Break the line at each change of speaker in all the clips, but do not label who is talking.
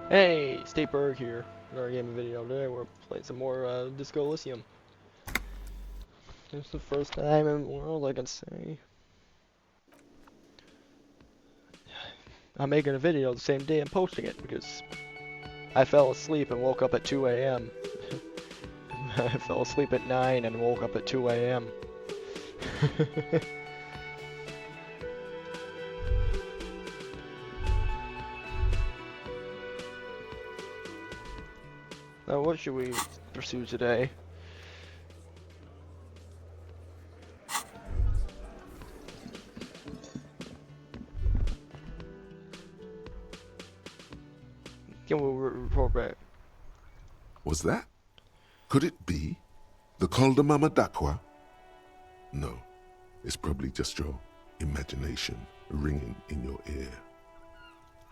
Hey, State Berg here. Another gaming video today. We're playing some more Disco Elysium. It's the first time in the world I can say. I'm making a video the same day I'm posting it because I fell asleep and woke up at 2 a.m. I fell asleep at 9 and woke up at 2 a.m. Now, what should we pursue today? Can we report back?
Was that? Could it be the Calder Mama Dakwa? No, it's probably just your imagination ringing in your ear.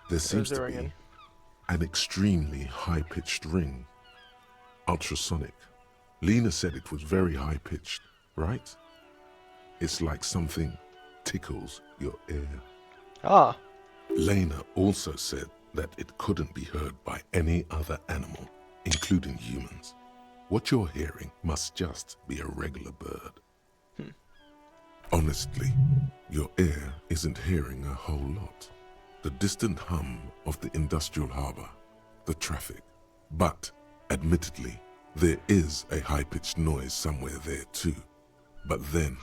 There seems to be an extremely high-pitched ring. Ultrasonic. Lena said it was very high-pitched, right? It's like something tickles your ear.
Ah.
Lena also said that it couldn't be heard by any other animal, including humans. What you're hearing must just be a regular bird. Honestly, your ear isn't hearing a whole lot. The distant hum of the industrial harbor, the traffic. But, admittedly, there is a high-pitched noise somewhere there too. But then,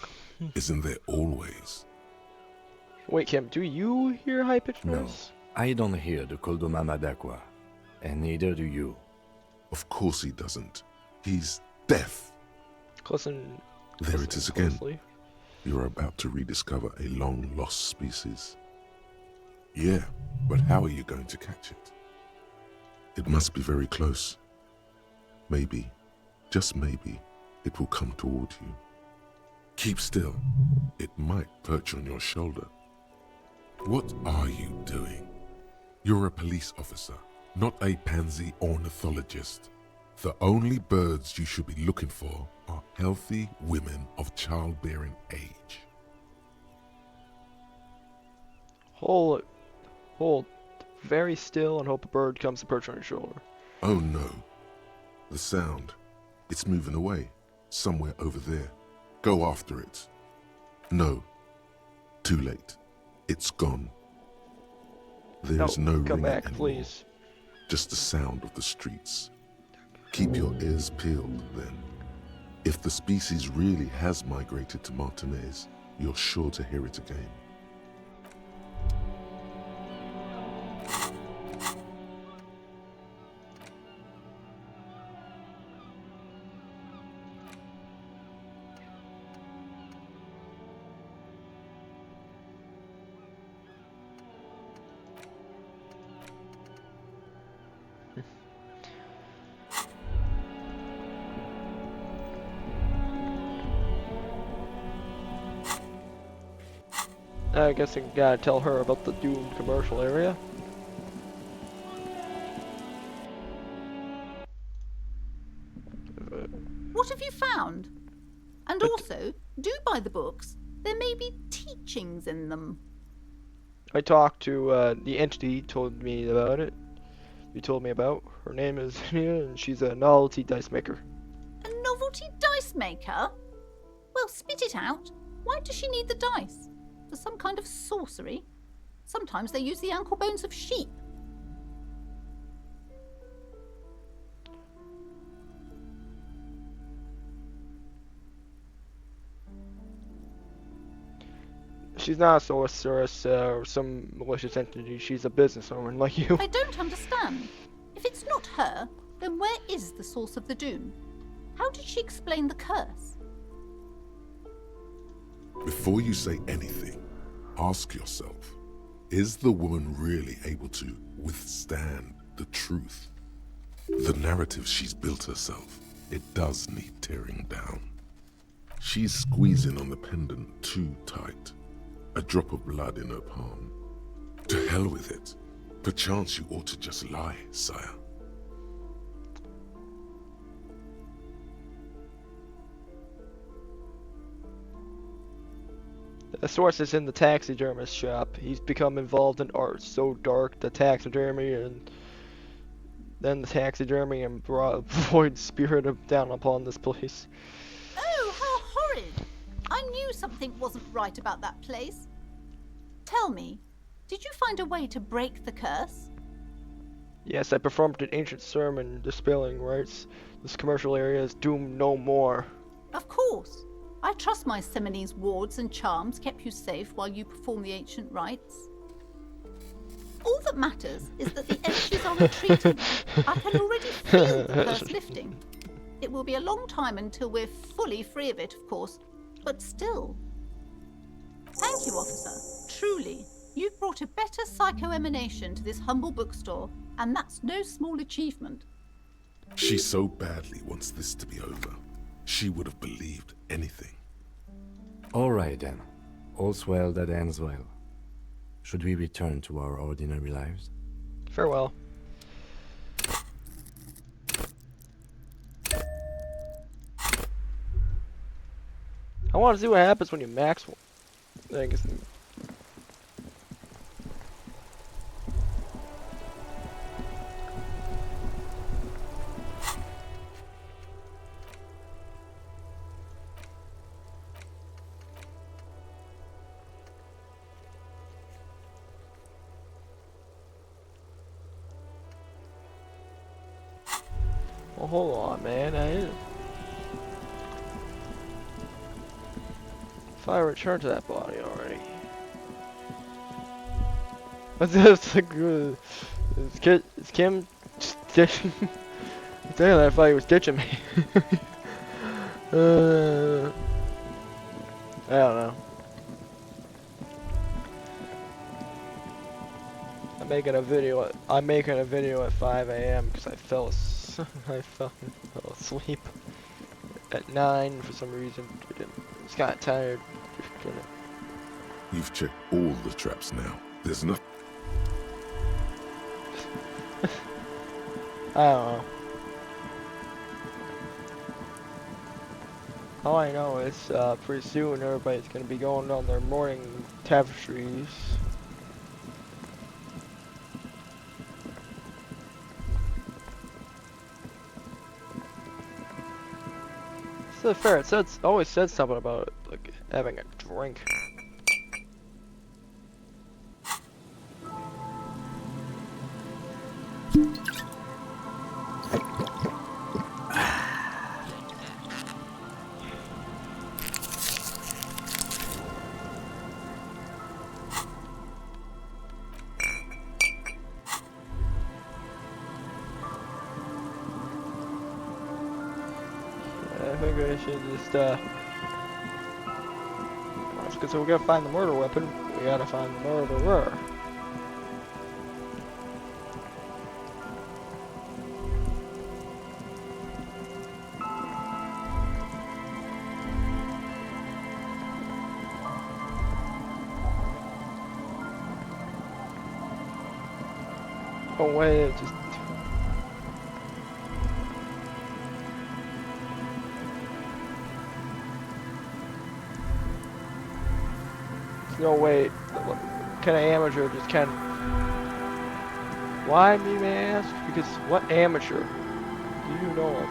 isn't there always?
Wait, Kim, do you hear high-pitched noise?
No. I don't hear the Koldomama Dakwa, and neither do you.
Of course he doesn't. He's deaf.
Listen.
There it is again.
Closely.
You're about to rediscover a long-lost species. Yeah, but how are you going to catch it? It must be very close. Maybe, just maybe, it will come toward you. Keep still. It might perch on your shoulder. What are you doing? You're a police officer, not a pansy ornithologist. The only birds you should be looking for are healthy women of childbearing age.
Hold very still and hope a bird comes to perch on your shoulder.
Oh no. The sound. It's moving away. Somewhere over there. Go after it. No. Too late. It's gone. There's no
come
ringing
back,
anymore.
please.
Just the sound of the streets. Keep your ears peeled, then. If the species really has migrated to Martinez, you're sure to hear it again.
I guess I gotta tell her about the doomed commercial area.
What have you found? And also, do buy the books. There may be teachings in them.
I talked to the entity who told me about it. You told me about. Her name is Mia, and she's a novelty dice maker.
A novelty dice maker? Well, spit it out. Why does she need the dice? For some kind of sorcery? Sometimes they use the ankle bones of sheep.
She's not a sorceress or some malicious entity. She's a businesswoman like you.
I don't understand. If it's not her, then where is the source of the doom? How did she explain the curse?
Before you say anything, ask yourself, is the woman really able to withstand the truth? The narrative she's built herself, it does need tearing down. She's squeezing on the pendant too tight. A drop of blood in her palm. To hell with it. Perchance you ought to just lie, sire.
The source is in the taxidermist shop. He's become involved in art so dark the taxidermy and Then the taxidermy and brought void spirit down upon this place.
Oh, how horrid! I knew something wasn't right about that place. Tell me, did you find a way to break the curse?
Yes, I performed an ancient sermon dispelling rites. This commercial area is doomed no more.
Of course. I trust my Seminese wards and charms kept you safe while you perform the ancient rites. All that matters is that the entities are retreating. I can already feel the curse lifting. It will be a long time until we're fully free of it, of course, but still. Thank you, officer. Truly, you've brought a better psycho-emanation to this humble bookstore, and that's no small achievement.
She so badly wants this to be over. She would have believed anything.
All right then. All's well that ends well. Should we return to our ordinary lives?
Farewell. I want to see what happens when you max one. I guess. Well, hold on, man. If I return to that body already. What's this? Is Kim ditching? Damn, I thought he was ditching me. I don't know. I'm making a video at 5 a.m. because I fell asleep at 9 for some reason. I just got tired.
You've checked all the traps now. There's nothing.
I don't know. All I know is pretty soon everybody's gonna be going on their morning tapestries. So fair. It always said something about like having a drink. I think I should just so we gotta find the murder weapon. We gotta find the murderer. Oh wait, it just. No wait, can an amateur just can? Why me, may I ask? Because what amateur do you know of?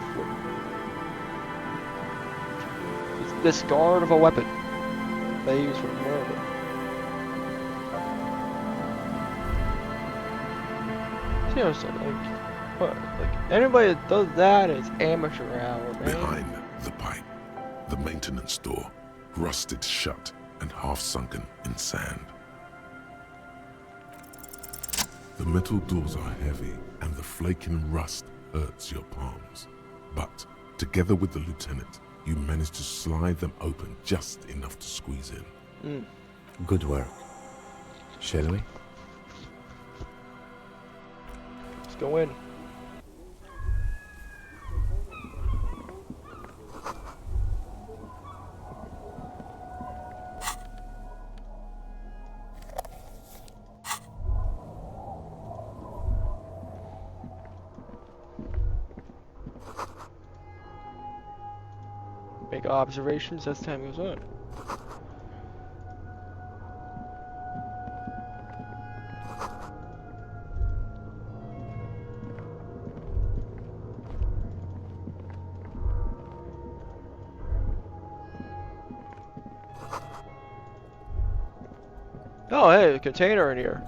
It's discard of a weapon they use for murder. Seriously, like what? Like anybody that does that is amateur hour, man.
Behind the pipe, the maintenance door, rusted shut and half sunken in sand. The metal doors are heavy and the flaking rust hurts your palms. But together with the lieutenant, you manage to slide them open just enough to squeeze in.
Good work. Shall we?
Let's go in. Make observations as time goes on. Oh, hey, a container in here.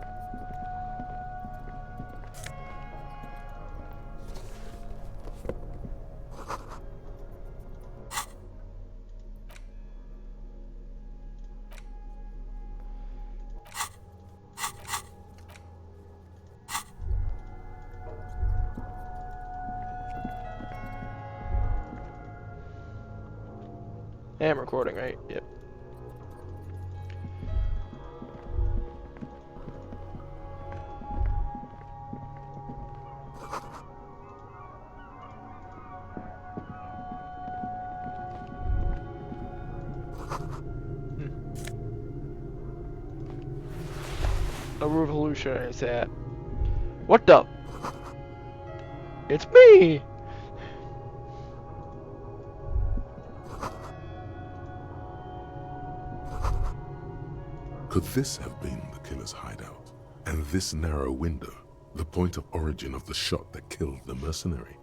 Hey, I'm recording, right? Yep. A revolutionary set. What the? It's me!
Could this have been the killer's hideout? And this narrow window, the point of origin of the shot that killed the mercenary?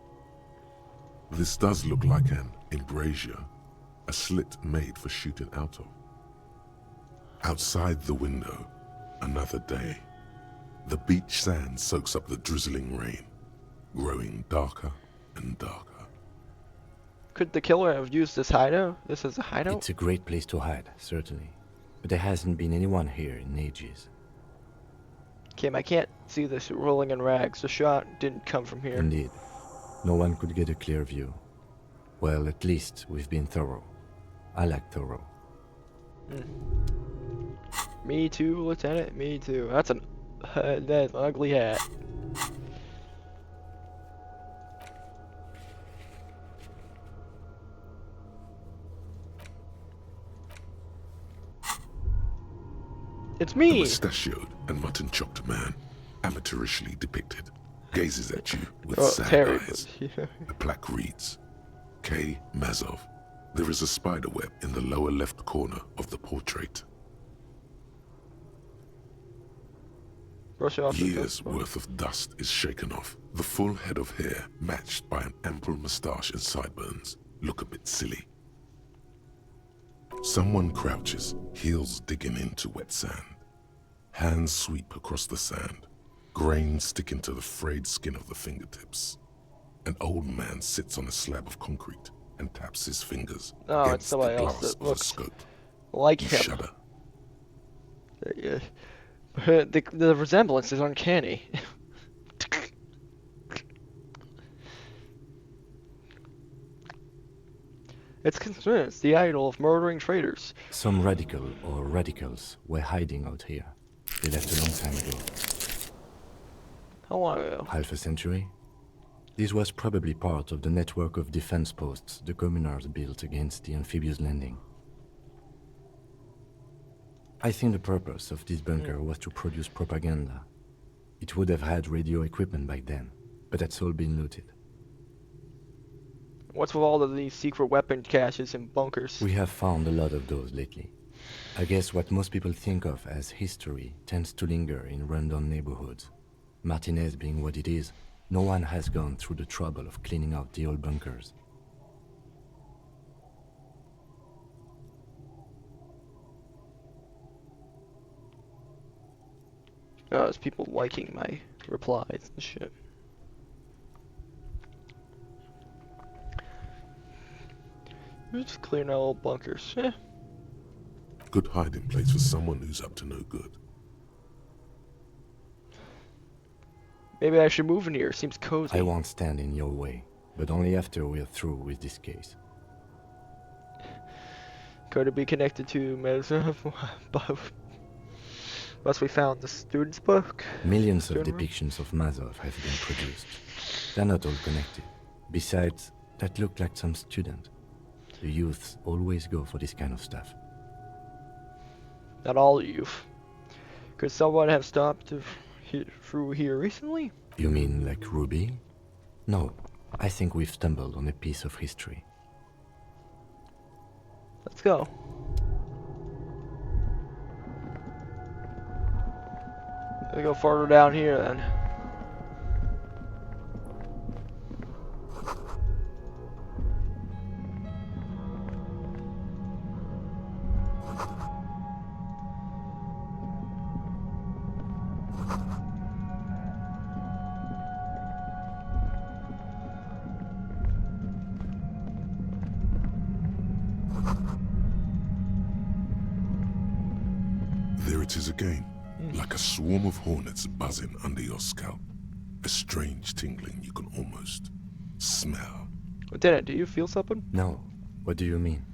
This does look like an embrasure, a slit made for shooting out of. Outside the window, another day. The beach sand soaks up the drizzling rain, growing darker and darker.
Could the killer have used this hideout? This is a hideout?
It's a great place to hide, certainly. But there hasn't been anyone here in ages.
Kim, I can't see this rolling in rags. The shot didn't come from here.
Indeed. No one could get a clear view. Well, at least we've been thorough. I like thorough.
Me too, Lieutenant. Me too. That's an ugly hat. It's
The
me.
mustachioed and mutton-chopped man, amateurishly depicted, gazes at you with
Oh,
sad
Terry.
eyes.
Yeah.
The plaque reads, K. Mazov. There is a spider web in the lower left corner of the portrait.
Brush off the
Years
dust.
worth of dust is shaken off. The full head of hair, matched by an ample moustache and sideburns, look a bit silly. Someone crouches, heels digging into wet sand. Hands sweep across the sand, grains sticking to the frayed skin of the fingertips. An old man sits on a slab of concrete and taps his fingers
Oh, it's
against the
somebody else
glass
that
of the
looks
scope.
Like
You
him.
shudder.
Yeah. The resemblance is uncanny. It's the idol of murdering traitors.
Some radical or radicals were hiding out here. They left a long time ago.
How long ago?
Half a century? This was probably part of the network of defense posts the communards built against the amphibious landing. I think the purpose of this bunker was to produce propaganda. It would have had radio equipment back then, but that's all been looted.
What's with all of these secret weapon caches and bunkers?
We have found a lot of those lately. I guess what most people think of as history tends to linger in rundown neighborhoods. Martinez being what it is, no one has gone through the trouble of cleaning out the old bunkers.
Oh, there's people liking my replies and shit. We're just clearing out old bunkers. Eh.
Good hiding place for someone who's up to no good.
Maybe I should move in here. Seems cozy.
I won't stand in your way, but only after we're through with this case.
Could it be connected to medicine? Once we found the student's book.
Millions of
Student room?
depictions of Mazov have been produced. They're not all connected. Besides, that looked like some student. The youths always go for this kind of stuff.
Not all youth. Could someone have stopped through here recently?
You mean like Ruby? No, I think we've stumbled on a piece of history.
Let's go. Let's go farther down here then.
it is again, like a swarm of hornets buzzing under your scalp. A strange tingling you can almost smell.
Lieutenant, do you feel something?
No. What do you mean?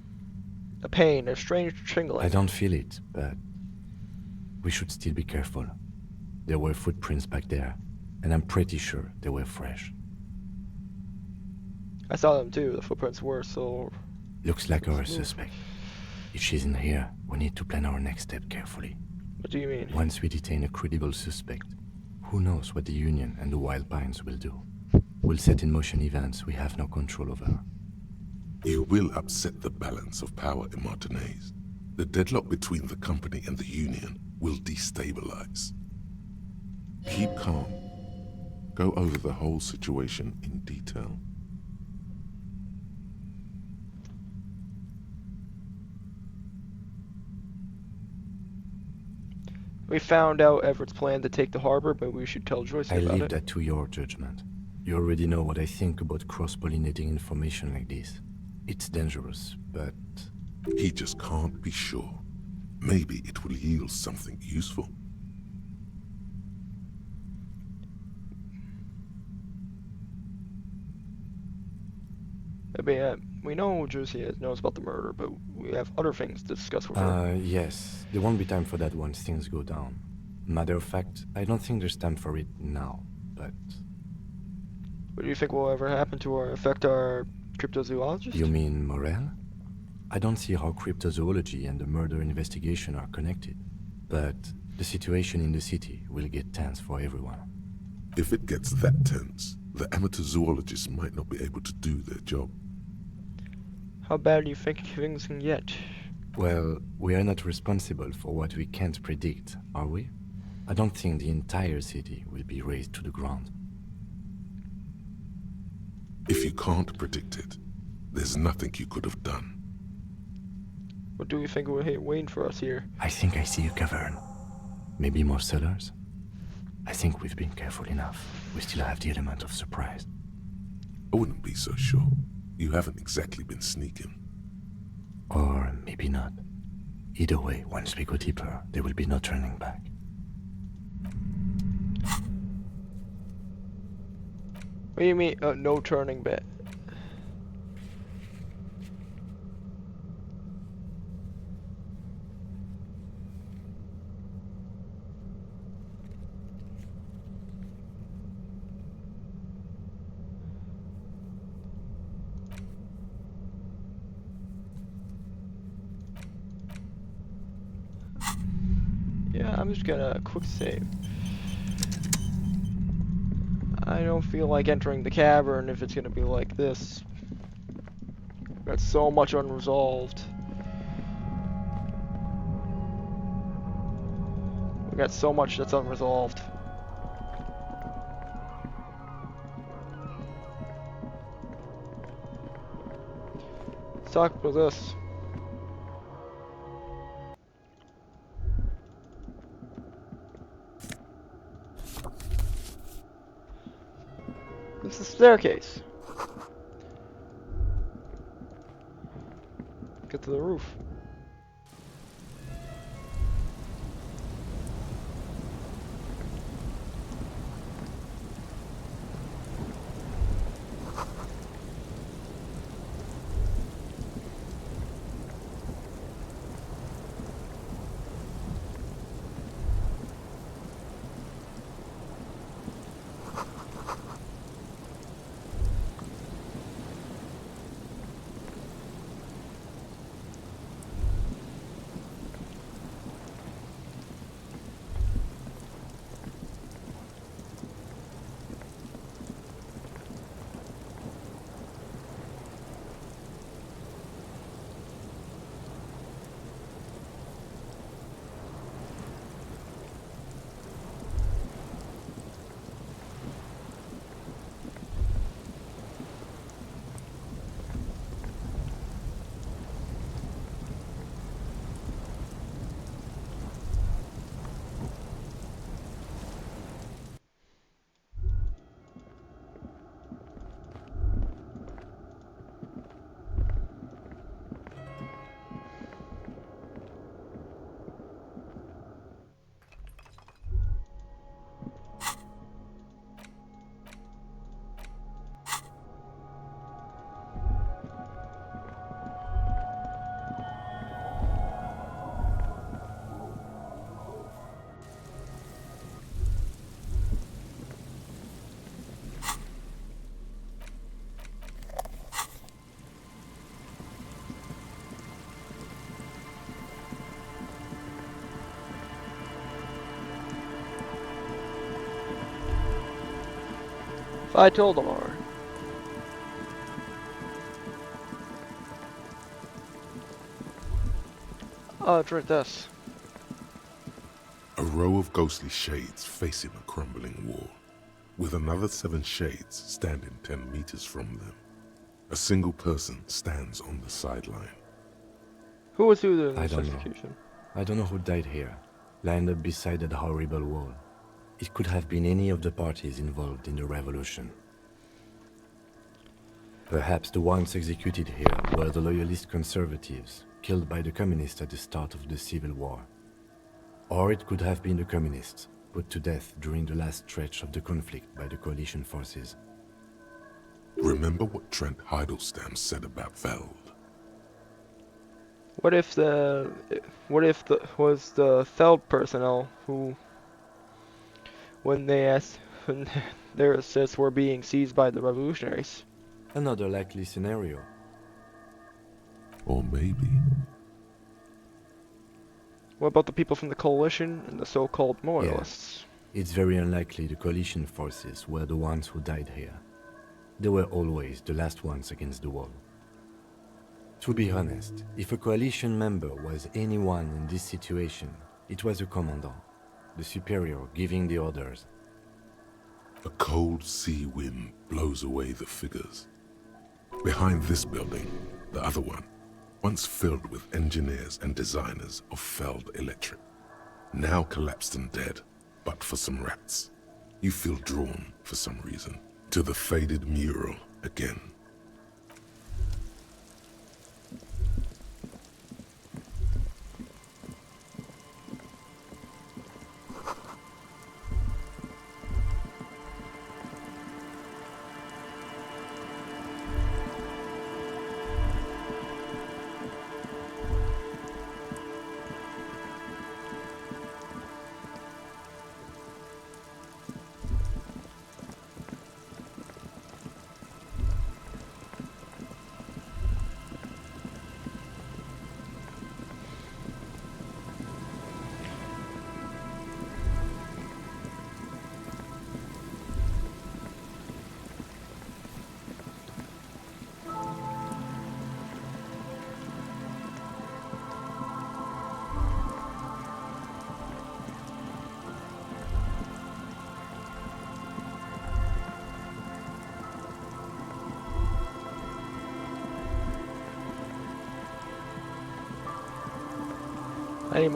A pain, a strange tingling.
I don't feel it, but we should still be careful. There were footprints back there, and I'm pretty sure they were fresh.
I saw them too. The footprints were so...
Looks like our suspect. If she's in here, we need to plan our next step carefully.
What do you mean?
Once we detain a credible suspect, who knows what the Union and the Wild Pines will do? We'll set in motion events we have no control over.
You will upset the balance of power in Martinez. The deadlock between the company and the Union will destabilize. Keep calm. Go over the whole situation in detail.
We found out Everett's plan to take the harbor, but we should tell Joyce
I
about
leave
it.
that to your judgment. You already know what I think about cross-pollinating information like this. It's dangerous, but...
He just can't be sure. Maybe it will yield something useful.
I mean, we know Josie knows about the murder, but we have other things to discuss with her.
Yes. There won't be time for that once things go down. Matter of fact, I don't think there's time for it now, but...
What do you think will ever happen to her? Affect our cryptozoologist?
You mean Morel? I don't see how cryptozoology and the murder investigation are connected. But the situation in the city will get tense for everyone.
If it gets that tense, the amateur zoologists might not be able to do their job.
How bad do you think things can get?
Well, we are not responsible for what we can't predict, are we? I don't think the entire city will be razed to the ground.
If you can't predict it, there's nothing you could have done.
What do you think will waiting for us here?
I think I see a cavern. Maybe more cellars? I think we've been careful enough. We still have the element of surprise.
I wouldn't be so sure. You haven't exactly been sneaking.
Or maybe not. Either way, once we go deeper, there will be no turning back.
What do you mean, no turning back? Yeah, I'm just gonna quick save. I don't feel like entering the cavern if it's gonna be like this. Got so much unresolved. We got so much that's unresolved. Let's talk about this. It's the staircase. Get to the roof. I told them already. Oh, drink this.
A row of ghostly shades facing a crumbling wall, with another 7 shades standing 10 meters from them. A single person stands on the sideline.
Who was who in
I
this
don't know.
execution?
I don't know who died here, lined up beside that horrible wall. It could have been any of the parties involved in the revolution. Perhaps the ones executed here were the loyalist conservatives, killed by the communists at the start of the Civil War. Or it could have been the communists, put to death during the last stretch of the conflict by the coalition forces.
Remember what Trent Heidelstein said about Veld?
What if was the Feld personnel who, when their assists were being seized by the revolutionaries?
Another likely scenario.
Or maybe...
What about the people from the coalition and the so-called moralists?
It's very unlikely the coalition forces were the ones who died here. They were always the last ones against the wall. To be honest, if a coalition member was anyone in this situation, it was a commandant, the superior giving the orders.
A cold sea wind blows away the figures. Behind this building, the other one, once filled with engineers and designers of Feld Electric, now collapsed and dead, but for some rats. You feel drawn, for some reason, to the faded mural again.
I need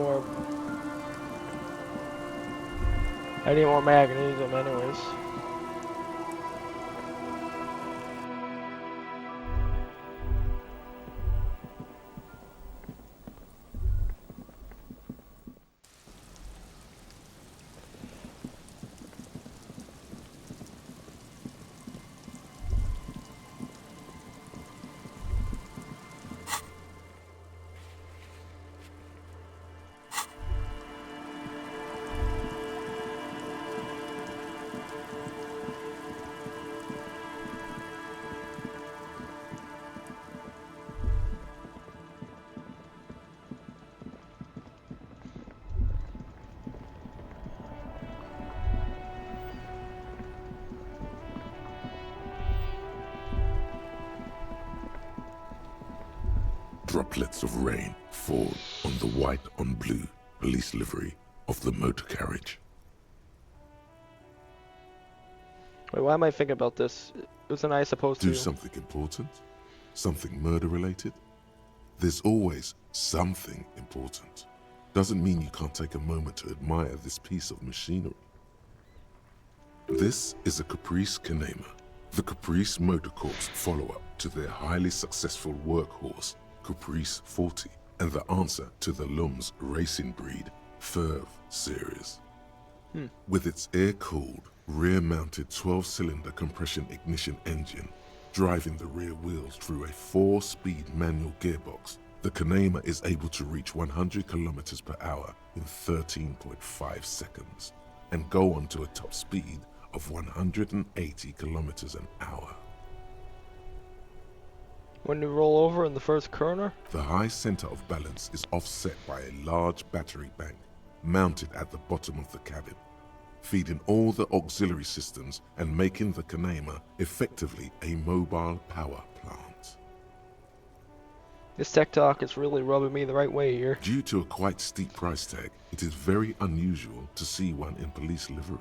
more magnesium anyways.
Droplets of rain fall on the white on blue police livery of the motor carriage.
Wait, why am I thinking about this? Wasn't I supposed to
Do something important? Something murder-related? There's always something important. Doesn't mean you can't take a moment to admire this piece of machinery. This is a Caprice Kanema, the Caprice Motor Corps follow-up to their highly successful workhorse, Caprice 40, and the answer to the Lum's racing breed, Ferv series. With its air-cooled, rear-mounted 12-cylinder compression ignition engine, driving the rear wheels through a 4-speed manual gearbox, the Kanema is able to reach 100 kilometers per hour in 13.5 seconds, and go on to a top speed of 180 kilometers an hour.
when you roll over in the first corner?
The high center of balance is offset by a large battery bank mounted at the bottom of the cabin. feeding all the auxiliary systems and making the Kanema effectively a mobile power plant.
This tech talk is really rubbing me the right way here.
Due to a quite steep price tag, it is very unusual to see one in police livery.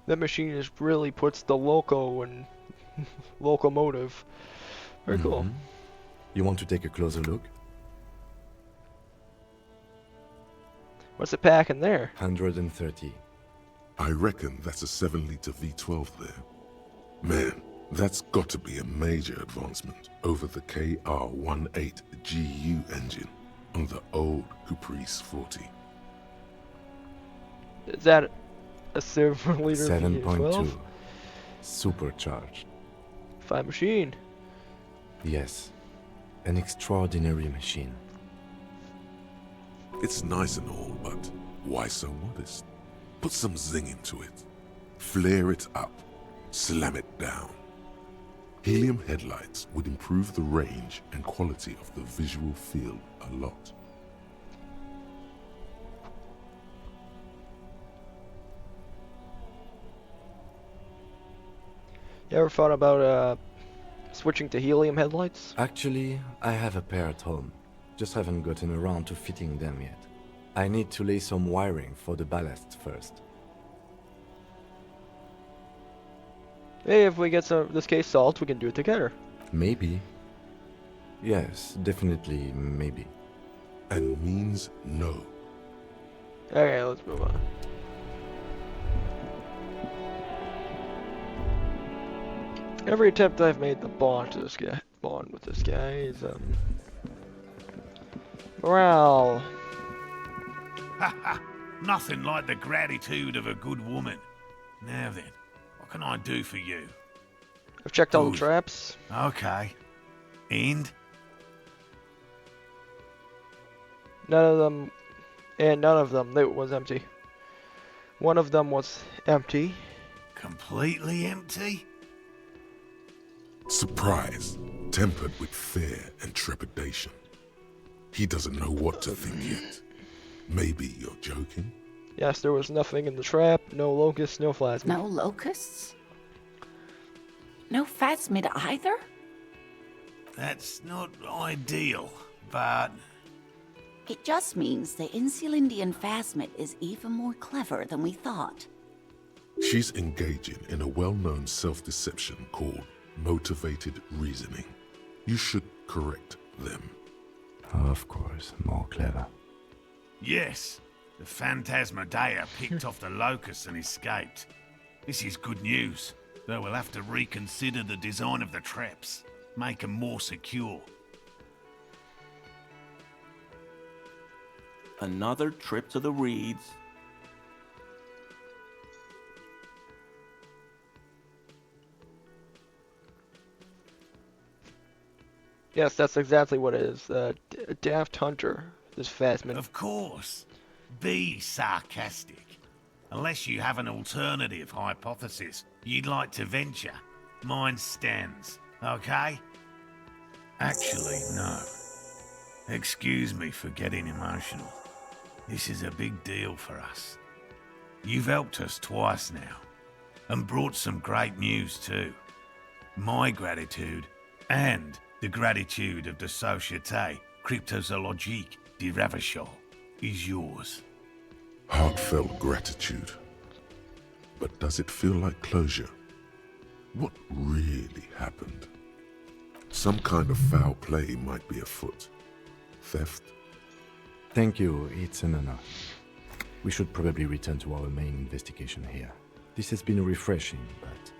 That machine just really puts the loco and locomotive. Very cool.
You want to take a closer look?
What's it packing there?
130.
I reckon that's a 7-liter V12 there. Man, that's got to be a major advancement over the KR-18GU engine on the old Caprice 40.
Is that a 7-liter V12?
7.2. Supercharged.
Fine machine.
Yes. An extraordinary machine.
It's nice and all, but why so modest? Put some zing into it. Flare it up. Slam it down. Helium headlights would improve the range and quality of the visual field a lot.
You ever thought about switching to helium headlights?
Actually, I have a pair at home. Just haven't gotten around to fitting them yet. I need to lay some wiring for the ballast first.
Hey, if we get this case solved, we can do it together.
Maybe. Yes, definitely maybe.
And means no.
Okay, let's move on. Every attempt I've made to bond with this guy is morale.
Ha! Nothing like the gratitude of a good woman. Now then, what can I do for you?
I've checked all the
Good.
traps.
Okay. And?
None of them was empty. One of them was empty.
Completely empty?
Surprise, tempered with fear and trepidation. He doesn't know what to think yet. Maybe you're joking?
Yes, there was nothing in the trap. No locusts, no plasmid.
No locusts? No phasmid either?
That's not ideal, but
It just means the Insulindian phasmid is even more clever than we thought.
She's engaging in a well-known self-deception called motivated reasoning. You should correct them.
Of course, more clever.
yes, the Phantasmadeia picked off the locust and escaped. This is good news, though we'll have to reconsider the design of the traps, make them more secure.
Another trip to the reeds.
Yes, that's exactly what it is. A daft hunter, this Phasmid.
Of course. Be sarcastic. Unless you have an alternative hypothesis you'd like to venture, mine stands, okay? Actually, no. Excuse me for getting emotional. This is a big deal for us. You've helped us twice now, and brought some great news too. My gratitude, and the gratitude of the Société Cryptozoologique de Ravachol, is yours.
Heartfelt gratitude. But does it feel like closure? What really happened? Some kind of foul play might be afoot. Theft?
Thank you, it's an honor. We should probably return to our main investigation here. This has been refreshing, but...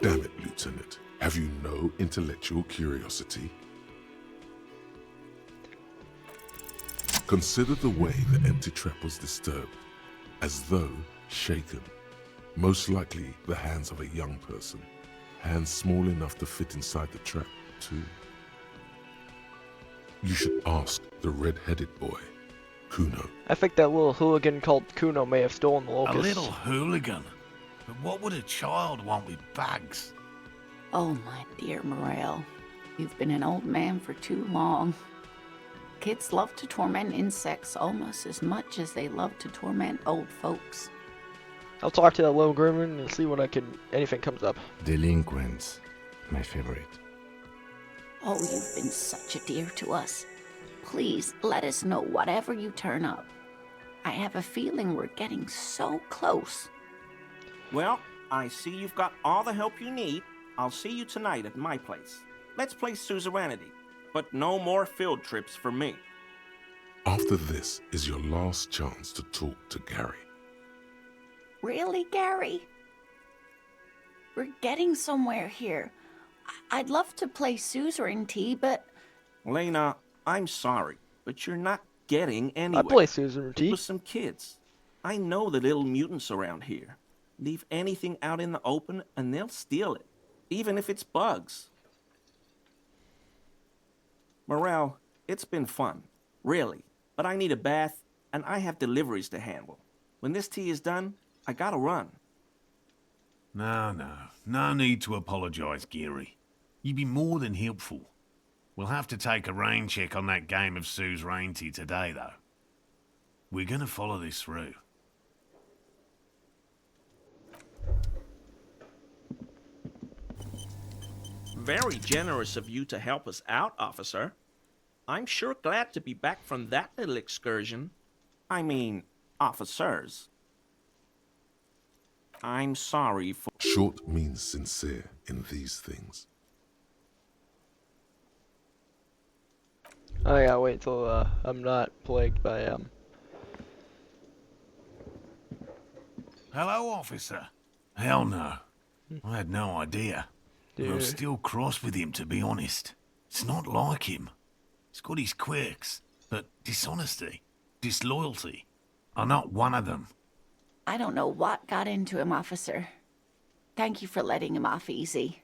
Damn it, Lieutenant. Have you no intellectual curiosity? Consider the way the empty trap was disturbed, as though shaken. Most likely the hands of a young person. Hands small enough to fit inside the trap, too. You should ask the red-headed boy, Kuno.
I think that little hooligan called Kuno may have stolen the locust.
A little hooligan? But what would a child want with bags?
Oh, my dear Morel. You've been an old man for too long. Kids love to torment insects almost as much as they love to torment old folks.
I'll talk to that little gremlin and see what anything comes up.
Delinquents, my favorite.
Oh, you've been such a dear to us. Please let us know whatever you turn up. I have a feeling we're getting so close.
Well, I see you've got all the help you need. I'll see you tonight at my place. Let's play suzerainty, but no more field trips for me.
After this is your last chance to talk to Gary.
Really, Gary? We're getting somewhere here. I'd love to play suzerainty, but...
Lena, I'm sorry, but you're not getting anywhere.
I play suzerainty.
With some kids. I know the little mutants around here. Leave anything out in the open and they'll steal it, even if it's bugs. Morel, it's been fun, really, but I need a bath and I have deliveries to handle. When this tea is done, I gotta run.
No need to apologise, Geary. You've been more than helpful. We'll have to take a rain check on that game of suzerainty today, though. We're gonna follow this through.
Very generous of you to help us out, officer. I'm sure glad to be back from that little excursion. I mean, officers. I'm sorry for...
Short means sincere in these things.
I gotta wait till I'm not plagued by
Hello, officer. Hell no. I had no idea. I'm
Dude.
still cross with him, to be honest. It's not like him. He's got his quirks, but dishonesty, disloyalty are not one of them.
I don't know what got into him, officer. Thank you for letting him off easy.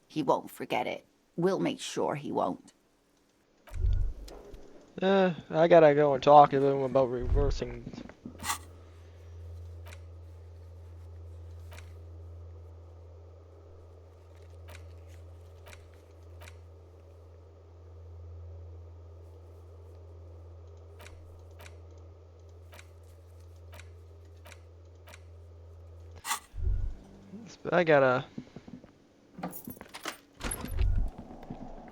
He won't forget it. We'll make sure he won't.
I gotta go and talk to them about reversing. I gotta.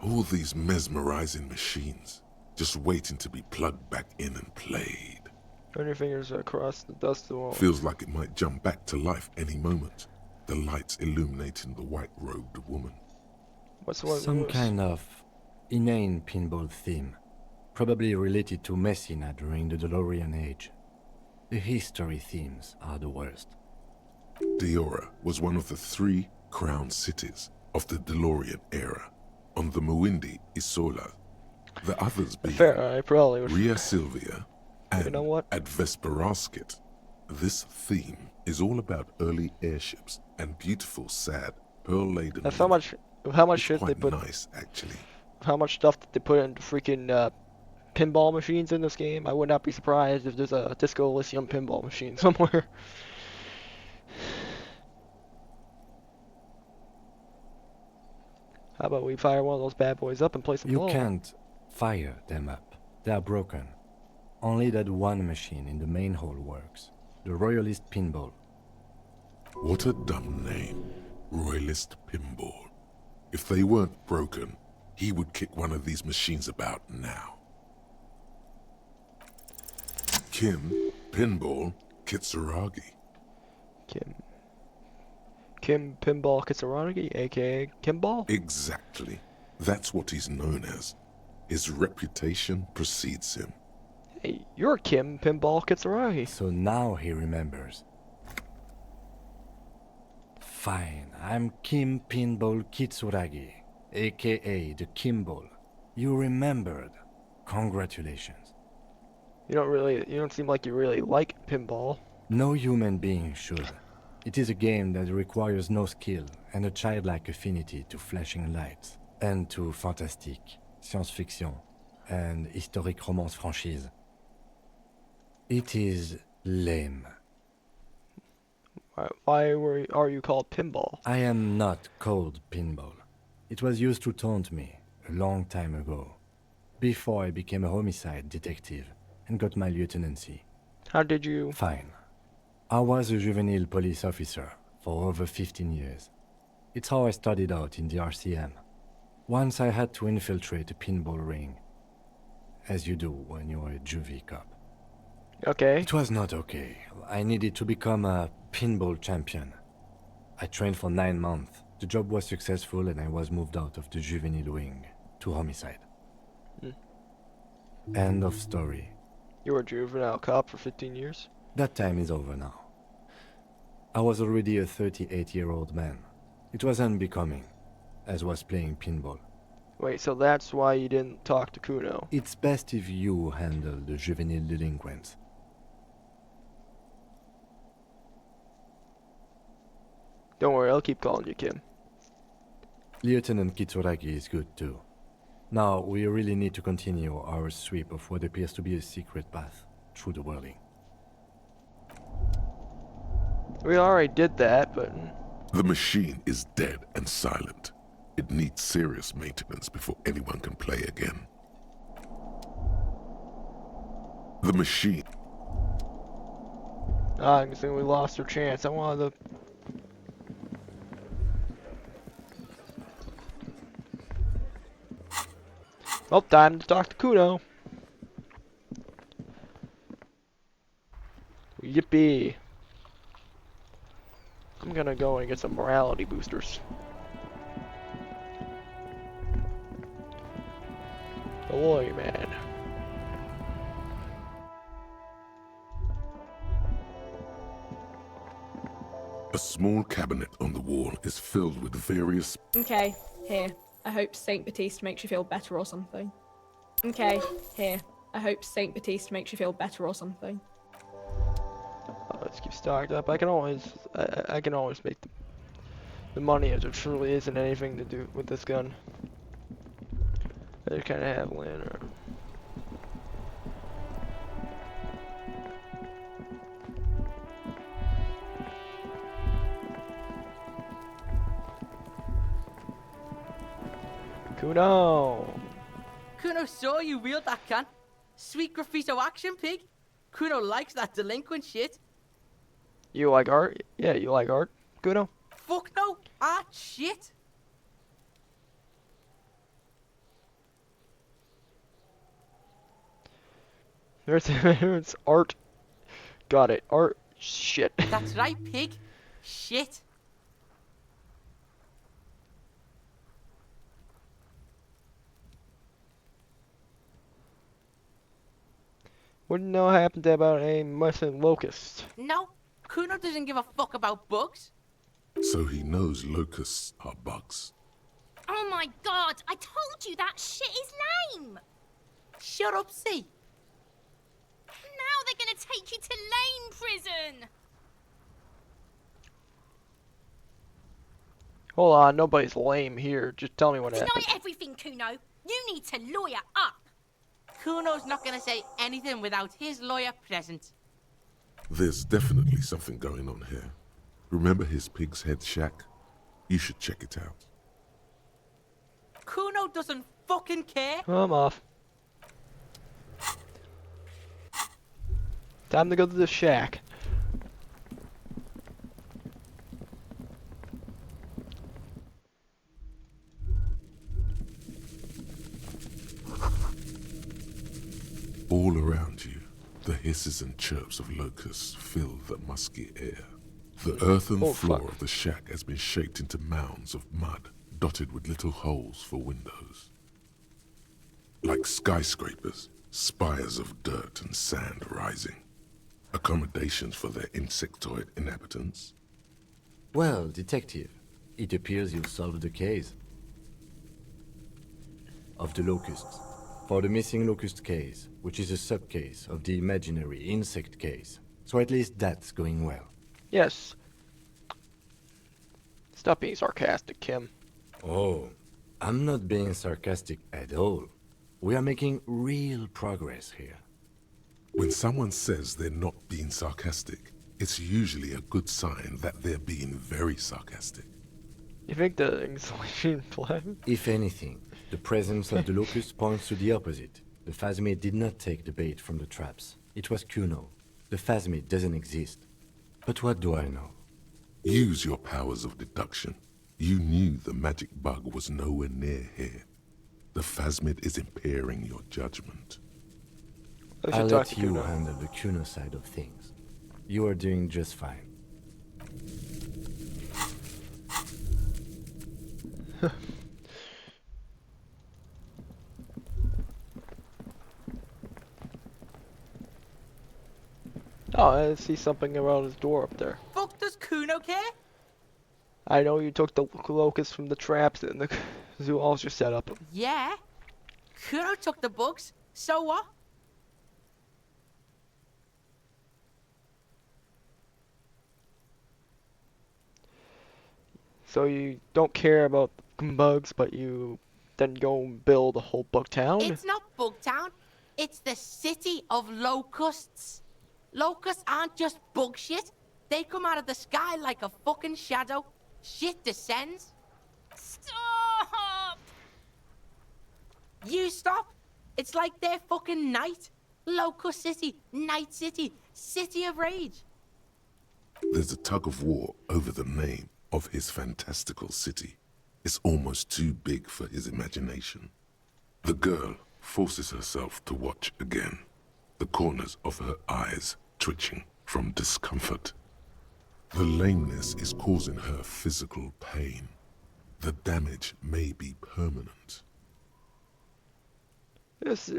All these mesmerizing machines, just waiting to be plugged back in and played.
Run your fingers across the dust wall.
Feels like it might jump back to life any moment. The lights illuminating the white-robed woman.
What's the one?
Some kind of inane pinball theme, probably related to Messina during the DeLorean age. The history themes are the worst.
Diora was one of the 3 crown cities of the DeLorean era. On the Muindi Isola, the others being
Fair, I probably would.
Ria Silvia and
You know what?
at Vesperasket. This theme is all about early airships and beautiful, sad, pearl-laden
That's how
women.
much
It's
shit they
quite
put.
nice, actually.
How much stuff that they put into freaking pinball machines in this game. I would not be surprised if there's a Disco Elysium pinball machine somewhere. How about we fire one of those bad boys up and play some
You
ball?
can't fire them up. They are broken. Only that one machine in the main hall works. The Royalist Pinball.
What a dumb name. Royalist Pinball. If they weren't broken, he would kick one of these machines about now. Kim, Pinball, Kitsuragi.
Kim Pinball Kitsuragi, aka Kimball?
Exactly. That's what he's known as. His reputation precedes him.
Hey, you're Kim Pinball Kitsuragi.
So now he remembers. Fine, I'm Kim Pinball Kitsuragi, aka the Kimball. You remembered. Congratulations.
You don't seem like you really like pinball.
No human being should. It is a game that requires no skill and a childlike affinity to flashing lights, and to fantastique, science-fiction, and historic romance franchise. It is lame.
Why are you called Pinball?
I am not called Pinball. It was used to taunt me a long time ago. before I became a homicide detective and got my lieutenancy.
How did you...
Fine. I was a juvenile police officer for over 15 years. It's how I started out in the RCM. Once I had to infiltrate a pinball ring, as you do when you're a juvie cop.
Okay.
It was not okay. I needed to become a pinball champion. I trained for 9 months. The job was successful and I was moved out of the juvenile wing to homicide. End of story.
You were a juvenile cop for 15 years?
That time is over now. I was already a 38-year-old man. It was unbecoming, as was playing pinball.
Wait, so that's why you didn't talk to Kuno?
It's best if you handle the juvenile delinquents.
Don't worry, I'll keep calling you Kim.
Lieutenant Kitsuragi is good too. Now, we really need to continue our sweep of what appears to be a secret path through the whirling.
We already did that, but...
The machine is dead and silent. It needs serious maintenance before anyone can play again. The machine...
I think we lost our chance. I wanted to... Well, time to talk to Kuno. Yippee. I'm gonna go and get some morality boosters. Ahoy, man.
A small cabinet on the wall is filled with various...
Okay, here. I hope Saint Baptiste makes you feel better or something. Okay, here. I hope Saint Baptiste makes you feel better or something.
Let's keep stocked up. I can always make the money if there truly isn't anything to do with this gun. I just kind of have land or... Kuno!
Kuno saw you wield that can. Sweet graffito action, pig. Kuno likes that delinquent shit.
You like art? Yeah, you like art, Kuno?
Fuck no, art shit.
There's art. Got it. Art shit.
That's right, pig. Shit.
Wouldn't know what happened about a mussing locust.
No, Kuno doesn't give a fuck about bugs.
So he knows locusts are bugs.
Oh my god, I told you that shit is lame!
Shut up, see.
Now they're gonna take you to lame prison!
Hold on, nobody's lame here. Just tell me what happened.
Deny everything, Kuno. You need to lawyer up.
Kuno's not gonna say anything without his lawyer present.
There's definitely something going on here. Remember his pig's head shack? You should check it out.
Kuno doesn't fucking care.
I'm off. Time to go to the shack.
All around you, the hisses and chirps of locusts fill the musky air. The earthen floor of the shack has been shaped into mounds of mud, dotted with little holes for windows. Like skyscrapers, spires of dirt and sand rising. Accommodations for their insectoid inhabitants.
Well, detective, it appears you've solved the case of the locusts. For the missing locust case, which is a sub-case of the imaginary insect case. So at least that's going well.
Yes. Stop being sarcastic, Kim.
Oh, I'm not being sarcastic at all. We are making real progress here.
When someone says they're not being sarcastic, it's usually a good sign that they're being very sarcastic.
You think the English play?
If anything, The presence of the locust points to the opposite. The Phasmid did not take the bait from the traps. It was Kuno. The Phasmid doesn't exist. But what do I know?
Use your powers of deduction. You knew the magic bug was nowhere near here. The Phasmid is impairing your judgment.
I
I'll
should talk
let
to
you
Kuno.
handle the Kuno side of things. You are doing just fine.
Oh, I see something around his door up there.
Fuck does Kuno care?
I know you took the locust from the traps and the zoologist set up.
Yeah. Kuno took the bugs. So what?
So you don't care about bugs, but you then go and build a whole bug town?
It's not Bugtown. It's the city of locusts. Locusts aren't just bug shit. They come out of the sky like a fucking shadow. Shit descends.
Stop!
You stop. It's like their fucking night. Locust City, Night City, City of Rage.
There's a tug of war over the name of his fantastical city. It's almost too big for his imagination. The girl forces herself to watch again, the corners of her eyes twitching from discomfort. The lameness is causing her physical pain. The damage may be permanent.
Yes,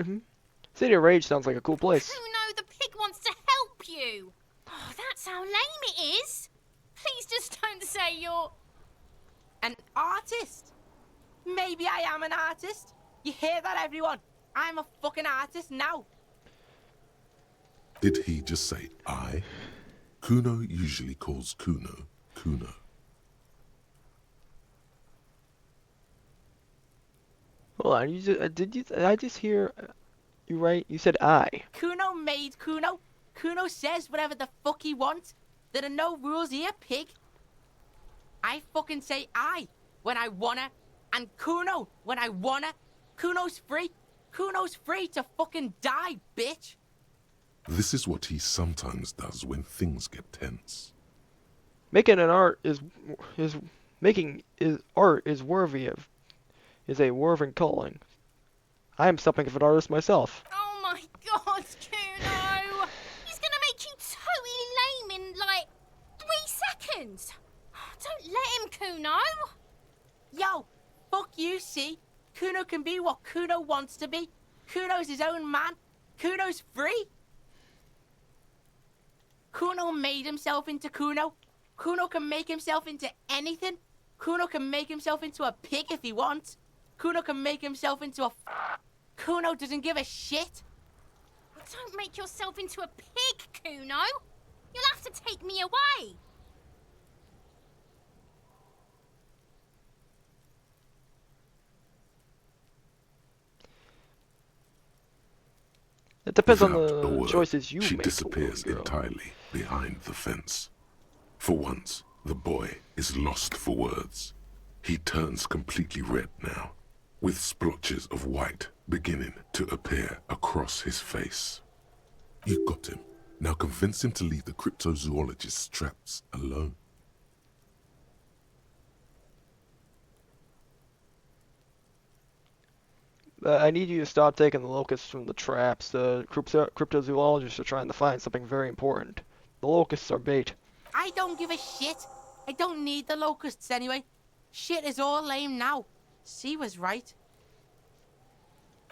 City of Rage sounds like a cool place.
Kuno, the pig wants to help you. Oh, that's how lame it is. Please just don't say you're...
An artist? Maybe I am an artist. You hear that, everyone? I'm a fucking artist now.
Did he just say I? Kuno usually calls Kuno, Kuno.
Hold on, I just hear you right? You said I.
Kuno made Kuno. Kuno says whatever the fuck he wants. There are no rules here, pig. I fucking say I when I wanna, and Kuno when I wanna. Kuno's free. Kuno's free to fucking die, bitch.
This is what he sometimes does when things get tense.
Making an art is art is worthy of is a worthy calling. I am something of an artist myself.
Oh my god, Kuno! He's gonna make you totally lame in, like, 3 seconds. Don't let him, Kuno.
Yo, fuck you, see? Kuno can be what Kuno wants to be. Kuno's his own man. Kuno's free. Kuno made himself into Kuno. Kuno can make himself into anything. Kuno can make himself into a pig if he wants. Kuno can make himself into a... Kuno doesn't give a shit.
Don't make yourself into a pig, Kuno. You'll have to take me away.
It depends on
Without a
the
word,
choices you
she
make.
disappears
little girl.
entirely behind the fence. For once, the boy is lost for words. He turns completely red now, with splotches of white beginning to appear across his face. You got him. Now convince him to leave the cryptozoologist's traps alone.
I need you to stop taking the locusts from the traps. The cryptozoologists are trying to find something very important. The locusts are bait.
I don't give a shit. I don't need the locusts anyway. Shit is all lame now. C was right.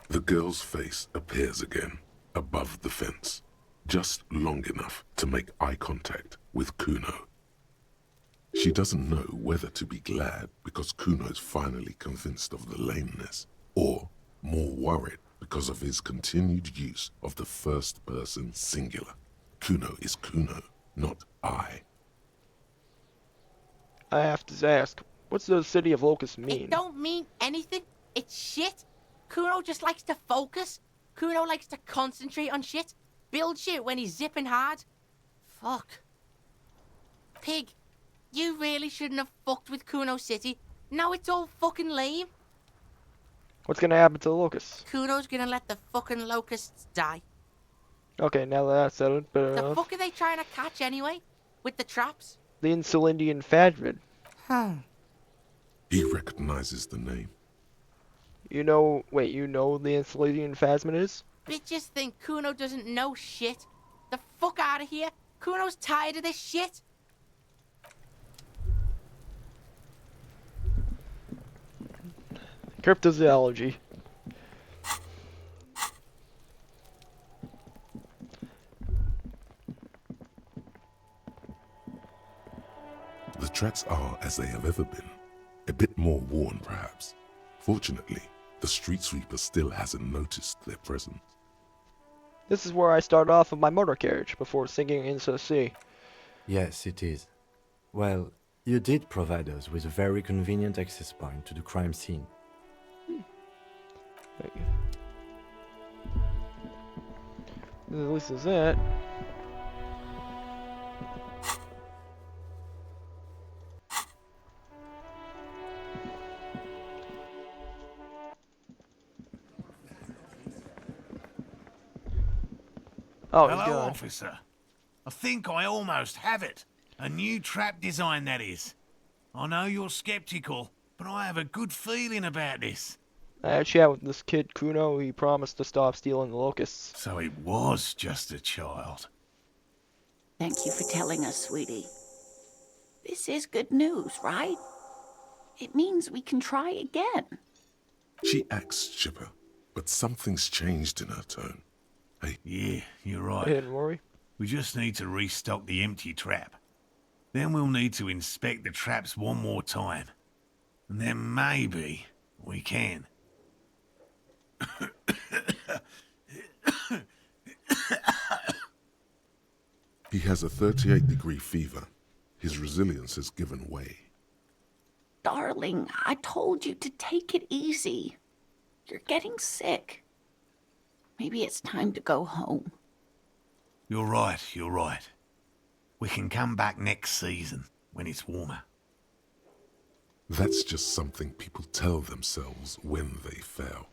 The girl's face appears again, above the fence, just long enough to make eye contact with Kuno. She doesn't know whether to be glad because Kuno is finally convinced of the lameness, or more worried because of his continued use of the first-person singular. Kuno is Kuno, not I.
I have to ask, what's the city of locusts mean?
It don't mean anything. It's shit. Kuno just likes to focus. Kuno likes to concentrate on shit. Build shit when he's zipping hard. Fuck. Pig, you really shouldn't have fucked with Kuno City. Now it's all fucking lame.
What's gonna happen to the locusts?
Kuno's gonna let the fucking locusts die.
Okay, now that that's settled, but
The fuck are they trying to catch anyway? With the traps?
the Insulindian Phasmid.
He recognizes the name.
You know, wait, you know the Insulindian Phasmid is?
Bitches think Kuno doesn't know shit. The fuck out of here. Kuno's tired of this shit.
Cryptozoology.
The tracks are as they have ever been. A bit more worn, perhaps. Fortunately, the street sweeper still hasn't noticed their presence.
This is where I started off with my motor carriage before sinking into the sea.
Yes, it is. Well, you did provide us with a very convenient access point to the crime scene.
Thank you. At least there's that. Oh, he's
Hello,
gone.
officer. I think I almost have it. A new trap design, that is. I know you're skeptical, but I have a good feeling about this.
I had a chat with this kid Kuno. He promised to stop stealing the locusts.
So it was just a child.
Thank you for telling us, sweetie. This is good news, right? It means we can try again.
She acts chipper, but something's changed in her tone. Hey,
Yeah, you're
I
right.
didn't worry.
We just need to restock the empty trap. Then we'll need to inspect the traps one more time. And then maybe we can.
he has a 38-degree fever. His resilience has given way.
Darling, I told you to take it easy. You're getting sick. Maybe it's time to go home.
You're right, you're right. We can come back next season, when it's warmer.
That's just something people tell themselves when they fail.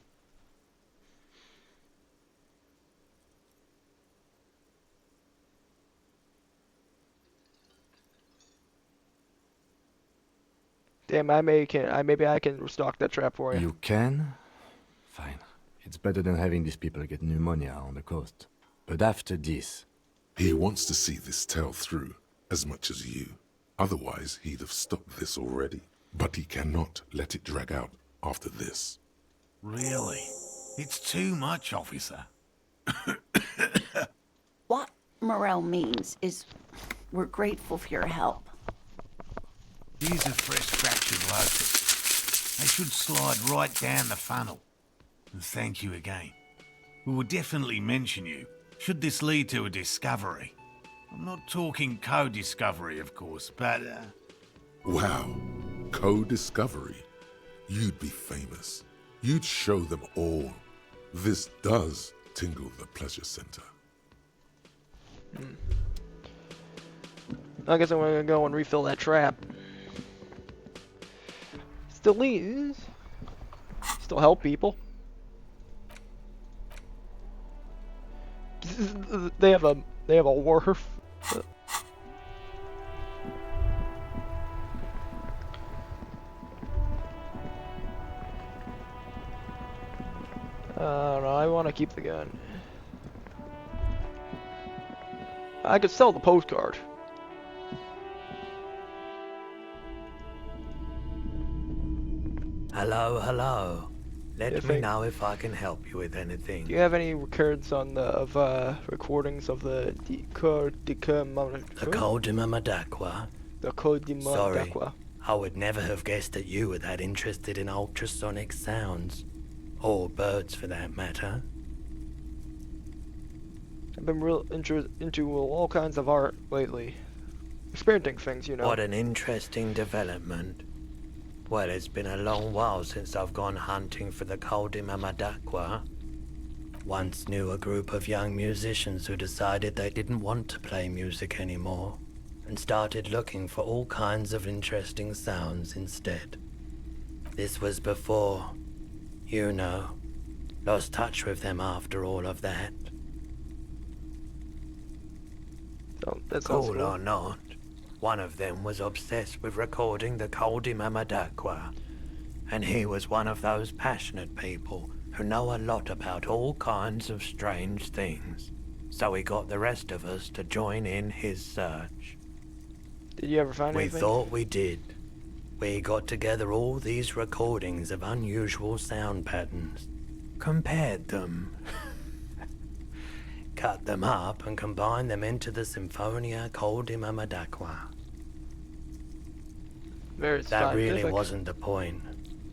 Damn, maybe I can restock that trap for you.
You can? Fine. It's better than having these people get pneumonia on the coast. But after this...
He wants to see this tale through as much as you. Otherwise, he'd have stopped this already. But he cannot let it drag out after this.
Really? It's too much, officer.
What Morel means is we're grateful for your help.
Here's a fresh fractured locust. They should slide right down the funnel. And thank you again. We will definitely mention you, should this lead to a discovery. I'm not talking co-discovery, of course, but...
Wow, co-discovery. You'd be famous. You'd show them all. This does tingle the pleasure center.
I guess I'm gonna go and refill that trap. Still help people. They have a wharf. I don't know, I want to keep the gun. I could sell the postcard.
Hello, hello. Let
Yeah,
me
thank-
know if I can help you with anything.
Do you have any records on the recordings of the Code
The Coldima
The Code
Sorry. I would never have guessed that you were that interested in ultrasonic sounds. Or birds, for that matter.
I've been real into all kinds of art lately. Experimenting things, you know.
What an interesting development. Well, it's been a long while since I've gone hunting for the Coldima. Once knew a group of young musicians who decided they didn't want to play music anymore, and started looking for all kinds of interesting sounds instead. This was before You know, lost touch with them after all of that.
So that sounds
Cool
cool.
or not, one of them was obsessed with recording the Coldi Mamadakwa, and he was one of those passionate people who know a lot about all kinds of strange things. So he got the rest of us to join in his search.
Did you ever find
We
anything?
thought we did. We got together all these recordings of unusual sound patterns, compared them, cut them up and combined them into the Symphonia Coldi Mamadakwa.
Very
That really
scientific.
wasn't the point.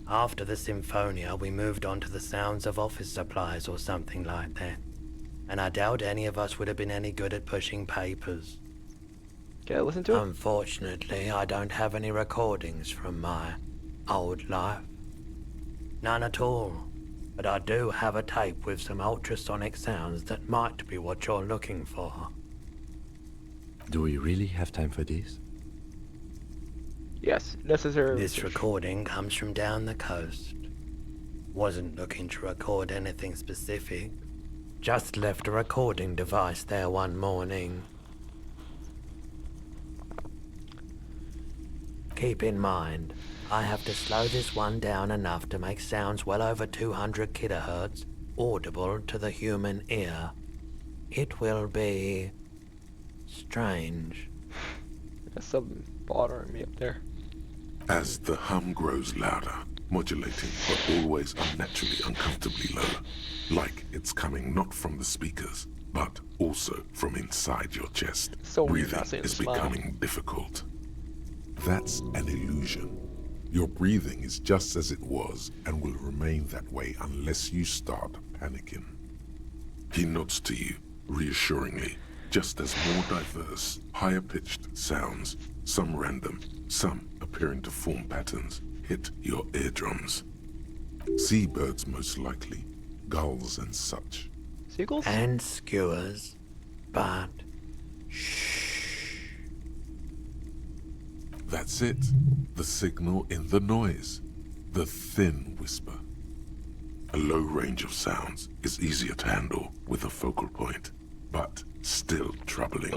After the Symphonia, we moved on to the sounds of office supplies or something like that. And I doubt any of us would have been any good at pushing papers.
Can I listen to it?
Unfortunately, I don't have any recordings from my old life. None at all. But I do have a tape with some ultrasonic sounds that might be what you're looking for.
Do we really have time for this?
Yes, necessary.
This
research.
recording comes from down the coast. Wasn't looking to record anything specific. Just left a recording device there one morning. Keep in mind, I have to slow this one down enough to make sounds well over 200 kilohertz audible to the human ear. It will be strange.
There's something bothering me up there.
As the hum grows louder, modulating but always unnaturally uncomfortably low, like it's coming not from the speakers, but also from inside your chest.
So weird
Breathing
not seeing the
is
smile.
becoming difficult. That's an illusion. Your breathing is just as it was and will remain that way unless you start panicking. He nods to you, reassuringly, just as more diverse, higher-pitched sounds, some random, some appearing to form patterns, hit your eardrums. Seabirds most likely, gulls and such.
Seagulls?
And skewers, but
That's it. The signal in the noise. The thin whisper. A low range of sounds is easier to handle with a focal point, but still troubling.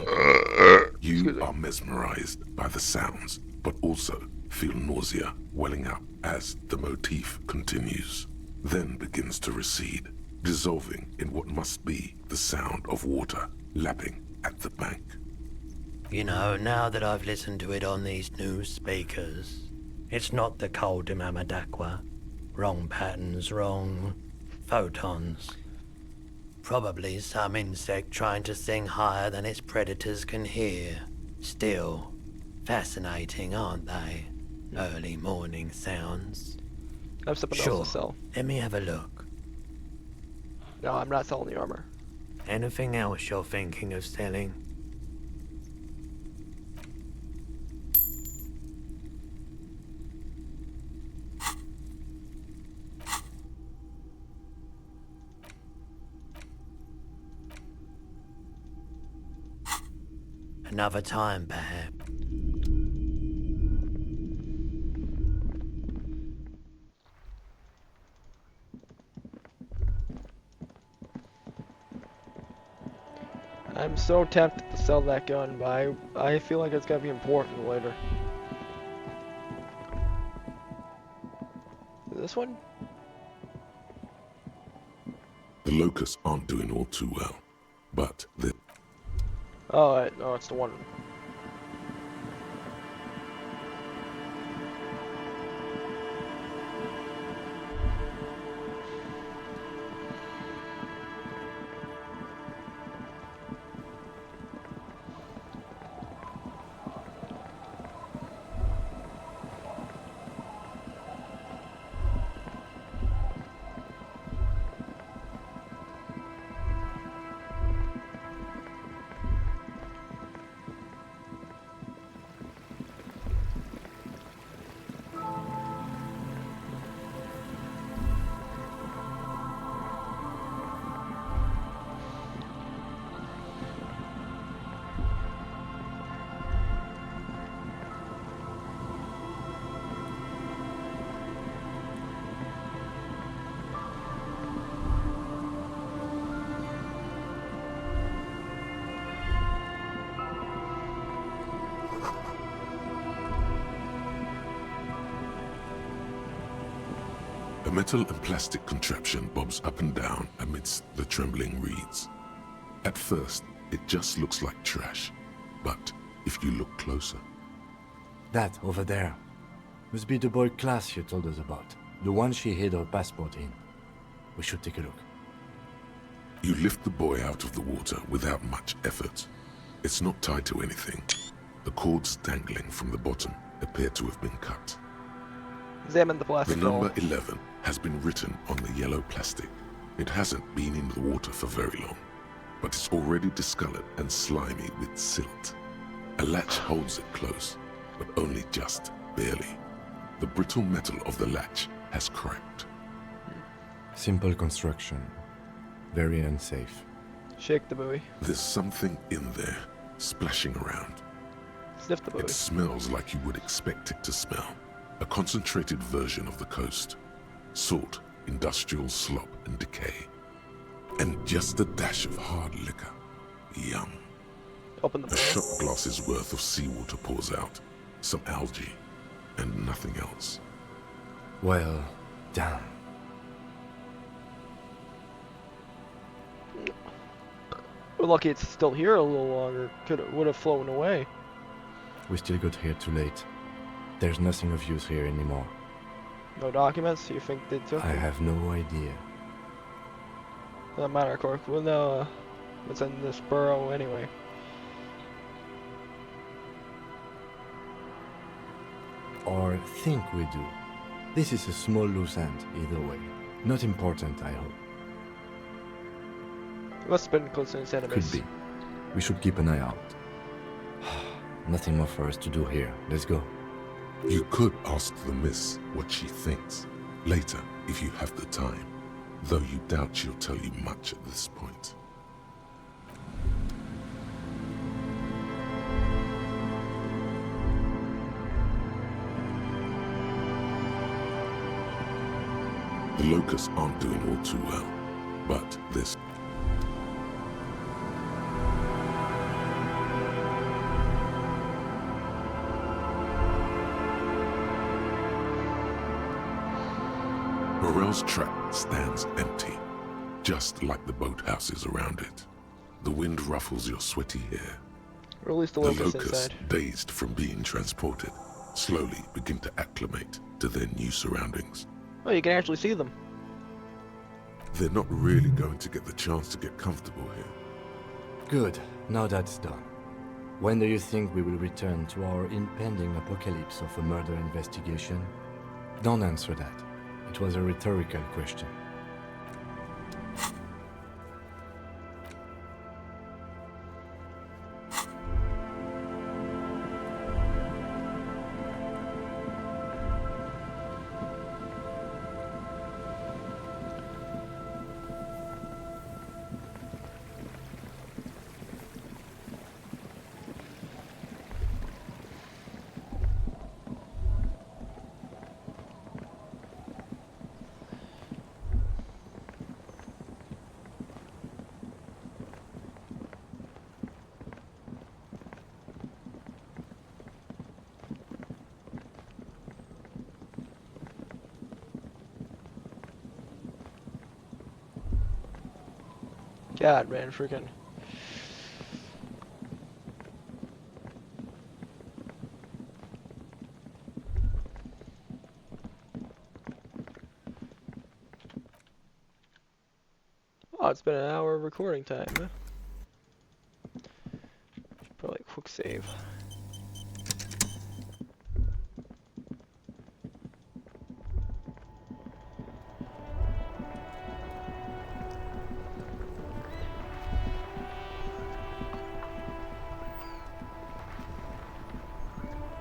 You are mesmerized by the sounds, but also feel nausea welling up as the motif continues, then begins to recede, dissolving in what must be the sound of water lapping at the bank.
you know, now that I've listened to it on these new speakers, it's not the cold Mamadakwa. Wrong patterns, wrong photons. Probably some insect trying to sing higher than its predators can hear. Still, fascinating, aren't they? Early morning sounds.
I have something
Sure.
else to sell.
Let me have a look.
No, I'm not selling the armor.
Anything else you're thinking of selling? Another time, perhaps.
I'm so tempted to sell that gun, but I feel like it's gonna be important later. This one?
The locusts aren't doing all too well, but the
Oh, wait, no, it's the one.
A metal and plastic contraption bobs up and down amidst the trembling reeds. At first, it just looks like trash, but if you look closer...
That, over there, must be the boy Klaas you told us about. The one she hid her passport in. We should take a look.
You lift the boy out of the water without much effort. It's not tied to anything. The cords dangling from the bottom appear to have been cut.
Examine the
The
plastic
number
hole.
11 has been written on the yellow plastic. It hasn't been in the water for very long, but it's already discolored and slimy with silt. A latch holds it close, but only just barely. The brittle metal of the latch has cracked.
Simple construction. Very unsafe.
Shake the buoy.
There's something in there, splashing around.
Sniff the buoy.
It smells like you would expect it to smell. A concentrated version of the coast. Salt, industrial slop and decay. And just a dash of hard liquor. Yum.
Open the
A
buoy.
shot glass's worth of seawater pours out. Some algae. And nothing else.
Well, damn.
We're lucky it's still here a little longer. Would have flown away.
We still got here too late. There's nothing of use here anymore.
No documents? You think they took
I
them?
have no idea.
Doesn't matter, Cork. We'll know what's in this burrow anyway.
Or think we do. This is a small loose end, either way. Not important, I hope.
Must have been close to its enemies.
Could be. We should keep an eye out. Nothing more for us to do here. Let's go.
You could ask the miss what she thinks. Later, if you have the time. Though you doubt she'll tell you much at this point. The locusts aren't doing all too well, but this... Morel's trap stands empty, just like the boathouses around it. The wind ruffles your sweaty hair.
Release the
The
locusts
locusts,
inside.
dazed from being transported, slowly begin to acclimate to their new surroundings.
Oh, you can actually see them.
They're not really going to get the chance to get comfortable here.
Good. Now that's done. When do you think we will return to our impending apocalypse of a murder investigation? Don't answer that. It was a rhetorical question.
God, man, freaking. Oh, it's been an hour of recording time, huh? Probably a quick save.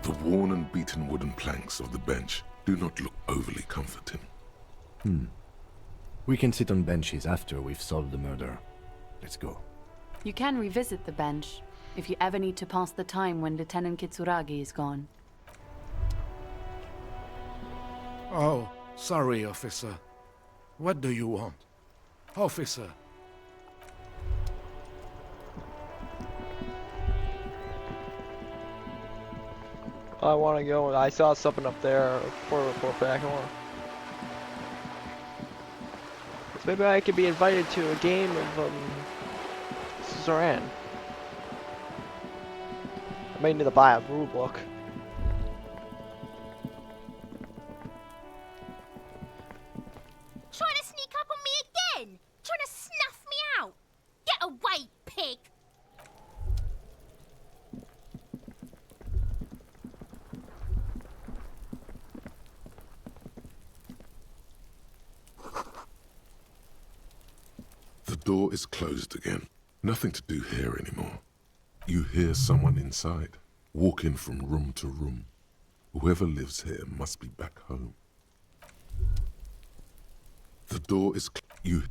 The worn and beaten wooden planks of the bench do not look overly comforting.
We can sit on benches after we've solved the murder. Let's go.
You can revisit the bench if you ever need to pass the time when Lieutenant Kitsuragi is gone.
Oh, sorry, officer. What do you want? Officer.
I want to go. I saw something up there. Report back. I want. Maybe I could be invited to a game of Zoran. I may need to buy a rule book.
Trying to sneak up on me again? Trying to snuff me out? Get away, pig!
The door is closed again. Nothing to do here anymore. You hear someone inside, walking from room to room. Whoever lives here must be back home. The door is you.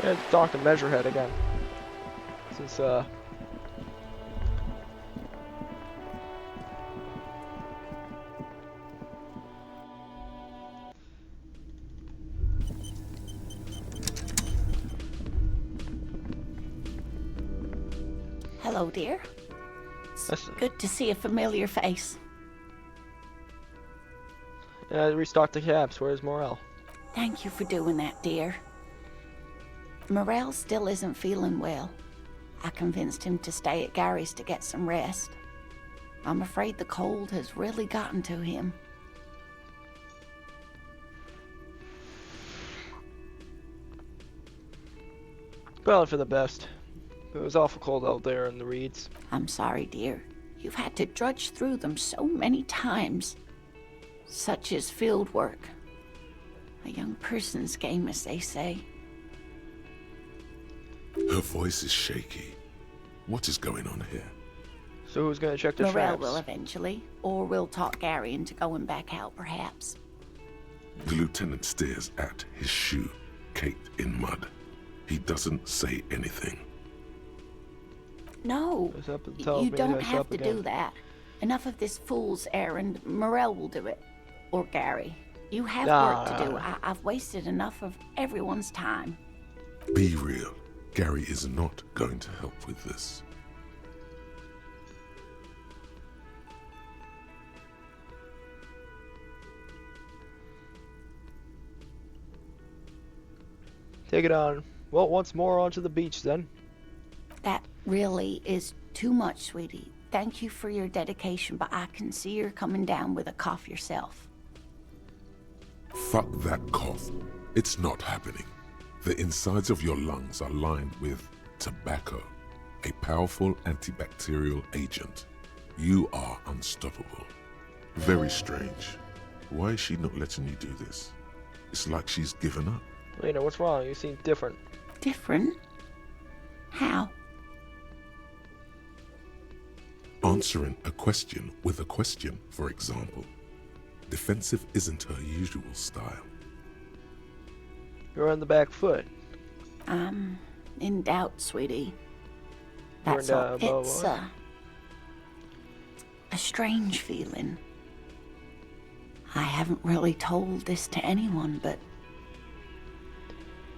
Yeah, talk to Measurehead again. Since
Hello, dear.
that's,
Good to see a familiar face.
yeah, restock the cabs. Where's Morel?
Thank you for doing that, dear. Morel still isn't feeling well. I convinced him to stay at Gary's to get some rest. I'm afraid the cold has really gotten to him.
Probably for the best. It was awful cold out there in the reeds.
I'm sorry, dear. You've had to drudge through them so many times. Such is field work. A young person's game, as they say.
Her voice is shaky. What is going on here?
So who's gonna check the
Morel
traps?
will eventually, or we'll talk Gary into going back out, perhaps.
The lieutenant stares at his shoe, caked in mud. He doesn't say anything.
No,
It's up and tells
you
me
don't
it's
have
up
to
again.
do that. Enough of this fool's errand. Morel will do it. Or Gary. You have work to do. I've wasted enough of everyone's time.
Be real. Gary is not going to help with this.
Take it on. Well, once more onto the beach then.
That really is too much, sweetie. Thank you for your dedication, but I can see you're coming down with a cough yourself.
Fuck that cough. It's not happening. The insides of your lungs are lined with tobacco, a powerful antibacterial agent. You are unstoppable. Very strange. Why is she not letting you do this? It's like she's given up.
Lena, what's wrong? You seem different.
Different? How?
Answering a question with a question, for example. Defensive isn't her usual style.
You're on the back foot.
I'm in doubt, sweetie.
You're
That's
in
all.
doubt about
It's
what?
a strange feeling. I haven't really told this to anyone, but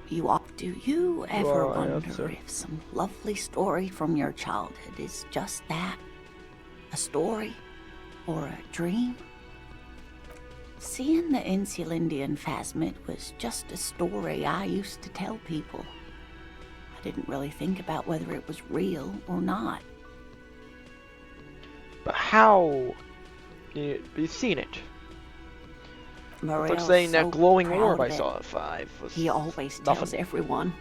do you ever
Well, I
wonder
answer.
if some lovely story from your childhood is just that? A story? Or a dream? Seeing the Insulindian phasmid was just a story I used to tell people. I didn't really think about whether it was real or not.
But how? You've seen it. It's like
Morel's
saying
so
that glowing
proud
orb
of
I
it.
saw at 5 was
He always tells
nothing.
everyone.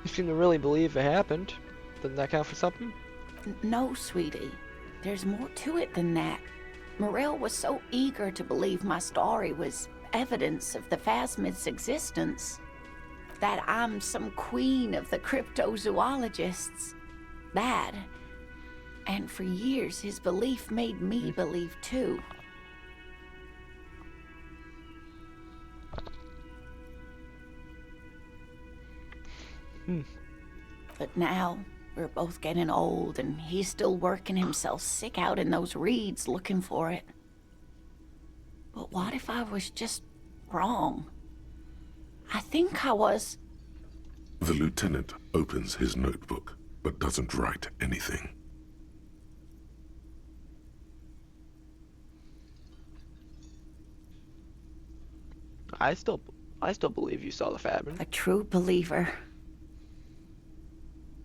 You seem to really believe it happened. Doesn't that count for something?
No, sweetie. There's more to it than that. Morel was so eager to believe my story was evidence of the phasmid's existence, that I'm some queen of the cryptozoologists. That, and for years his belief made me believe too. But now, we're both getting old, and he's still working himself sick out in those reeds looking for it. But what if I was just wrong? I think I was.
The lieutenant opens his notebook, but doesn't write anything.
I still believe you saw the Fabin.
A true believer.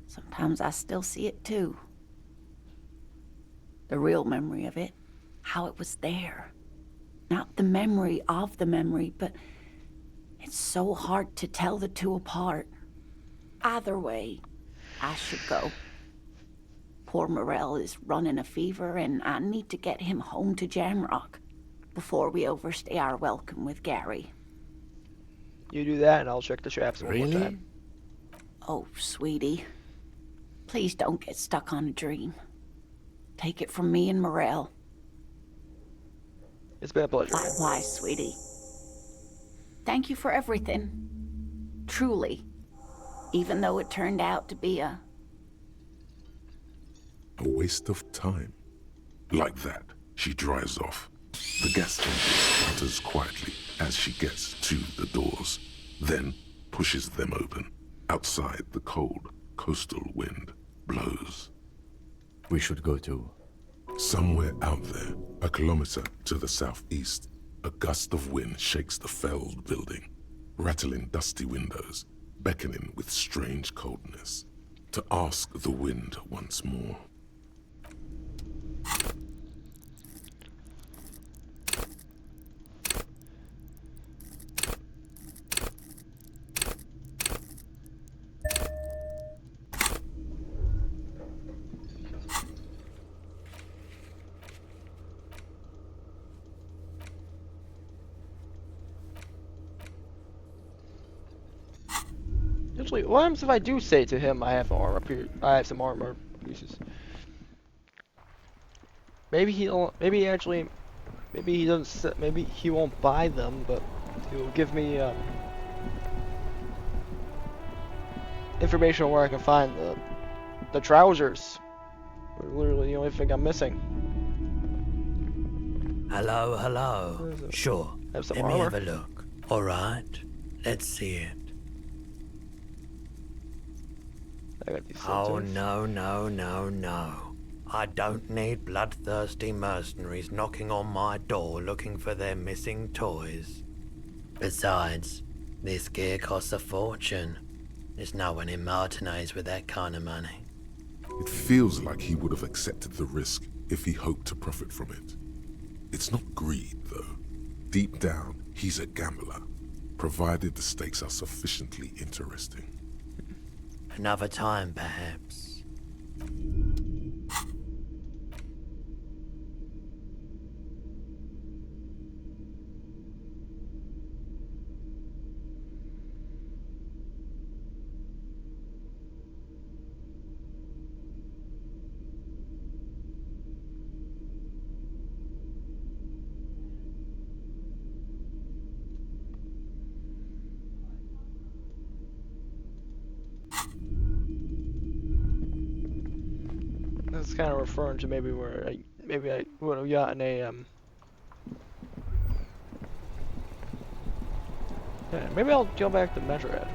Sometimes I still see it too. The real memory of it, how it was there. Not the memory of the memory, but it's so hard to tell the two apart. Either way, I should go. Poor Morel is running a fever, and I need to get him home to Jamrock before we overstay our welcome with Gary.
You do that, and I'll check the traps one more
Really?
time.
Oh, sweetie. Please don't get stuck on a dream. Take it from me and Morel.
It's been a pleasure.
Likewise, sweetie. Thank you for everything. Truly. Even though it turned out to be a
waste of time. Like that, she drives off. The gas engine sputters quietly as she gets to the doors, then pushes them open. Outside, the cold, coastal wind blows.
We should go too.
Somewhere out there, a kilometer to the southeast, a gust of wind shakes the felled building, rattling dusty windows, beckoning with strange coldness. To ask the wind once more.
Usually, what happens if I do say to him I have some armor pieces? Maybe he doesn't. Maybe he won't buy them, but he'll give me information on where I can find the trousers. They're literally the only thing I'm missing.
Hello, hello. Sure.
Have some
Let me
armor.
have a look. All right. Let's see it.
I got these
Oh,
sensors.
no. I don't need bloodthirsty mercenaries knocking on my door looking for their missing toys. Besides, this gear costs a fortune. There's no one in Martinez with that kind of money.
It feels like he would have accepted the risk if he hoped to profit from it. It's not greed, though. Deep down, he's a gambler, provided the stakes are sufficiently interesting.
Another time, perhaps.
That's kind of referring to maybe where I would have gotten a Yeah, maybe I'll go back to Metroid.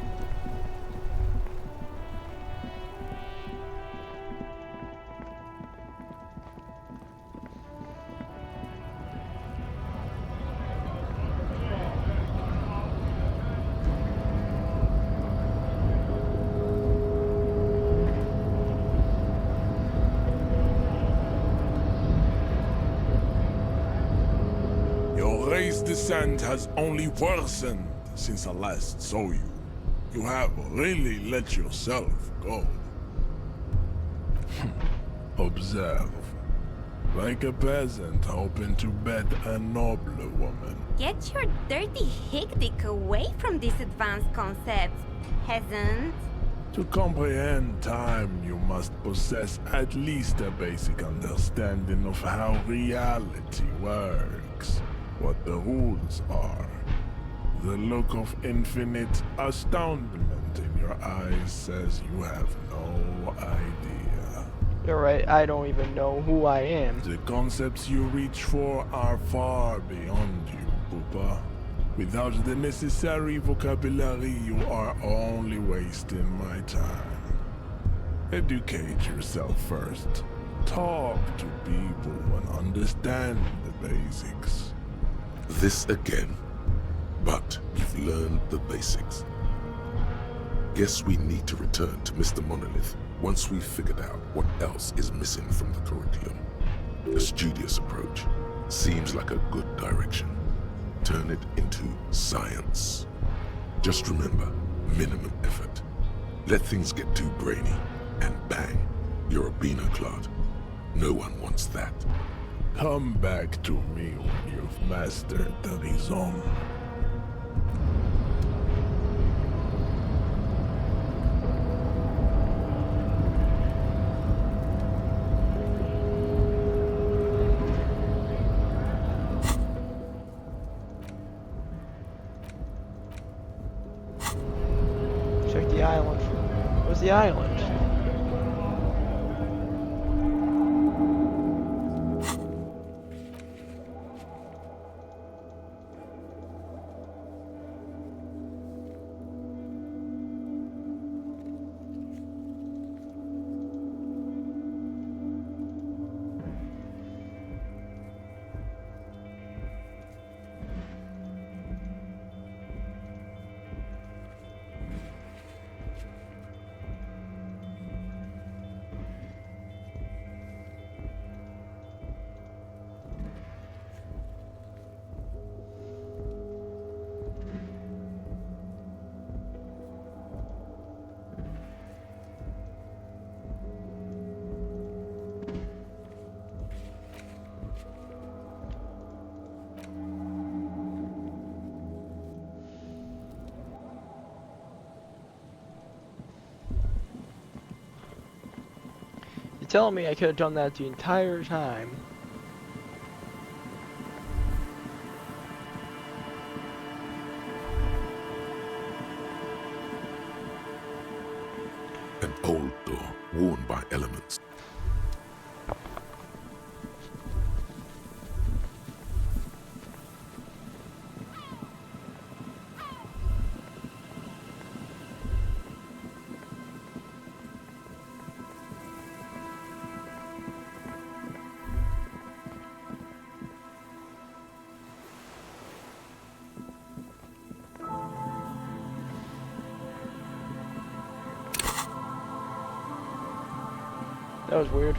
Your race descent has only worsened since I last saw you. You have really let yourself go. Observe. Like a peasant hoping to bed a nobler woman.
Get your dirty hick-dick away from these advanced concepts, peasant.
To comprehend time, you must possess at least a basic understanding of how reality works, what the rules are. The look of infinite astoundment in your eyes says you have no idea.
You're right, I don't even know who I am.
The concepts you reach for are far beyond you, Pupa. Without the necessary vocabulary, you are only wasting my time. Educate yourself first. Talk to people and understand the basics.
This again? But you've learned the basics. Guess we need to return to Mr. Monolith once we've figured out what else is missing from the curriculum. A studious approach seems like a good direction. Turn it into science. Just remember, minimum effort. Let things get too brainy, and bang, you're a Beano-Clad. No one wants that.
Come back to me when you've mastered the Elysium.
Check the island. Where's the island? You're telling me I could have done that the entire time?
An old door worn by elements.
That was weird.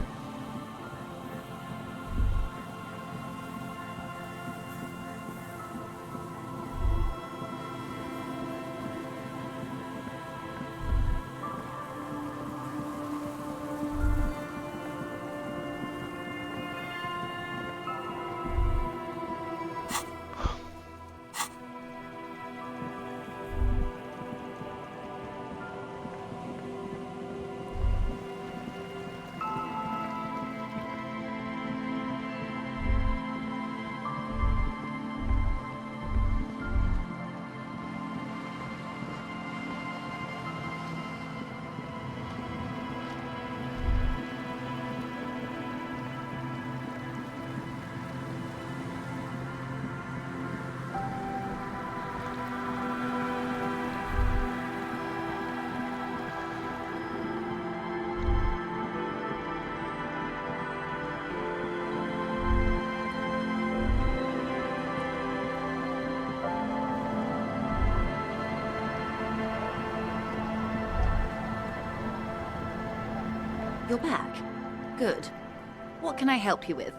You're back. Good. What can I help you with?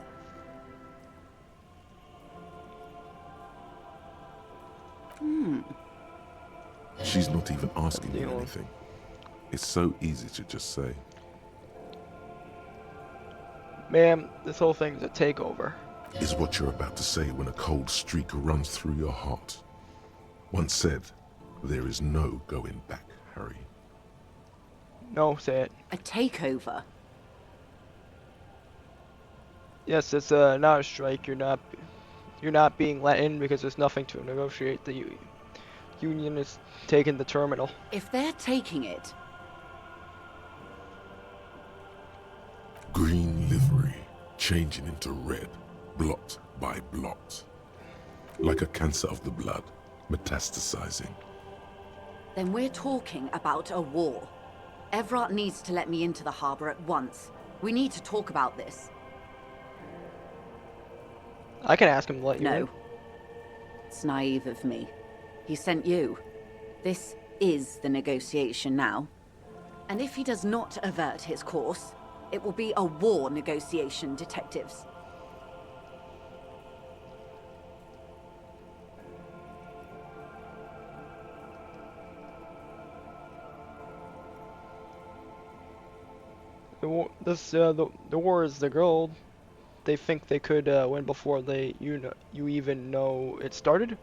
She's not even asking you anything. It's so easy to just say.
Ma'am, this whole thing's a takeover.
Is what you're about to say when a cold streak runs through your heart. Once said, there is no going back, Harry.
No, say it.
A takeover?
Yes, it's not a strike. You're not being let in because there's nothing to negotiate. Union is taking the terminal.
If they're taking it,
Green livery changing into red, blot by blot. Like a cancer of the blood, metastasizing.
then we're talking about a war. Evrart needs to let me into the harbor at once. We need to talk about this.
I can ask him to let you in.
No. It's naive of me. He sent you. This is the negotiation now. And if he does not avert his course, it will be a war negotiation, detectives.
The war is the goal. They think they could win before you even know it started.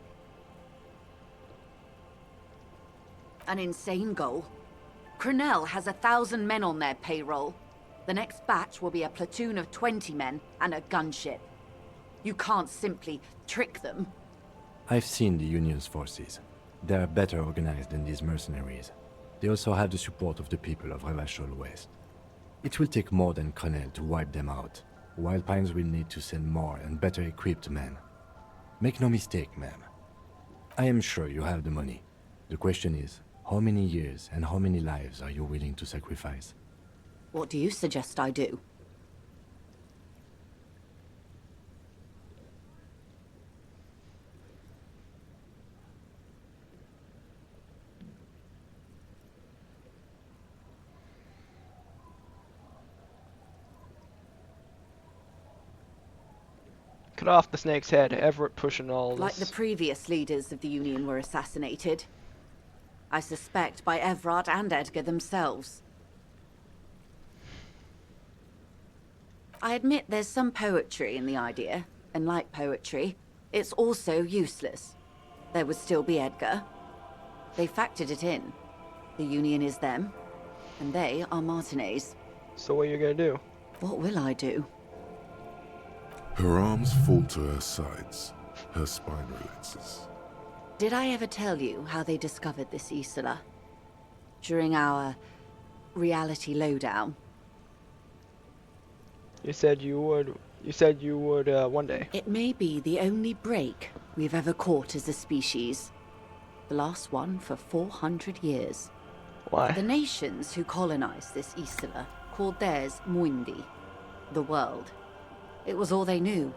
An insane goal. Cornell has 1,000 men on their payroll. The next batch will be a platoon of 20 men and a gunship. You can't simply trick them.
I've seen the Union's forces. They are better organized than these mercenaries. They also have the support of the people of Revachol West. It will take more than Cornell to wipe them out. Wild Pines will need to send more and better equipped men. Make no mistake, ma'am. I am sure you have the money. The question is, how many years and how many lives are you willing to sacrifice?
What do you suggest I do?
Cut off the snake's head. Everett pushing all this.
Like the previous leaders of the Union were assassinated. I suspect by Evrart and Edgar themselves. I admit there's some poetry in the idea, and like poetry, it's also useless. There would still be Edgar. They factored it in. The Union is them, and they are Martinez.
So what are you gonna do?
What will I do?
Her arms fall to her sides. Her spine relaxes.
Did I ever tell you how they discovered this Isola? During our reality lowdown?
You said you would. You said you would one day.
It may be the only break we've ever caught as a species. The last one for 400 years.
Why?
The nations who colonized this Isola called theirs Muindi, the world. It was all they knew,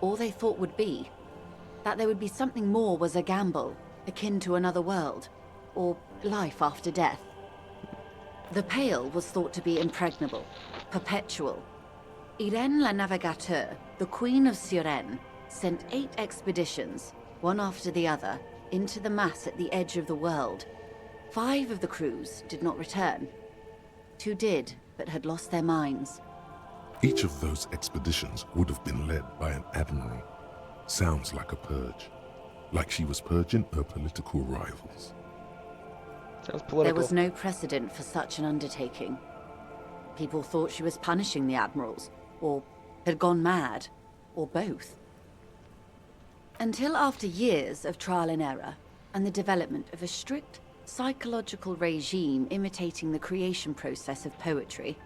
all they thought would be. That there would be something more was a gamble, akin to another world, or life after death. The Pale was thought to be impregnable, perpetual. Irene la Navigateur, the Queen of Suren, sent 8 expeditions, one after the other, into the mass at the edge of the world. 5 of the crews did not return. 2 did, but had lost their minds.
Each of those expeditions would have been led by an admiral. Sounds like a purge. Like she was purging her political rivals.
Sounds political.
There was no precedent for such an undertaking. People thought she was punishing the admirals, or had gone mad, or both. Until after years of trial and error, and the development of a strict psychological regime imitating the creation process of poetry,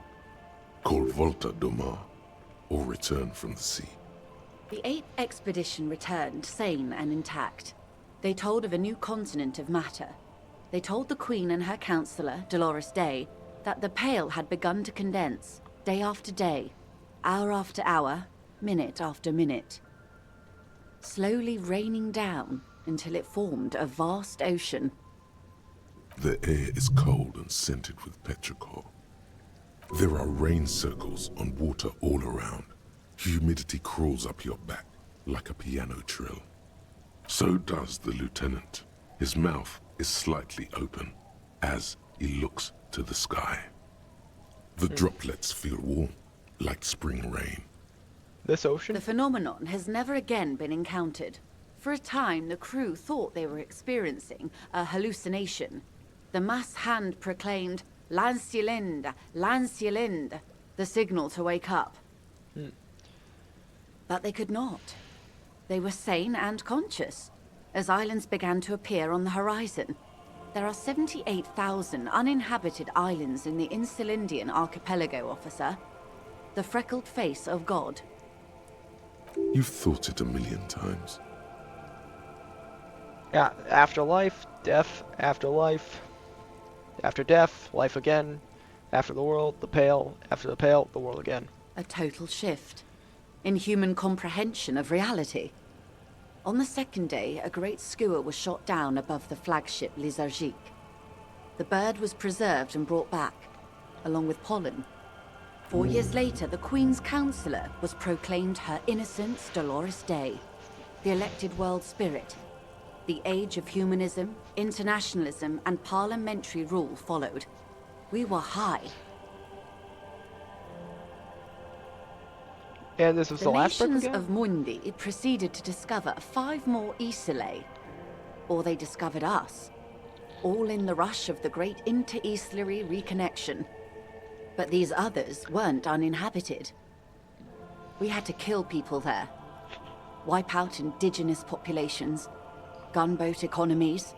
Called Volta do Mar, or Return from the Sea.
the 8th expedition returned sane and intact. They told of a new continent of matter. They told the Queen and her counselor, Dolores Day, that the Pale had begun to condense, day after day, hour after hour, minute after minute, slowly raining down until it formed a vast ocean.
The air is cold and scented with petrichor. There are rain circles on water all around. Humidity crawls up your back like a piano trill. So does the lieutenant. His mouth is slightly open as he looks to the sky. The droplets feel warm, like spring rain.
This ocean?
The phenomenon has never again been encountered. For a time, the crew thought they were experiencing a hallucination. The mass hand proclaimed, Lancielinde, Lancielinde, the signal to wake up. But they could not. They were sane and conscious.
as islands began to appear on the horizon. There are 78,000 uninhabited islands in the Insulindian archipelago, officer. The freckled face of God.
You've thought it a million times.
Yeah, afterlife, death, afterlife, after death, life again, after the world, the pale, after the pale, the world again.
A total shift in human comprehension of reality. On the second day, a great skua was shot down above the flagship Lysergique. The bird was preserved and brought back, along with pollen. 4 years later, the Queen's Counsellor was proclaimed her Innocents Dolores Day, the elected world spirit. The age of humanism, internationalism, and parliamentary rule followed. We were high.
And this was the last book
nations
again?
of Mundi proceeded to discover 5 more Isolae. Or they discovered us. All in the rush of the great inter-Islary reconnection. But these others weren't uninhabited. We had to kill people there. Wipe out indigenous populations. Gunboat economies.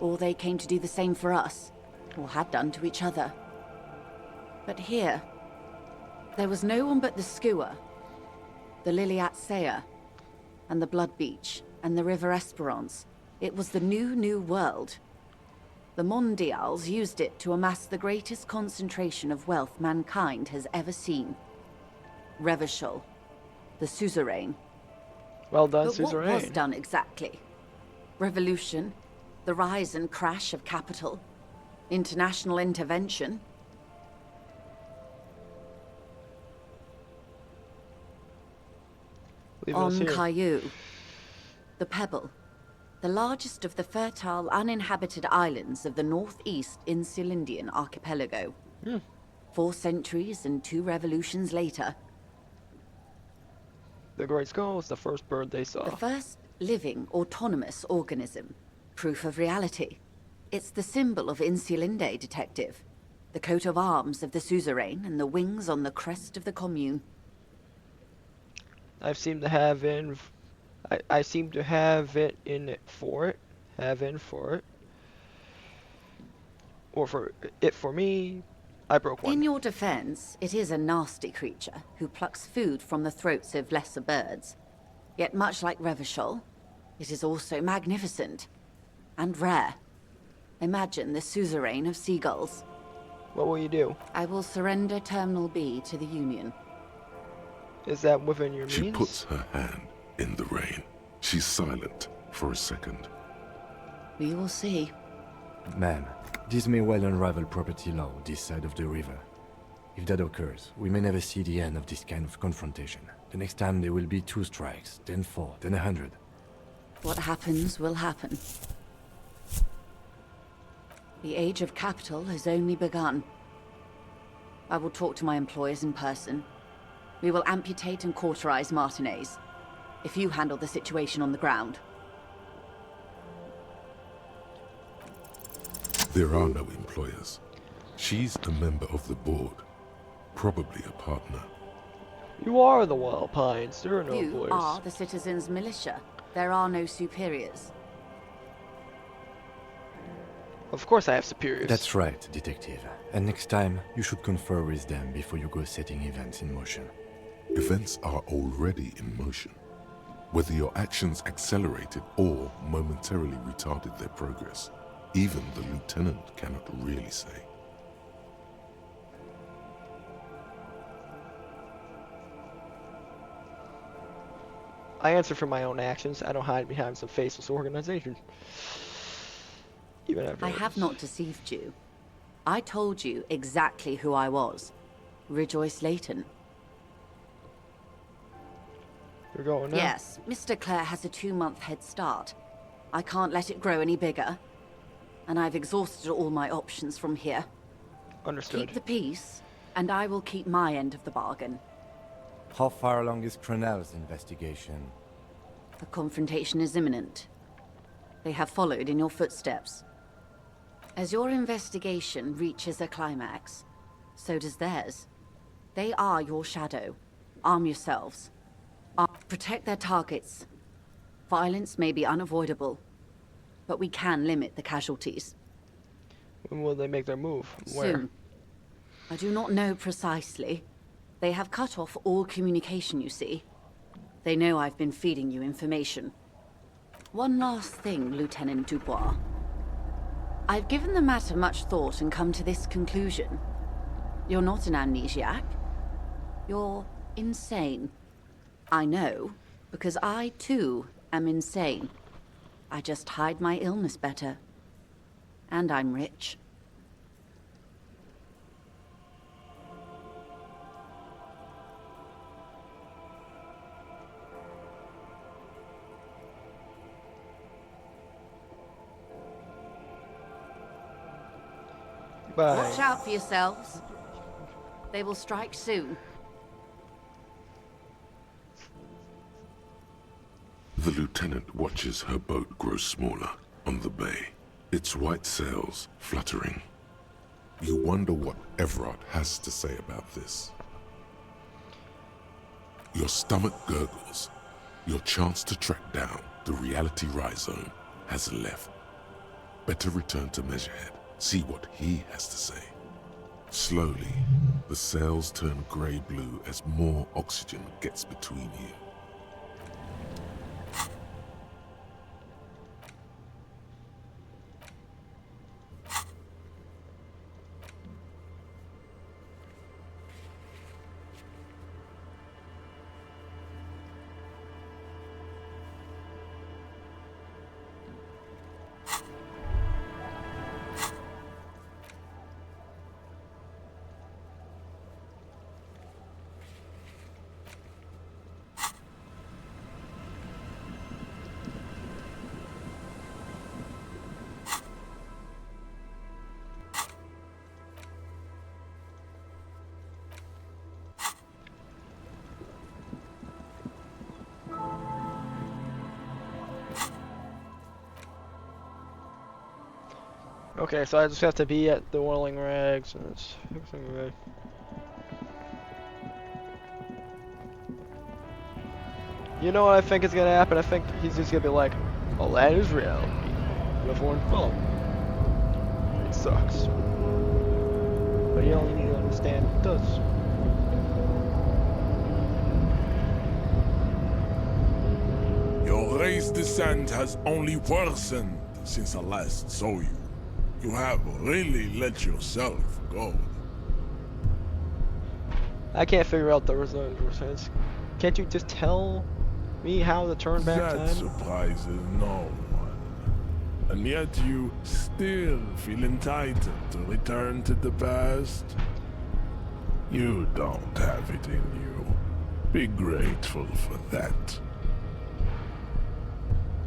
Or they came to do the same for us. Or had done to each other. But here, there was no one but the skua, the Liliat Sea, and the Blood Beach, and the River Esperance. It was the new world. The Mondials used it to amass the greatest concentration of wealth mankind has ever seen. Revachol, the suzerain.
Well done,
But
suzerain.
what was done exactly? Revolution, the rise and crash of capital, international intervention.
Leave us
On
here.
Caillou, the Pebble, the largest of the fertile, uninhabited islands of the northeast Insulindian archipelago. 4 centuries and 2 revolutions later.
The Great Skull was the first bird they saw.
The first living, autonomous organism. Proof of reality. It's the symbol of Insulinde, detective. The coat of arms of the suzerain and the wings on the crest of the commune.
I seem to have in... I seem to have it in it for it. Have in for it. Or for it for me. I broke one.
In your defense, it is a nasty creature who plucks food from the throats of lesser birds. Yet much like Revachol, it is also magnificent. And rare. Imagine the suzerain of seagulls.
What will you do?
I will surrender Terminal B to the Union.
Is that within your
She
means?
puts her hand in the rain. She's silent for a second.
We will see.
Ma'am, this may well unravel property law this side of the river. If that occurs, we may never see the end of this kind of confrontation. The next time there will be 2 strikes, then 4, then 100.
What happens will happen. The age of capital has only begun. I will talk to my employers in person. We will amputate and cauterize Martinez. If you handle the situation on the ground.
There are no employers. She's a member of the board. Probably a partner.
You are the Wild Pines. There are no
You
employers.
are the citizens' militia. There are no superiors.
Of course I have superiors.
That's right, detective. And next time, you should confer with them before you go setting events in motion.
Events are already in motion. Whether your actions accelerated or momentarily retarded their progress, even the lieutenant cannot really say.
I answer for my own actions. I don't hide behind some faceless organization. Even after
I have not deceived you. I told you exactly who I was. Rejoice Layton.
You're going now?
Yes, Mr. Clare has a 2-month head start. I can't let it grow any bigger. And I've exhausted all my options from here.
Understood.
Keep the peace, and I will keep my end of the bargain.
How far along is Crenell's investigation?
The confrontation is imminent. They have followed in your footsteps. As your investigation reaches a climax, so does theirs. They are your shadow. Arm yourselves. Protect their targets. Violence may be unavoidable, but we can limit the casualties.
When will they make their move? Where?
Soon. I do not know precisely. They have cut off all communication, you see. They know I've been feeding you information. One last thing, Lieutenant Dubois. I've given the matter much thought and come to this conclusion. You're not an amnesiac. You're insane. I know, because I, too, am insane. I just hide my illness better. And I'm rich.
Bye.
Watch out for yourselves. They will strike soon.
The lieutenant watches her boat grow smaller on the bay, its white sails fluttering. You wonder what Everard has to say about this. Your stomach gurgles. Your chance to track down the reality rhizome has left. Better return to Measurehead, see what he has to say. Slowly, the sails turn grey-blue as more oxygen gets between you.
Okay, so I just have to be at the Whirling Rags, and it's everything right. You know what I think is gonna happen? I think he's just gonna be like, "Oh, that is reality. Uniform film. It sucks." But you only need to understand it does.
Your race descent has only worsened since I last saw you. You have really let yourself go.
I can't figure out the results. Can't you just tell me how to turn back
That
time?
surprises no one. And yet you still feel entitled to return to the past? You don't have it in you. Be grateful for that.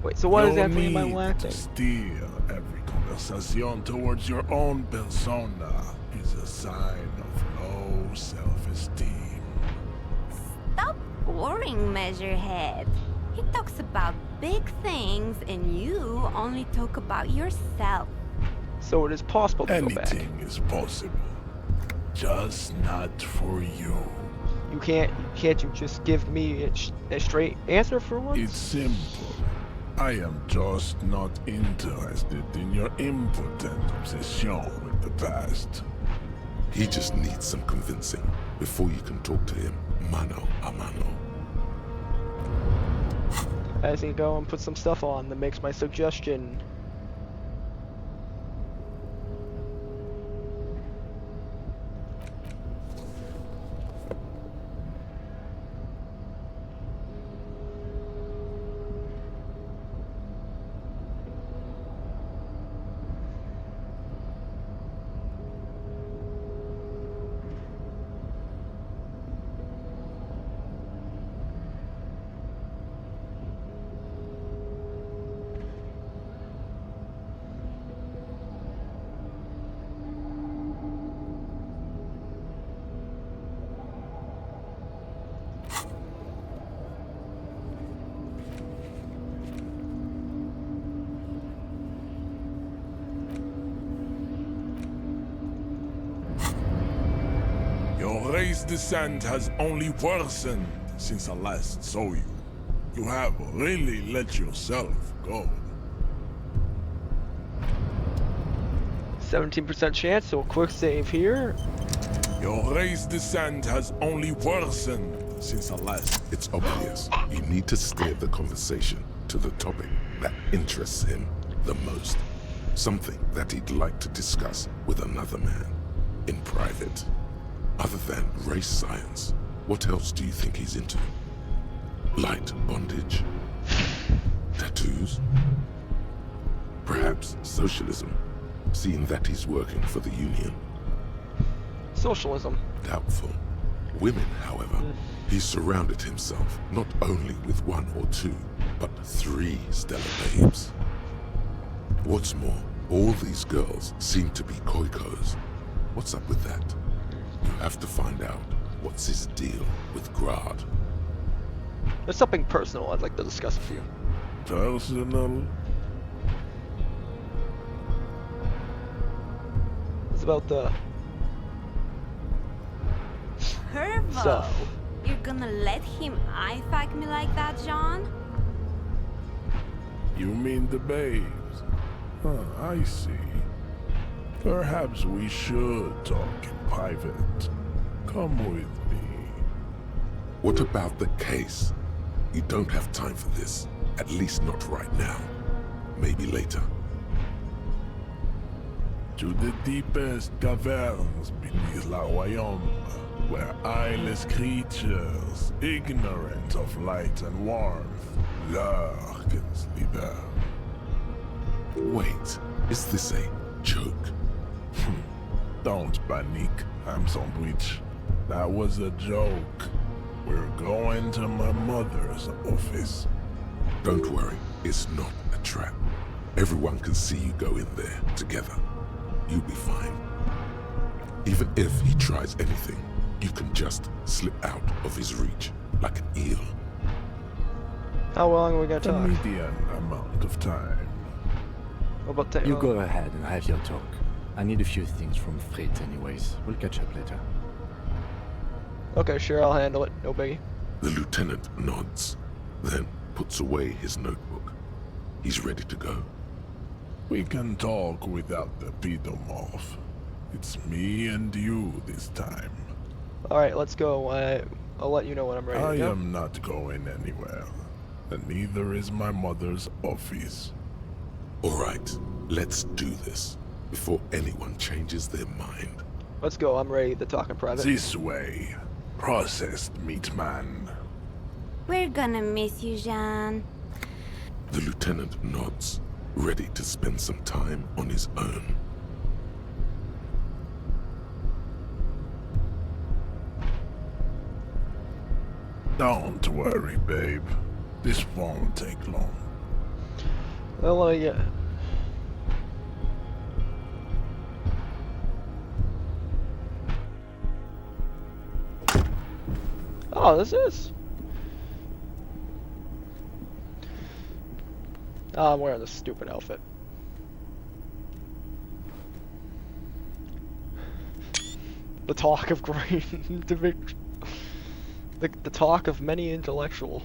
Wait, so what does that
Your
mean by
need
lacking?
to steer every conversation towards your own persona is a sign of low self-esteem.
Stop boring, Measurehead. He talks about big things and you only talk about yourself.
So it is possible to go back.
Anything is possible. Just not for you.
Can't you just give me a straight answer for once?
It's simple. I am just not interested in your impotent obsession with the past.
He just needs some convincing before you can talk to him mano a mano.
I just need to go and put some stuff on that makes my suggestion.
Your race descent has only worsened since I last saw you. You have really let yourself go.
17% chance, so a quick save here.
Your race descent has only worsened since the last.
It's obvious. You need to steer the conversation to the topic that interests him the most. Something that he'd like to discuss with another man in private. Other than race science, what else do you think he's into? Light bondage? Tattoos? Perhaps socialism, seeing that he's working for the Union.
Socialism.
Doubtful. Women, however, he's surrounded himself not only with 1 or 2, but 3 stellar babes. What's more, all these girls seem to be koikos. What's up with that? You have to find out what's his deal with Grad.
There's something personal I'd like to discuss with you.
Personal?
It's about the
Hervo,
stuff.
you're gonna let him eye-fuck me like that, John?
You mean the babes? Huh, I see. Perhaps we should talk in private. Come with me.
What about the case? You don't have time for this. At least not right now. Maybe later.
To the deepest caverns beneath La Royaume, where eyeless creatures, ignorant of light and warmth, lurk and slither.
Wait, is this a joke?
Don't panic, I'm Sandwich. That was a joke. We're going to my mother's office.
Don't worry, it's not a trap. Everyone can see you go in there together. You'll be fine. Even if he tries anything, you can just slip out of his reach like an eel.
How long are we gonna
A
talk?
median amount of time.
What about that?
You go ahead and have your talk. I need a few things from Fritz anyways. We'll catch up later.
Okay, sure, I'll handle it. No biggie.
The lieutenant nods, then puts away his notebook. He's ready to go.
We can talk without the pedomorph. It's me and you this time.
Alright, let's go. I'll let you know when I'm ready
I
to go.
am not going anywhere, and neither is my mother's office.
Alright, let's do this before anyone changes their mind.
Let's go, I'm ready to talk in private.
This way, processed meat man.
We're gonna miss you, Jean.
The lieutenant nods, ready to spend some time on his own.
Don't worry, babe. This won't take long.
Well, yeah. Oh, this is. Oh, I'm wearing this stupid outfit. The talk of great, the talk of many intellectual.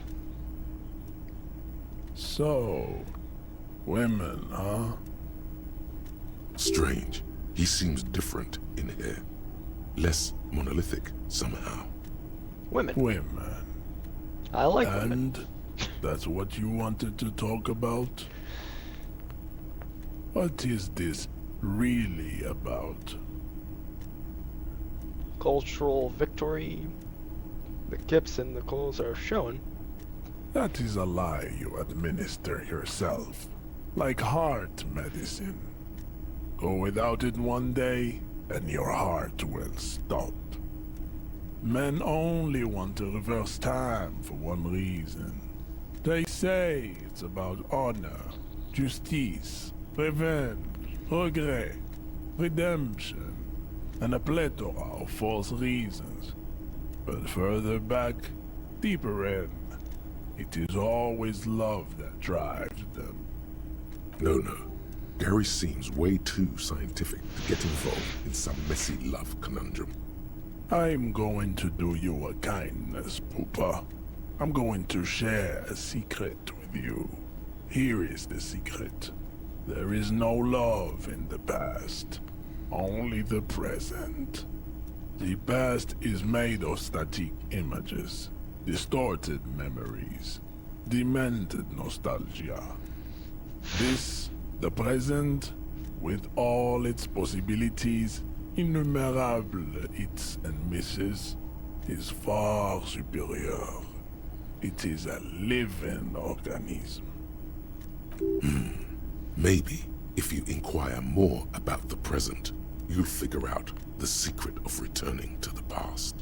So, women, huh?
Strange. He seems different in here. Less monolithic, somehow.
Women.
Women.
I like
and
women.
That's what you wanted to talk about? What is this really about?
Cultural victory. The kips and the clothes are shown.
That is a lie you administer yourself. Like heart medicine. Go without it one day, and your heart will stop. Men only want to reverse time for one reason. They say it's about honor, justice, revenge, regret, redemption, and a plethora of false reasons. But further back, deeper in, it is always love that drives them.
No. Gary seems way too scientific to get involved in some messy love conundrum.
I'm going to do you a kindness, Poopa. I'm going to share a secret with you. Here is the secret. There is no love in the past, only the present. The past is made of static images, distorted memories, demented nostalgia. This, the present, with all its possibilities, innumerable hits and misses, is far superior. It is a living organism.
Maybe, if you inquire more about the present, you'll figure out the secret of returning to the past.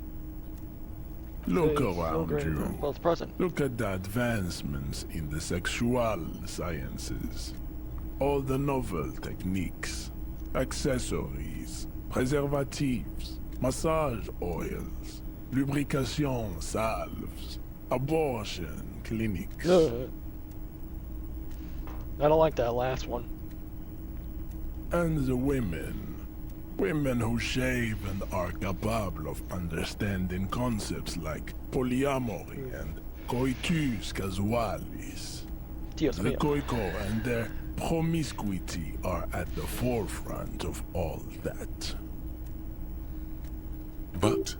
Look
So it's
around
great,
you.
well, it's present.
Look at the advancements in the sexual sciences. All the novel techniques, accessories, preservatives, massage oils, lubrication salves, abortion clinics.
I don't like that last one.
And the women. Women who shave and are capable of understanding concepts like polyamory and coitus casualis.
Dios
The
mío.
Koiko and their promiscuity are at the forefront of all that.
But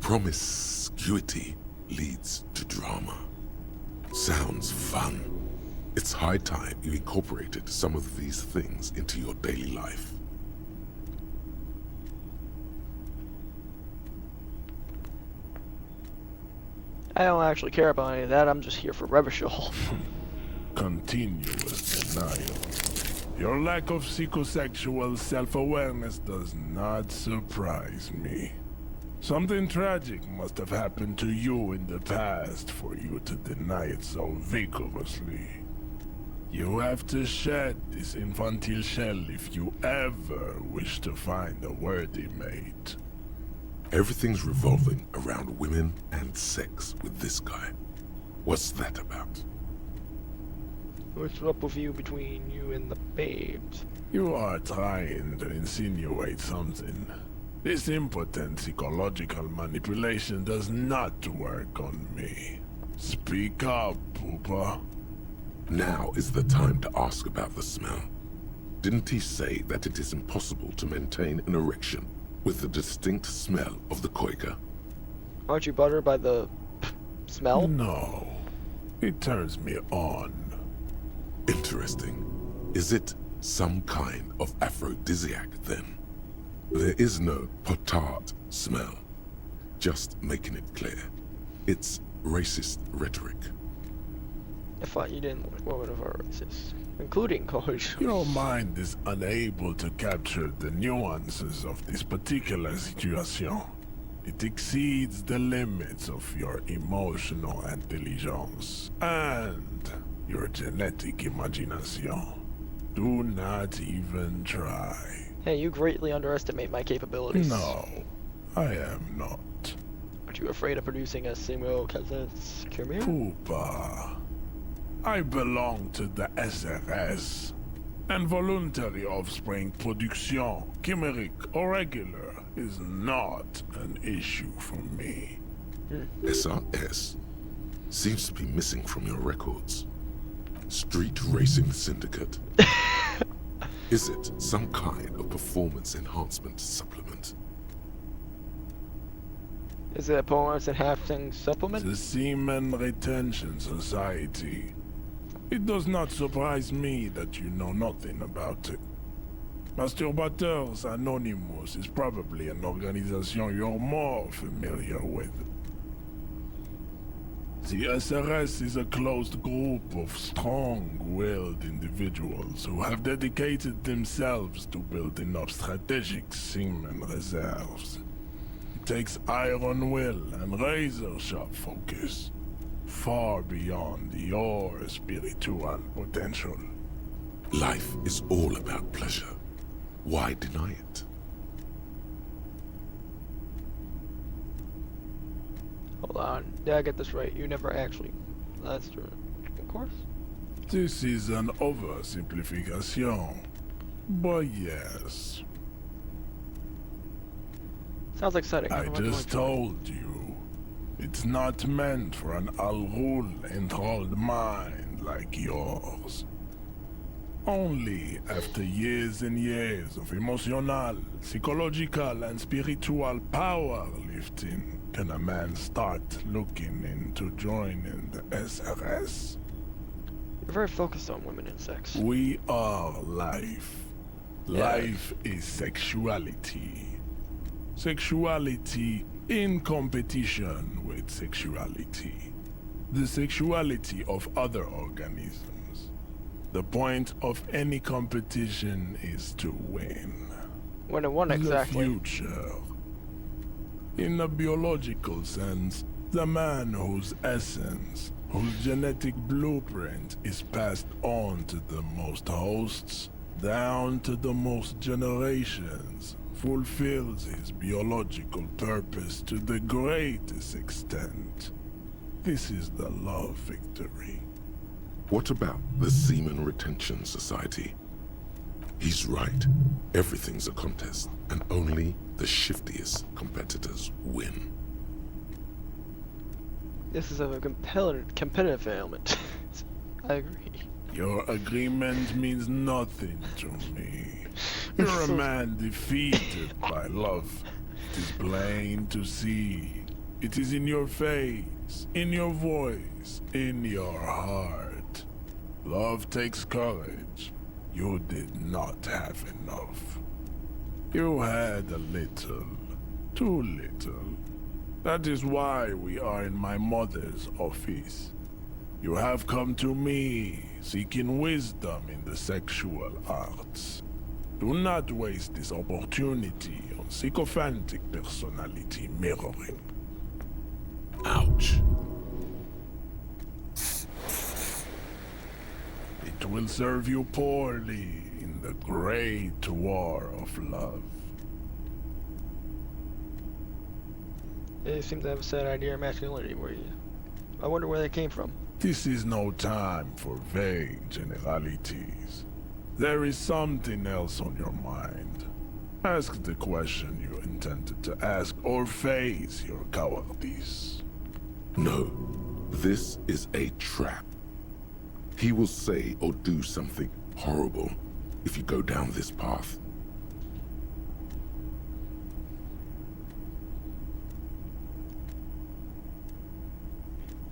promiscuity leads to drama. Sounds fun. It's high time you incorporated some of these things into your daily life.
I don't actually care about any of that. I'm just here for Revachol.
Continuous denial. Your lack of psychosexual self-awareness does not surprise me. Something tragic must have happened to you in the past for you to deny it so vigorously. You have to shed this infantile shell if you ever wish to find a worthy mate.
Everything's revolving around women and sex with this guy. What's that about?
What's up with you between you and the babes?
You are trying to insinuate something. This impotent psychological manipulation does not work on me. Speak up, Poopa.
Now is the time to ask about the smell. Didn't he say that it is impossible to maintain an erection with the distinct smell of the koika?
Aren't you buttered by the smell?
No. It turns me on.
Interesting. Is it some kind of aphrodisiac then? There is no potard smell. Just making it clear. It's racist rhetoric.
I thought you didn't like women of our races, including college.
Your mind is unable to capture the nuances of this particular situation. It exceeds the limits of your emotional intelligence and your genetic imagination. Do not even try.
Hey, you greatly underestimate my capabilities.
No, I am not.
Aren't you afraid of producing a Simo Kazets Khmer?
Poopa. I belong to the SRS. And voluntary offspring production, chimeric or regular, is not an issue for me.
SRS seems to be missing from your records. Street Racing Syndicate. Is it some kind of performance enhancement supplement?
Is it a performance enhancing supplement?
The Seaman Retention Society. It does not surprise me that you know nothing about it. Masturbateurs Anonymous is probably an organization you're more familiar with. The SRS is a closed group of strong-willed individuals who have dedicated themselves to building up strategic seaman reserves. It takes iron will and razor-sharp focus, far beyond your spiritual potential.
Life is all about pleasure. Why deny it?
Hold on. Did I get this right? You never actually... That's true. Of course.
This is an oversimplification, but yes.
Sounds exciting.
I just told you. It's not meant for an Al-Ghul-enthralled mind like yours. Only after years and years of emotional, psychological, and spiritual power lifting can a man start looking into joining the SRS.
You're very focused on women and sex.
We are life.
Yeah.
Life is sexuality. Sexuality in competition with sexuality. The sexuality of other organisms. The point of any competition is to win.
When and what exactly?
The future. In a biological sense, the man whose essence, whose genetic blueprint is passed on to the most hosts, down to the most generations, fulfills his biological purpose to the greatest extent. This is the love victory.
What about the Seaman Retention Society? He's right. Everything's a contest, and only the shiftiest competitors win.
This is a competitive element. I agree.
Your agreement means nothing to me. You're a man defeated by love. It is plain to see. It is in your face, in your voice, in your heart. Love takes courage. You did not have enough. You had a little, too little. That is why we are in my mother's office. You have come to me, seeking wisdom in the sexual arts. Do not waste this opportunity on sycophantic personality mirroring.
Ouch.
It will serve you poorly in the great war of love.
They seem to have a set idea of masculinity where you... I wonder where that came from.
This is no time for vague generalities. There is something else on your mind. Ask the question you intended to ask or face your cowardice.
No, this is a trap. He will say or do something horrible if you go down this path.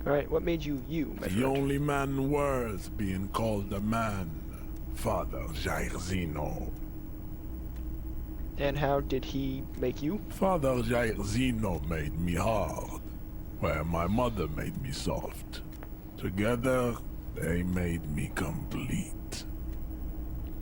Alright, what made you my
The
friend?
only man worth being called a man, Father Jair Zeno.
And how did he make you?
Father Jair Zeno made me hard, where my mother made me soft. Together, they made me complete.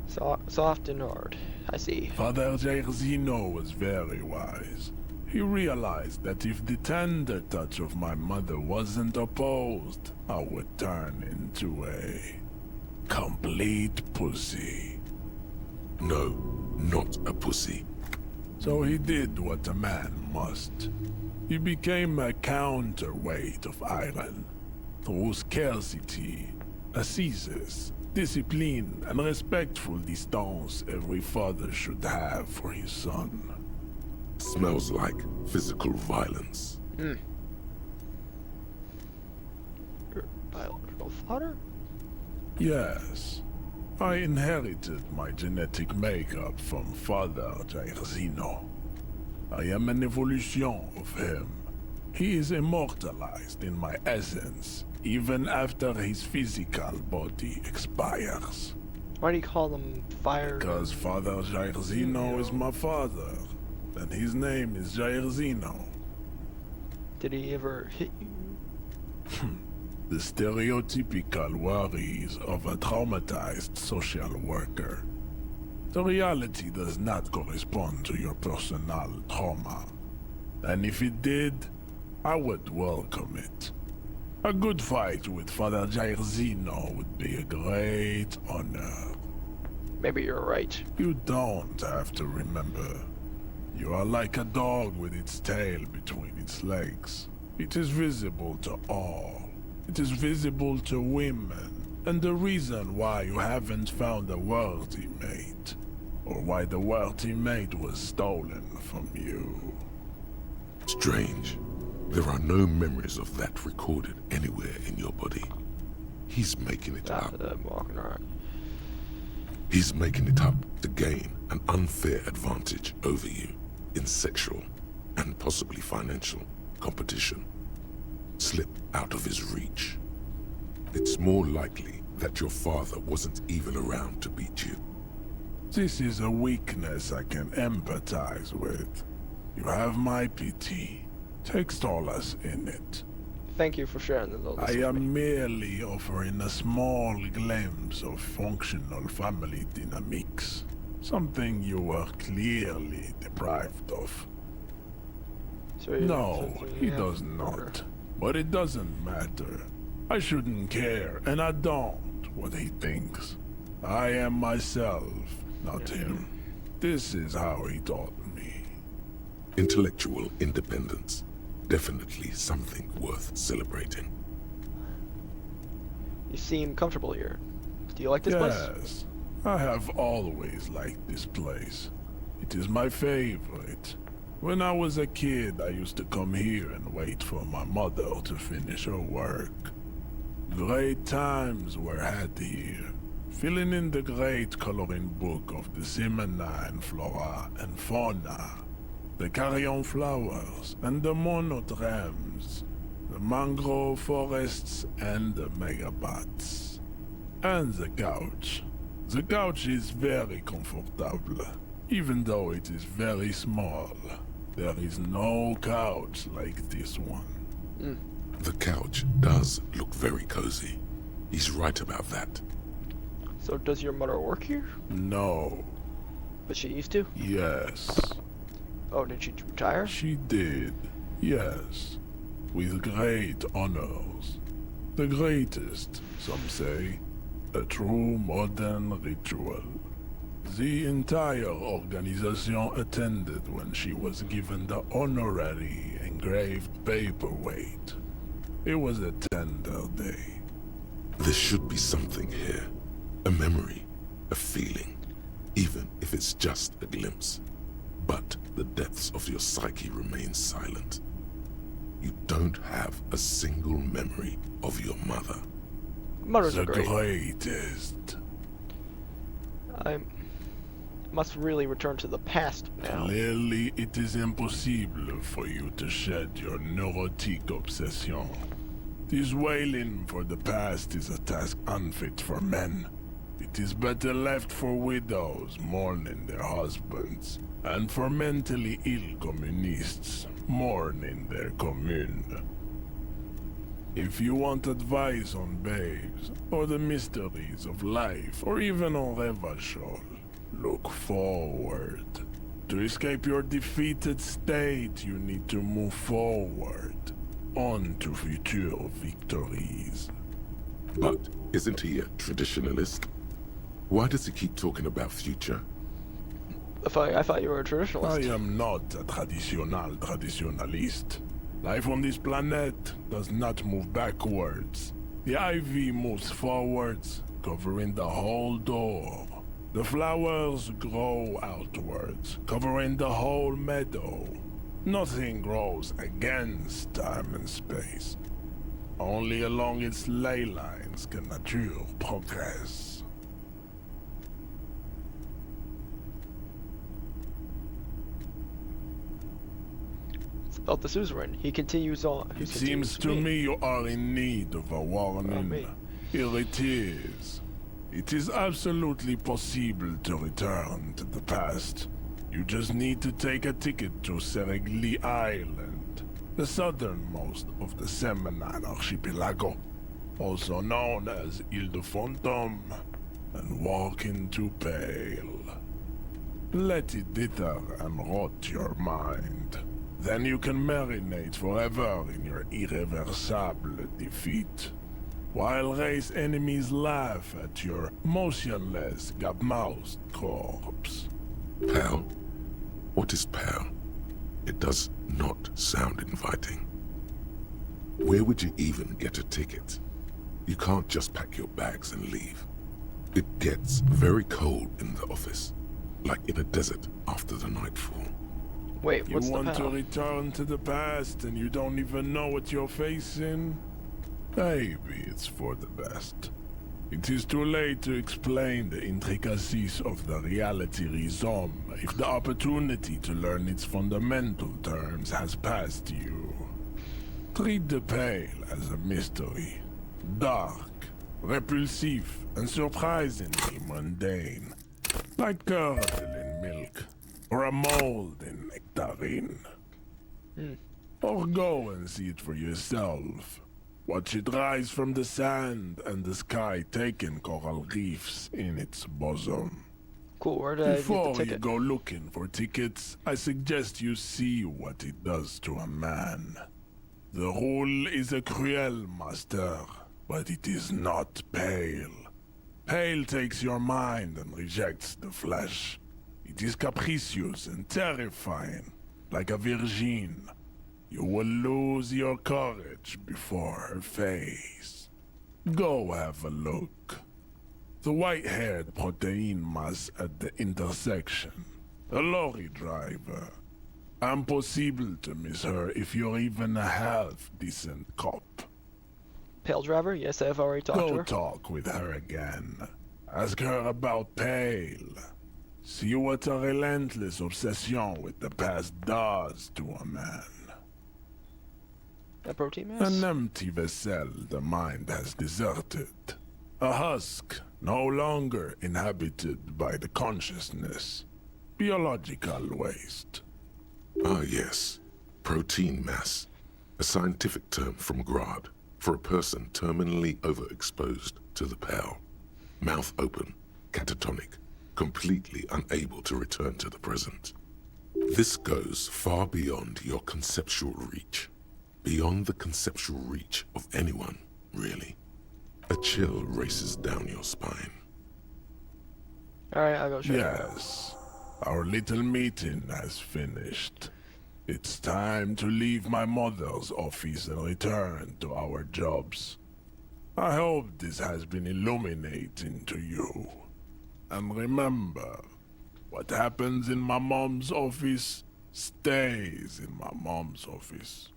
Soft and hard. I see.
Father Jair Zeno was very wise. He realized that if the tender touch of my mother wasn't opposed, I would turn into a complete pussy.
No, not a pussy.
So he did what a man must. He became a counterweight of iron. Through scarcity, ascesis, discipline, and respectful distance every father should have for his son.
Smells like physical violence.
Your biological father?
Yes. I inherited my genetic makeup from Father Jair Zeno. I am an evolution of him. He is immortalized in my essence, even after his physical body expires.
Why do you call them fire?
Because Father Jair Zeno is my father, and his name is Jair Zeno.
Did he ever hit you?
The stereotypical worries of a traumatized social worker. The reality does not correspond to your personal trauma. And if it did, I would welcome it. A good fight with Father Jair Zeno would be a great honor.
Maybe you're right.
You don't have to remember. You are like a dog with its tail between its legs. It is visible to all. It is visible to women, and the reason why you haven't found a worthy mate, or why the worthy mate was stolen from you.
Strange. There are no memories of that recorded anywhere in your body. He's making it up.
I'm walking around.
He's making it up to gain an unfair advantage over you in sexual and possibly financial competition. Slip out of his reach. It's more likely that your father wasn't even around to beat you.
This is a weakness I can empathize with. You have my pity. Take solace in it.
Thank you for sharing all this
I
with me.
am merely offering a small glimpse of functional family dynamics. Something you were clearly deprived of.
So
No, he does not. But it doesn't matter. I shouldn't care, and I don't, what he thinks. I am myself, not him. This is how he taught me.
Intellectual independence. Definitely something worth celebrating.
You seem comfortable here. Do you like this place?
Yes, I have always liked this place. It is my favorite. When I was a kid, I used to come here and wait for my mother to finish her work. Great times were had here, filling in the great coloring book of the Simonine flora and fauna, the carrion flowers and the monotremes, the mangrove forests and the megabots. And the couch. The couch is very comfortable, even though it is very small. There is no couch like this one.
The couch does look very cozy. He's right about that.
So does your mother work here?
No.
But she used to?
Yes.
Oh, did she retire?
She did, yes. With great honors. The greatest, some say. A true modern ritual. The entire organization attended when she was given the honorary engraved paperweight. It was a tender day.
There should be something here. A memory, a feeling, even if it's just a glimpse. But the depths of your psyche remain silent. You don't have a single memory of your mother.
Mothers
The
are great.
greatest.
I must really return to the past now.
Clearly, it is impossible for you to shed your neurotic obsession. This wailing for the past is a task unfit for men. It is better left for widows mourning their husbands, and for mentally ill communists mourning their commune. If you want advice on babes, or the mysteries of life, or even on Revachol, look forward. To escape your defeated state, you need to move forward, on to future victories.
But isn't he a traditionalist? Why does he keep talking about future?
I thought you were a traditionalist.
I am not a traditionalist. Life on this planet does not move backwards. The ivy moves forwards, covering the whole door. The flowers grow outwards, covering the whole meadow. Nothing grows against time and space. Only along its ley lines can nature progress.
About the suzerain. He continues on.
It seems to me you are in need of a warning. Here it is. It is absolutely possible to return to the past. You just need to take a ticket to Seregli Island, the southernmost of the Seminine Archipelago, also known as Ile de Fantôme, and walk into Pale. Let it dither and rot your mind. Then you can marinate forever in your irreversible defeat, while race enemies laugh at your motionless, gab-mouthed corpse.
Pal? What is pal? It does not sound inviting. Where would you even get a ticket? You can't just pack your bags and leave. It gets very cold in the office, like in a desert after the nightfall.
Wait,
You
what's the
want to
pal?
return to the past and you don't even know what you're facing? Maybe it's for the best. It is too late to explain the intricacies of the reality rhizome if the opportunity to learn its fundamental terms has passed you. Treat the Pale as a mystery. Dark, repulsive, and surprisingly mundane. Like curdle in milk, or a mold in nectarine. Or go and see it for yourself. Watch it rise from the sand and the sky taking coral reefs in its bosom.
Cool, where did I get the
Before you
ticket?
go looking for tickets, I suggest you see what it does to a man. The rule is a cruel, master, but it is not pale. Pale takes your mind and rejects the flesh. It is capricious and terrifying, like a virgin. You will lose your courage before her face. Go have a look. The white-haired protein mass at the intersection. A lorry driver. Impossible to miss her if you're even a half-decent cop.
Pale driver? Yes, I've already talked to
Go
her.
talk with her again. Ask her about Pale. See what a relentless obsession with the past does to a man.
That protein mass?
An empty vessel the mind has deserted. A husk no longer inhabited by the consciousness. Biological waste.
Ah, yes. Protein mass. A scientific term from Grad for a person terminally overexposed to the Pale. Mouth open, catatonic, completely unable to return to the present. This goes far beyond your conceptual reach. Beyond the conceptual reach of anyone, really. A chill races down your spine.
Alright, I'll go check it out.
Yes. Our little meeting has finished. It's time to leave my mother's office and return to our jobs. I hope this has been illuminating to you. And remember, what happens in my mom's office stays in my mom's office.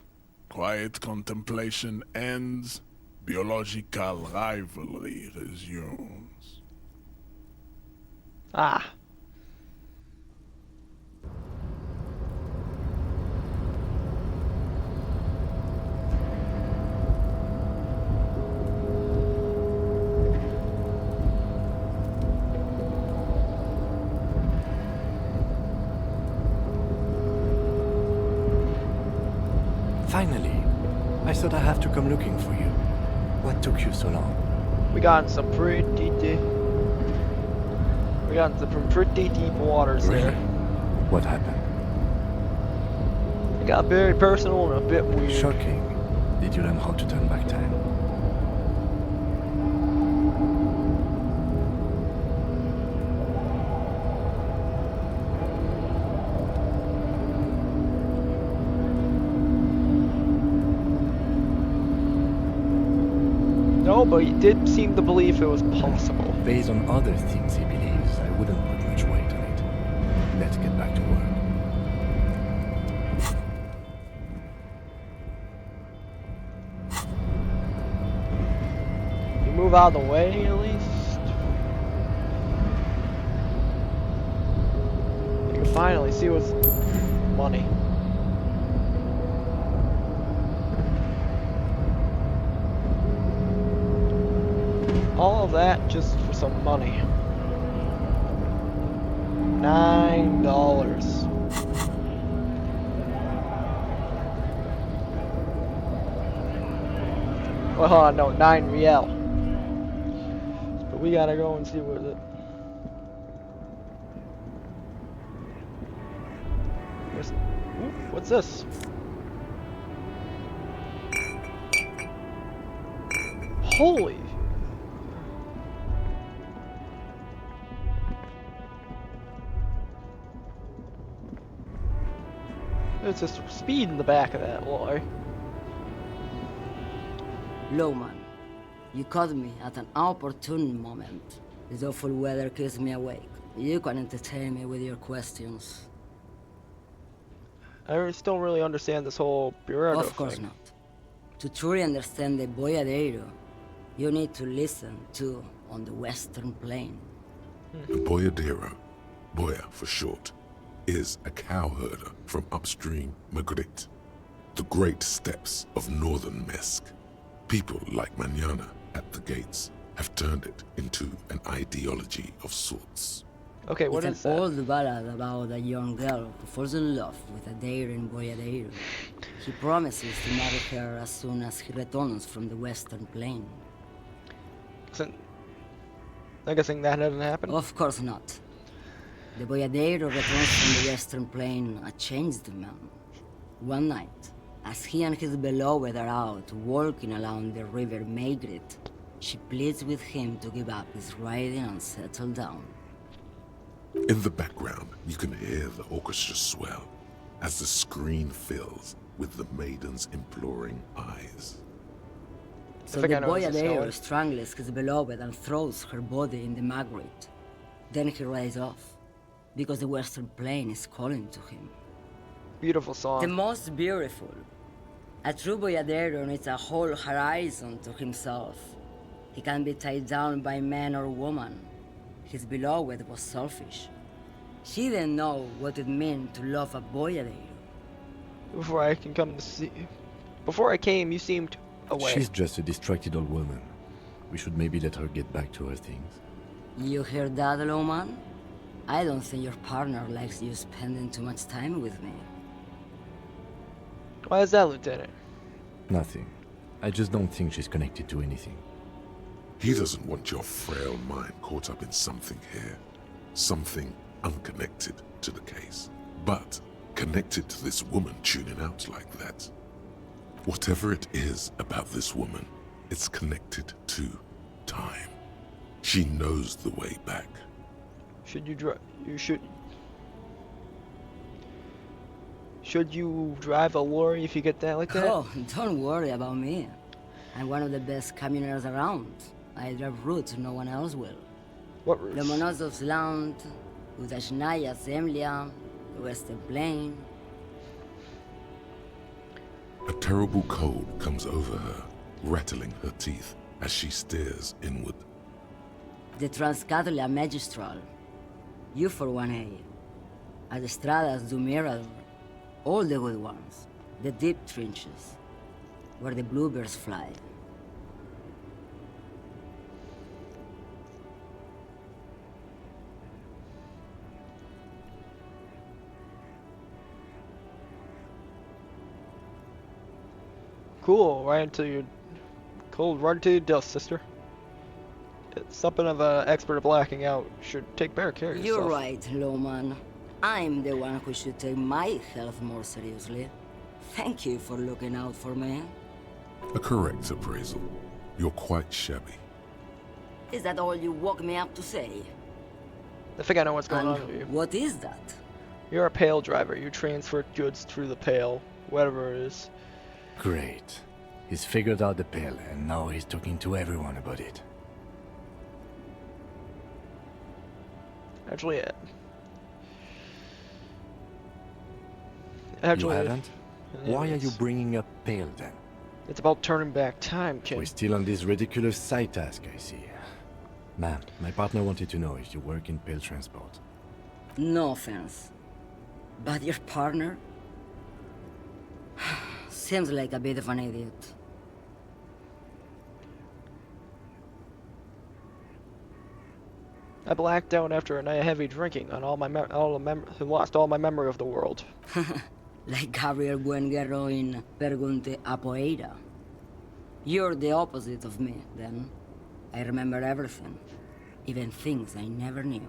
Quiet contemplation ends, biological rivalry resumes.
Ah.
Finally, I thought I have to come looking for you. What took you so long?
We got in some pretty deep. We got into some pretty deep waters
Really?
there.
What happened?
It got very personal and a bit weird.
Shocking. Did you learn how to turn back time?
No, but he did seem to believe it was possible.
Based on other things he believes, I wouldn't put much weight on it. Let's get back to work.
You move out of the way at least. You can finally see what's money. All of that just for some money. $9. Well, hold on, no, 9 riel. But we gotta go and see what it. What's this? Holy. It's just speed in the back of that lorry.
Lowman, you caught me at an opportune moment. This awful weather keeps me awake. You can entertain me with your questions.
I still really understand this whole Bureau
Of course
thing.
not. To truly understand the Boyadero, you need to listen to on the Western Plain.
The Boyadero, Boya for short, is a cowherder from upstream Magritte, the great steppes of northern Mesk. People like Mañana at the gates have turned it into an ideology of sorts.
Okay, what
it's
is
an
that?
old ballad about a young girl who falls in love with a daring Boyadero. He promises to marry her as soon as he returns from the Western Plain.
I'm guessing that doesn't happen?
Of course not. The Boyadero returns from the Western Plain a changed man. One night, as he and his beloved are out walking along the river Maigret, she pleads with him to give up his riding and settle down.
In the background, you can hear the orchestra swell as the screen fills with the maiden's imploring eyes.
So the Boyadero strangles his beloved and throws her body in the Magritte. Then he rides off, because the Western Plain is calling to him.
Beautiful song.
The most beautiful. A true Boyadero needs a whole horizon to himself. He can be tied down by man or woman. His beloved was selfish. She didn't know what it meant to love a Boyadero.
Before I can come to see... Before I came, you seemed away.
She's just a distracted old woman. We should maybe let her get back to her things.
You hear that, Lowman? I don't think your partner likes you spending too much time with me.
Why is that, Lieutenant?
Nothing. I just don't think she's connected to anything.
He doesn't want your frail mind caught up in something here. Something unconnected to the case. But connected to this woman tuning out like that. Whatever it is about this woman, it's connected to time. She knows the way back.
Should you drive? Should you drive a lorry if you get that like that?
Oh, don't worry about me. I'm one of the best camioners around. I drive routes no one else will.
What routes?
Lomonosov's Land, Udashnaya Zemlya, the Western Plain.
A terrible cold comes over her, rattling her teeth as she stares inward.
The Transcatolia Magistral. You for 1A. Adestradas du Mirador. All the good ones. The deep trenches. Where the bluebirds fly.
Cool, right into your cold run to your dust, sister. It's something of an expert at blacking out. Should take better care of yourself.
You're right, Lowman. I'm the one who should take my health more seriously. Thank you for looking out for me.
A correct appraisal. You're quite shabby.
Is that all you woke me up to say?
I think I know what's going
And
on with you.
what is that?
You're a pail driver. You transfer goods through the pail, whatever it is.
Great. He's figured out the pill, and now he's talking to everyone about it.
Actually,
You haven't? Why are you bringing up Pale then?
It's about turning back time, kid.
We're still on this ridiculous side task, I see. Ma'am, my partner wanted to know if you work in Pale transport.
No offense. But your partner? Seems like a bit of an idiot.
I blacked out after a night of heavy drinking and lost all my memory of the world.
Like Gabriel Buenguerro in Pergunte a Poeira. You're the opposite of me, then. I remember everything. Even things I never knew.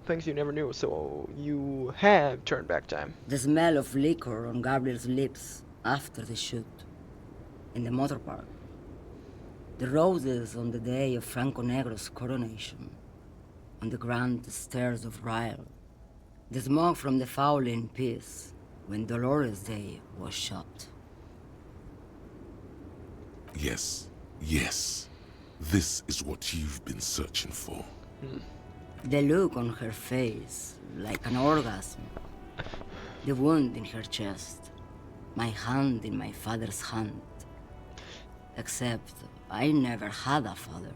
Things you never knew, so you have turned back time.
The smell of liquor on Gabriel's lips after the shoot. In the motor park. The roses on the day of Franco Negro's coronation. On the grand stairs of Ryle. The smoke from the Fowling Piece when Dolores Day was shot.
Yes, yes. This is what you've been searching for.
The look on her face, like an orgasm. The wound in her chest. My hand in my father's hand. Except I never had a father.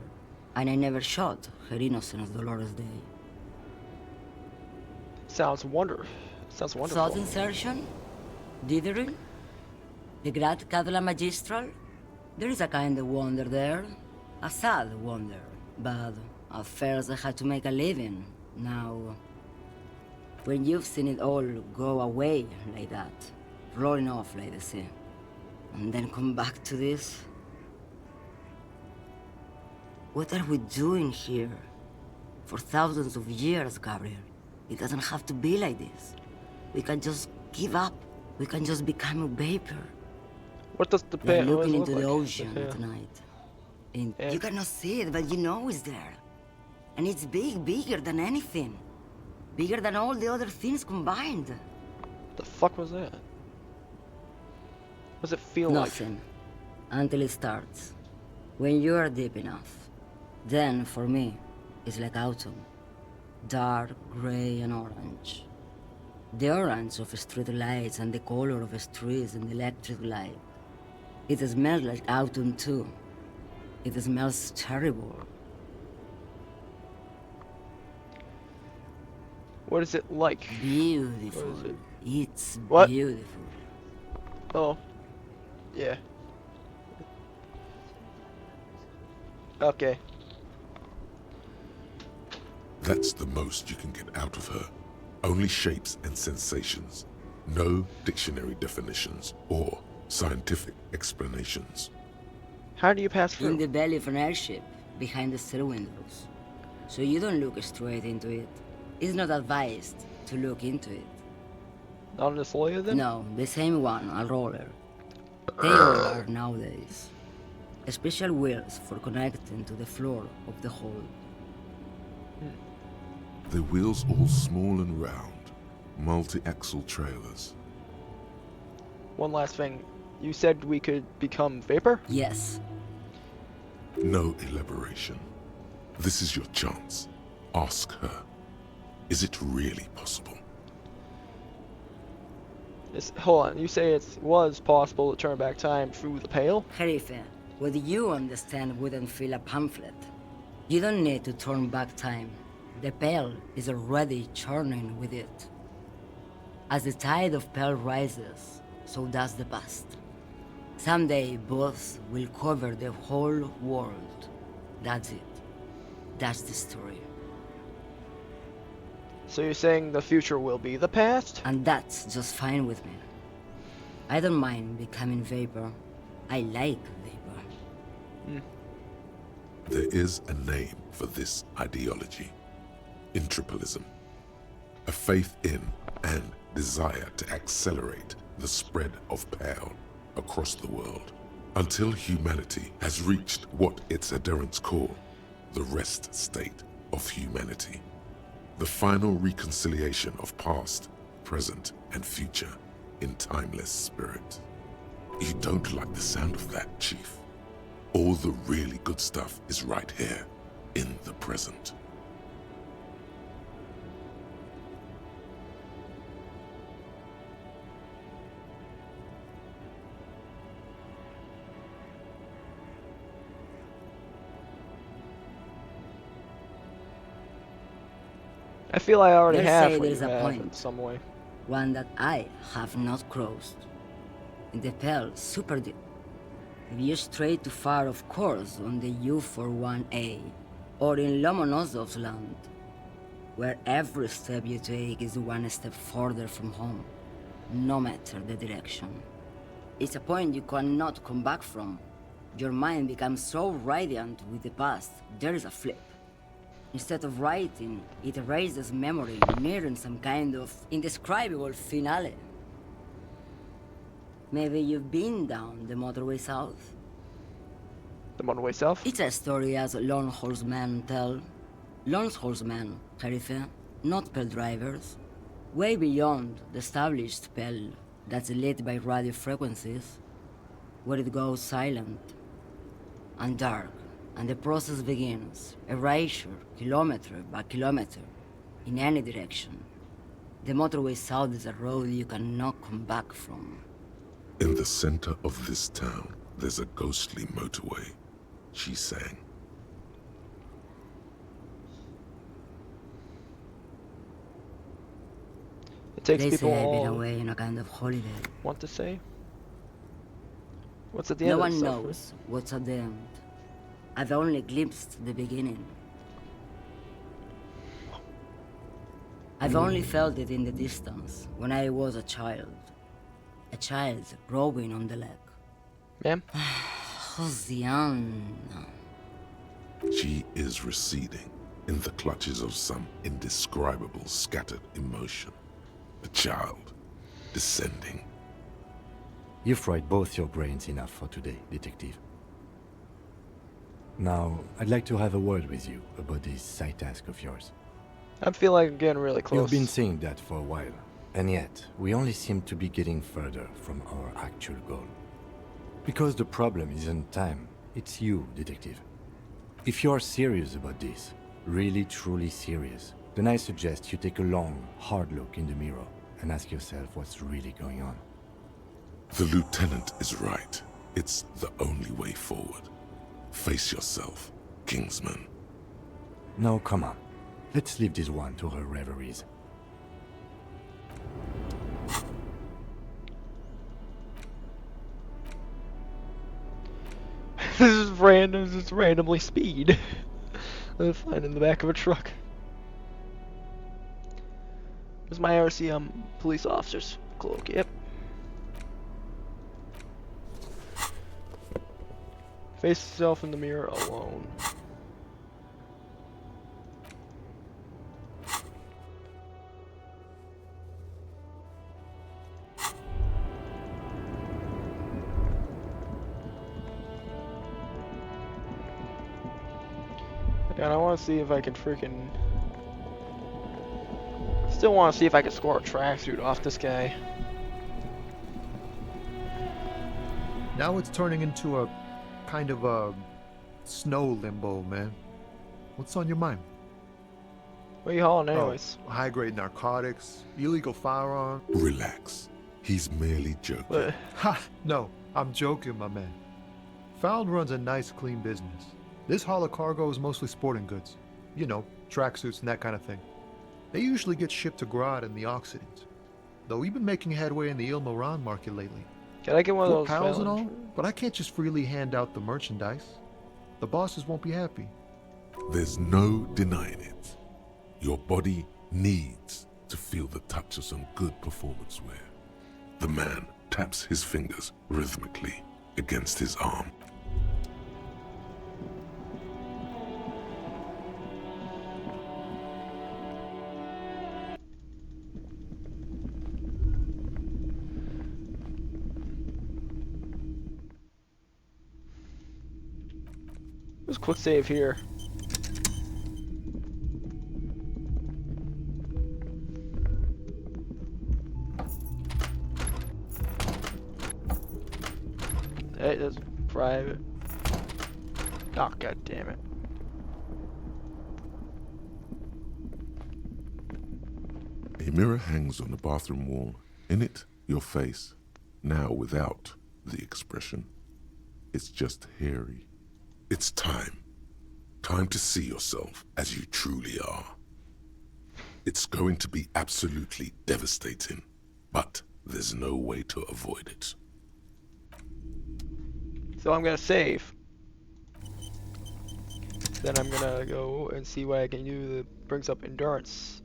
And I never shot her innocent Dolores Day.
Sounds wonderful.
Thought insertion? Dithering? The Grat Cadla Magistral? There is a kind of wonder there. A sad wonder. But at first I had to make a living. Now, when you've seen it all go away like that, rolling off like the sea, and then come back to this? What are we doing here? For thousands of years, Gabriel. It doesn't have to be like this. We can just give up. We can just become a vapor.
What does the
We're
pale
looking
look
into the
like?
ocean tonight. And
Yeah.
you cannot see it, but you know it's there. And it's big, bigger than anything. Bigger than all the other things combined.
What the fuck was that? What does it feel
Nothing. Until it starts. When you are deep enough. Then, for me, it's like autumn. Dark, gray, and orange. The orange of street lights and the color of streets and electric light. It smells like autumn too. It smells terrible.
What is it like?
Beautiful.
What is it?
It's
What?
beautiful.
Oh. Yeah. Okay.
That's the most you can get out of her. Only shapes and sensations. No dictionary definitions or scientific explanations.
How do you pass
In
through?
the belly of an airship, behind the stair windows. So you don't look straight into it. It's not advised to look into it.
Not on this lawyer then?
No, the same one, a roller. They all are nowadays. Special wheels for connecting to the floor of the hold.
The wheels all small and round. Multi-axle trailers.
One last thing. You said we could become vapor?
Yes.
No elaboration. This is your chance. Ask her. Is it really possible?
Hold on, you say it was possible to turn back time through the pale?
Jerife, what you understand wouldn't fill a pamphlet. You don't need to turn back time. The Pale is already churning with it. As the tide of Pale rises, so does the past. Someday both will cover the whole world. That's it. That's the story.
So you're saying the future will be the past?
And that's just fine with me. I don't mind becoming vapor. I like vapor.
There is a name for this ideology. Intrapalism. A faith in and desire to accelerate the spread of Pale across the world until humanity has reached what its adherents call the rest state of humanity. The final reconciliation of past, present, and future in timeless spirit. You don't like the sound of that, Chief. All the really good stuff is right here, in the present.
I feel I already
Let's
have
say
what you
there's a
have in
point.
some way.
One that I have not crossed. In the Pale, super deep. If you stray too far, of course, on the U41A, or in Lomonosov's land, where every step you take is one step further from home, no matter the direction. It's a point you cannot come back from. Your mind becomes so radiant with the past, there is a flip. Instead of writing, it erases memory, nearing some kind of indescribable finale. Maybe you've been down the motorway south?
The motorway south?
It's a story as lone horsemen tell. Lone horsemen, Jerife, not Pale drivers. Way beyond the established Pale that's lit by radio frequencies, where it goes silent and dark. And the process begins, erasure, kilometer by kilometer, in any direction. The motorway south is a road you cannot come back from.
In the center of this town, there's a ghostly motorway, she sang.
It takes
They
people
say I've been
all
away on a kind of holiday.
want to say. What's at the
No
end
one
of the stuff?
knows what's at the end. I've only glimpsed the beginning. I've only felt it in the distance when I was a child. A child rowing on the lake.
Ma'am?
Hosianna.
She is receding in the clutches of some indescribable scattered emotion. The child descending.
You've fried both your brains enough for today, Detective. Now, I'd like to have a word with you about this side task of yours.
I feel like I'm getting really close.
You've been saying that for a while, and yet, we only seem to be getting further from our actual goal. Because the problem isn't time, it's you, Detective. If you're serious about this, really truly serious, then I suggest you take a long, hard look in the mirror and ask yourself what's really going on.
The lieutenant is right. It's the only way forward. Face yourself, Kingsman.
Now, come on. Let's leave this one to her reveries.
This is random, just randomly speed. Let's find in the back of a truck. There's my RC police officer's cloak, yep. Face yourself in the mirror alone. And I want to see if I can freaking... Still want to see if I can score a tracksuit off this guy.
Now it's turning into a kind of a snow limbo, man. What's on your mind?
What are you hauling anyways?
Oh, high-grade narcotics, illegal firearms.
Relax. He's merely joking.
Ha! No, I'm joking, my man. Found runs a nice, clean business. This haul of cargo is mostly sporting goods. You know, tracksuits and that kind of thing. They usually get shipped to Grad and the Occident. Though we've been making headway in the Il Moran market lately.
Can I get one of
We're
those
pals and all,
challenge?
but I can't just freely hand out the merchandise. The bosses won't be happy.
There's no denying it. Your body needs to feel the touch of some good performance wear. The man taps his fingers rhythmically against his arm.
Just quick save here. Hey, that's private. Oh, god damn it.
A mirror hangs on the bathroom wall. In it, your face. Now without the expression. It's just hairy. It's time. Time to see yourself as you truly are. It's going to be absolutely devastating, but there's no way to avoid it.
So I'm gonna save. Then I'm gonna go and see what I can do that brings up endurance.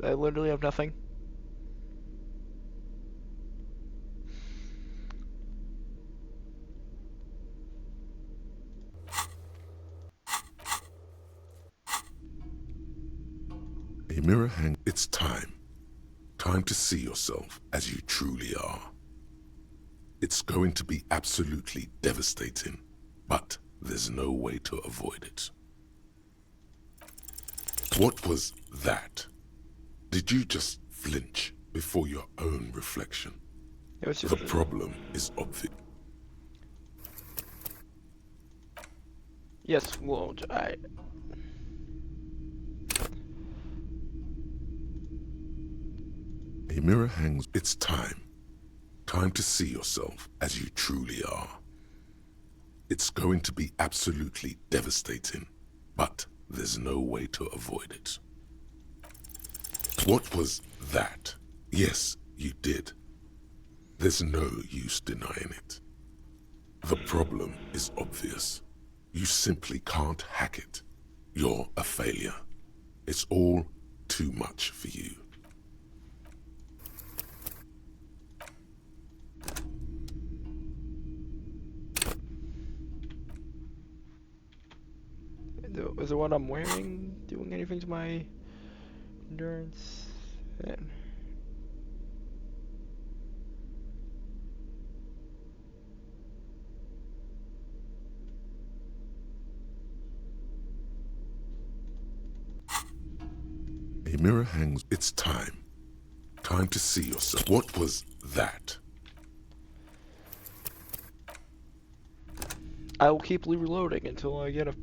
I literally have nothing.
A mirror hang. It's time. Time to see yourself as you truly are. It's going to be absolutely devastating, but there's no way to avoid it. What was that? Did you just flinch before your own reflection?
It was just
the problem is obvious.
Yes, won't I?
A mirror hangs. It's time. Time to see yourself as you truly are. It's going to be absolutely devastating, but there's no way to avoid it. What was that? Yes, you did. There's no use denying it. The problem is obvious. You simply can't hack it. You're a failure. It's all too much for you.
Is the one I'm wearing doing anything to my endurance? Man.
A mirror hangs. It's time. Time to see yourself. What was that?
I will keep reloading until I get a...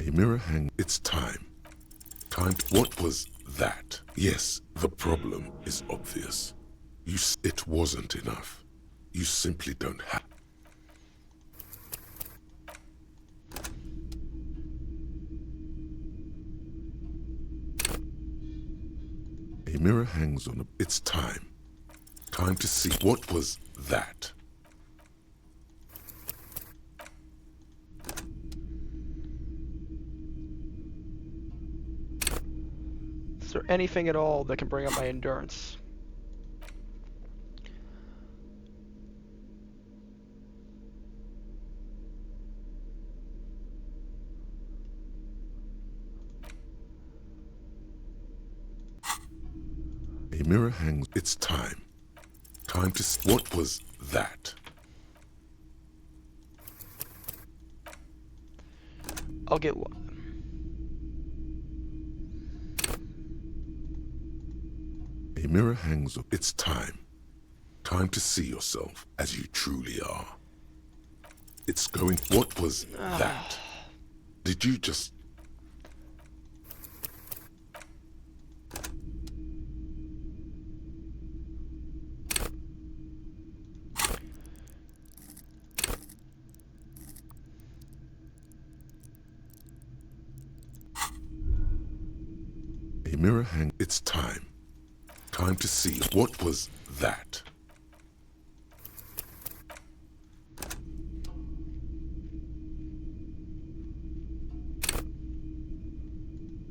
A mirror hangs. It's time. Time to... What was that? Yes, the problem is obvious. It wasn't enough. You simply don't have... A mirror hangs on a... It's time. Time to see. What was that?
Is there anything at all that can bring up my endurance?
A mirror hangs. It's time. Time to see. What was that?
I'll get one.
A mirror hangs. It's time. Time to see yourself as you truly are. It's going... What was that? Did you just... A mirror hang... It's time. Time to see. What was that?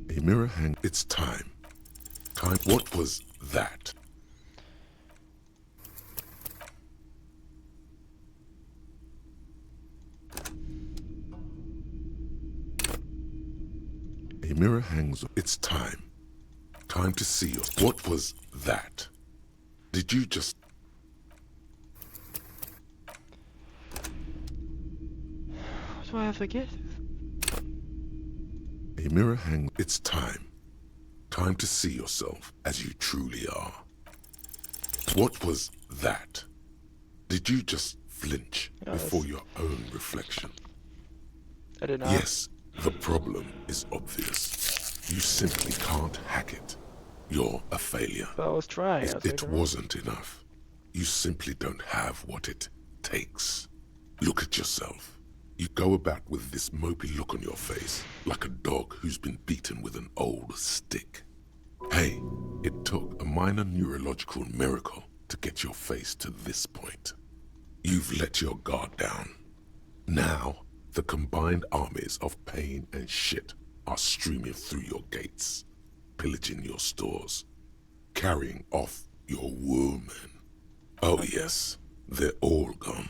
A mirror hang... It's time. Time... What was that? A mirror hangs... It's time. Time to see you. What was that? Did you just...
What do I have to get?
A mirror hangs... It's time. Time to see yourself as you truly are. What was that? Did you just flinch before your own reflection?
I did not.
Yes, the problem is obvious. You simply can't hack it. You're a failure.
But I was trying.
It wasn't enough. You simply don't have what it takes. Look at yourself. You go about with this mopey look on your face, like a dog who's been beaten with an old stick. Hey, it took a minor neurological miracle to get your face to this point. You've let your guard down. Now, the combined armies of pain and shit are streaming through your gates, pillaging your stores, carrying off your women. Oh yes, they're all gone.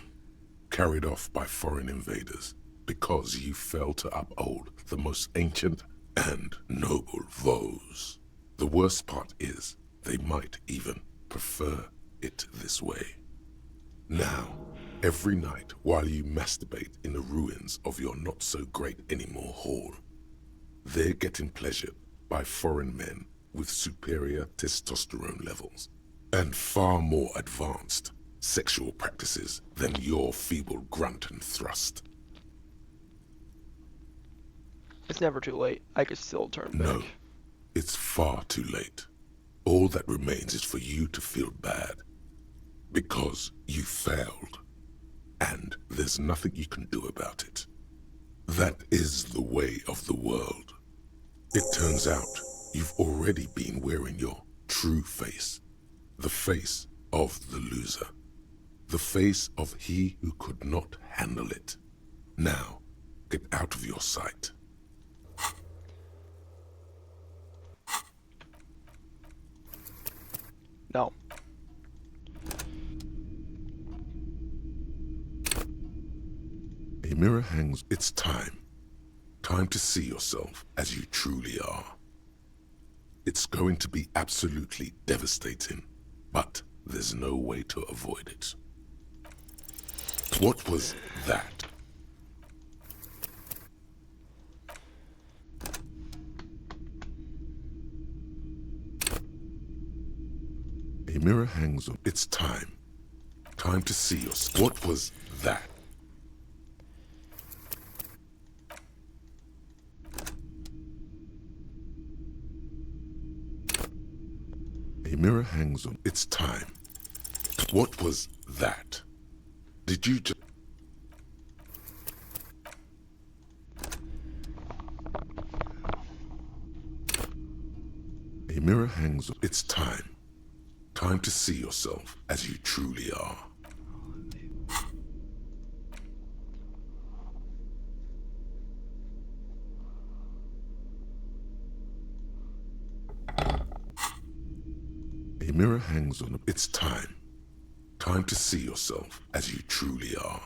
Carried off by foreign invaders because you failed to uphold the most ancient and noble vows. The worst part is, they might even prefer it this way. Now, every night while you masturbate in the ruins of your not-so-great-anymore hall, they're getting pleasured by foreign men with superior testosterone levels and far more advanced sexual practices than your feeble grunt and thrust.
It's never too late. I could still turn back.
No, it's far too late. All that remains is for you to feel bad. Because you failed. And there's nothing you can do about it. That is the way of the world. It turns out you've already been wearing your true face. The face of the loser. The face of he who could not handle it. Now, get out of your sight.
No.
A mirror hangs. It's time. Time to see yourself as you truly are. It's going to be absolutely devastating, but there's no way to avoid it. What was that? A mirror hangs on. It's time. Time to see yourself. What was that? A mirror hangs on. It's time. What was that? Did you just... A mirror hangs on. It's time. Time to see yourself as you truly are. A mirror hangs on. It's time. Time to see yourself as you truly are.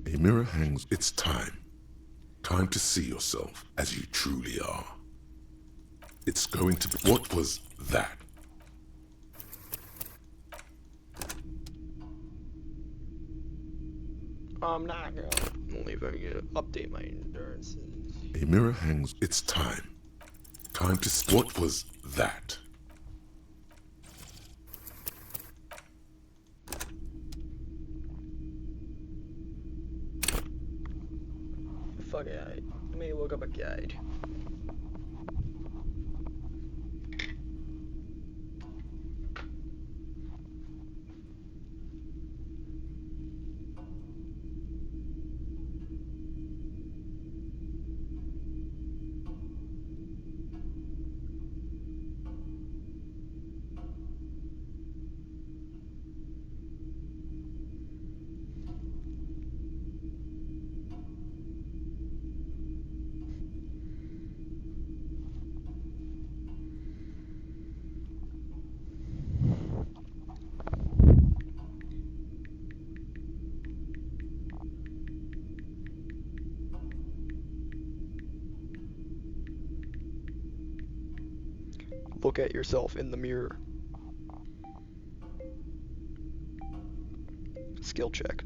A mirror hangs. It's time. Time to see yourself as you truly are. It's going to be... What was that?
I'm not gonna leave. I'm gonna update my endurance.
A mirror hangs. It's time. Time to... What was that?
Fuck it. Let me look up a guide. Look at yourself in the mirror. Skill check.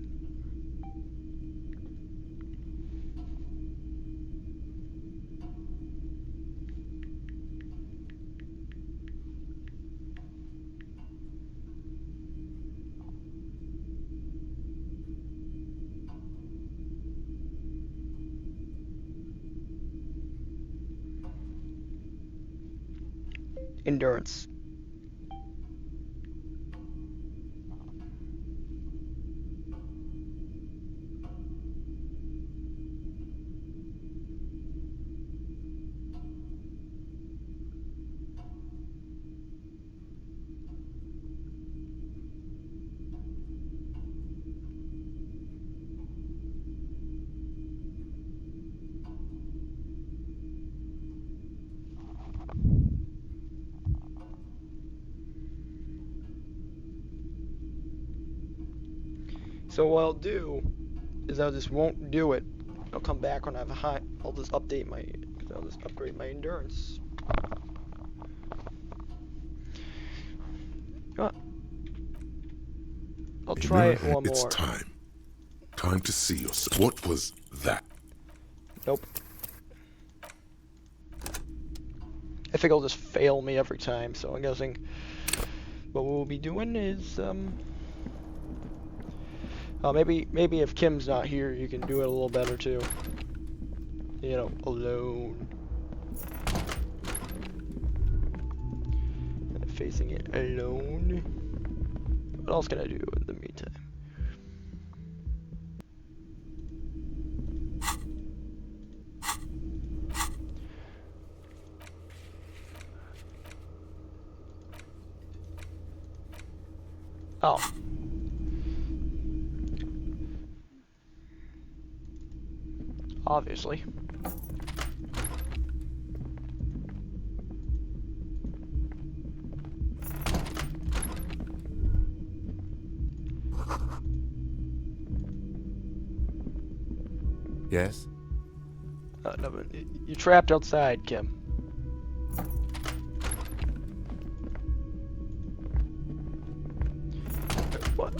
Endurance. So what I'll do is I just won't do it. I'll come back when I have a high. I'll just update my. I'll just upgrade my endurance. I'll try it one more.
It's time. Time to see yourself. What was that?
Nope. I think it'll just fail me every time, so I'm guessing what we'll be doing is, maybe if Kim's not here, you can do it a little better too. You know, alone. Facing it alone. What else can I do in the meantime? Oh. Obviously.
Yes?
No, but you're trapped outside, Kim. What?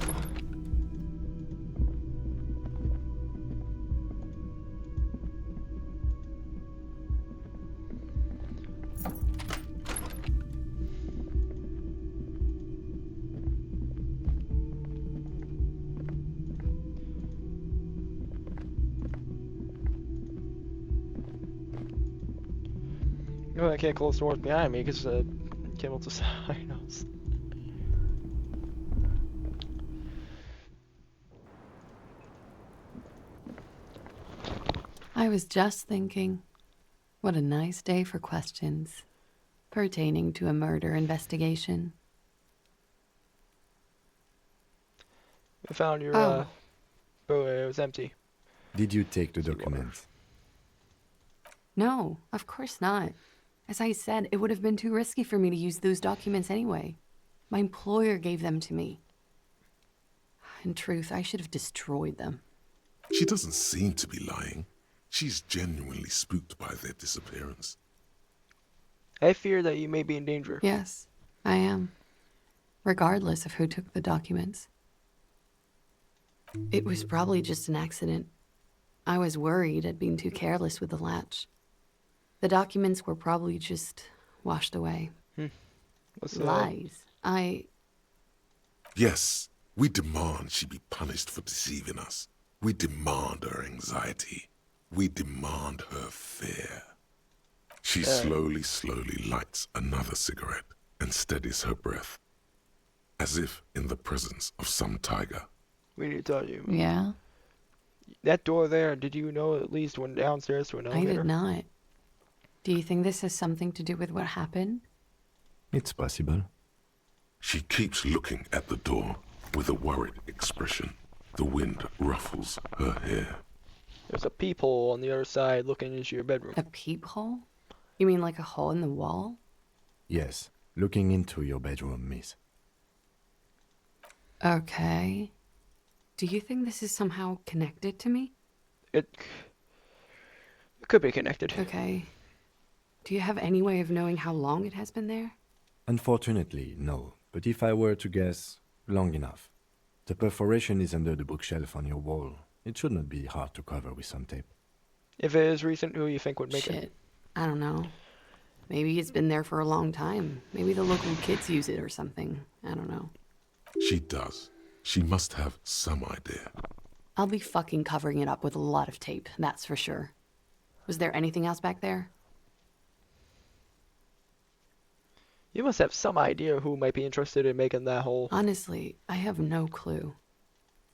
No, I can't close the doors behind me because Kim will decide else.
I was just thinking, what a nice day for questions pertaining to a murder investigation.
I found your,
Oh.
oh, it was empty.
Did you take the documents?
No, of course not. As I said, it would have been too risky for me to use those documents anyway. My employer gave them to me. In truth, I should have destroyed them.
She doesn't seem to be lying. She's genuinely spooked by their disappearance.
I fear that you may be in danger.
Yes, I am. Regardless of who took the documents. It was probably just an accident. I was worried I'd been too careless with the latch. The documents were probably just washed away.
What's
Lies.
Yes, we demand she be punished for deceiving us. We demand her anxiety. We demand her fear. She slowly lights another cigarette and steadies her breath, as if in the presence of some tiger.
We need to tell you.
Yeah?
That door there, did you know at least went downstairs to an elevator?
I did not. Do you think this has something to do with what happened?
It's possible.
She keeps looking at the door with a worried expression. The wind ruffles her hair.
There's a peephole on the other side looking into your bedroom.
A peephole? You mean like a hole in the wall?
Yes, looking into your bedroom, miss.
Okay. Do you think this is somehow connected to me?
It could be connected.
Okay. Do you have any way of knowing how long it has been there?
Unfortunately, no. But if I were to guess, long enough. The perforation is under the bookshelf on your wall. It should not be hard to cover with some tape.
If it is recent, who you think would make it?
I don't know. Maybe it's been there for a long time. Maybe the local kids use it or something. I don't know.
She does. She must have some idea.
I'll be fucking covering it up with a lot of tape, that's for sure. Was there anything else back there?
You must have some idea who might be interested in making that hole.
Honestly, I have no clue.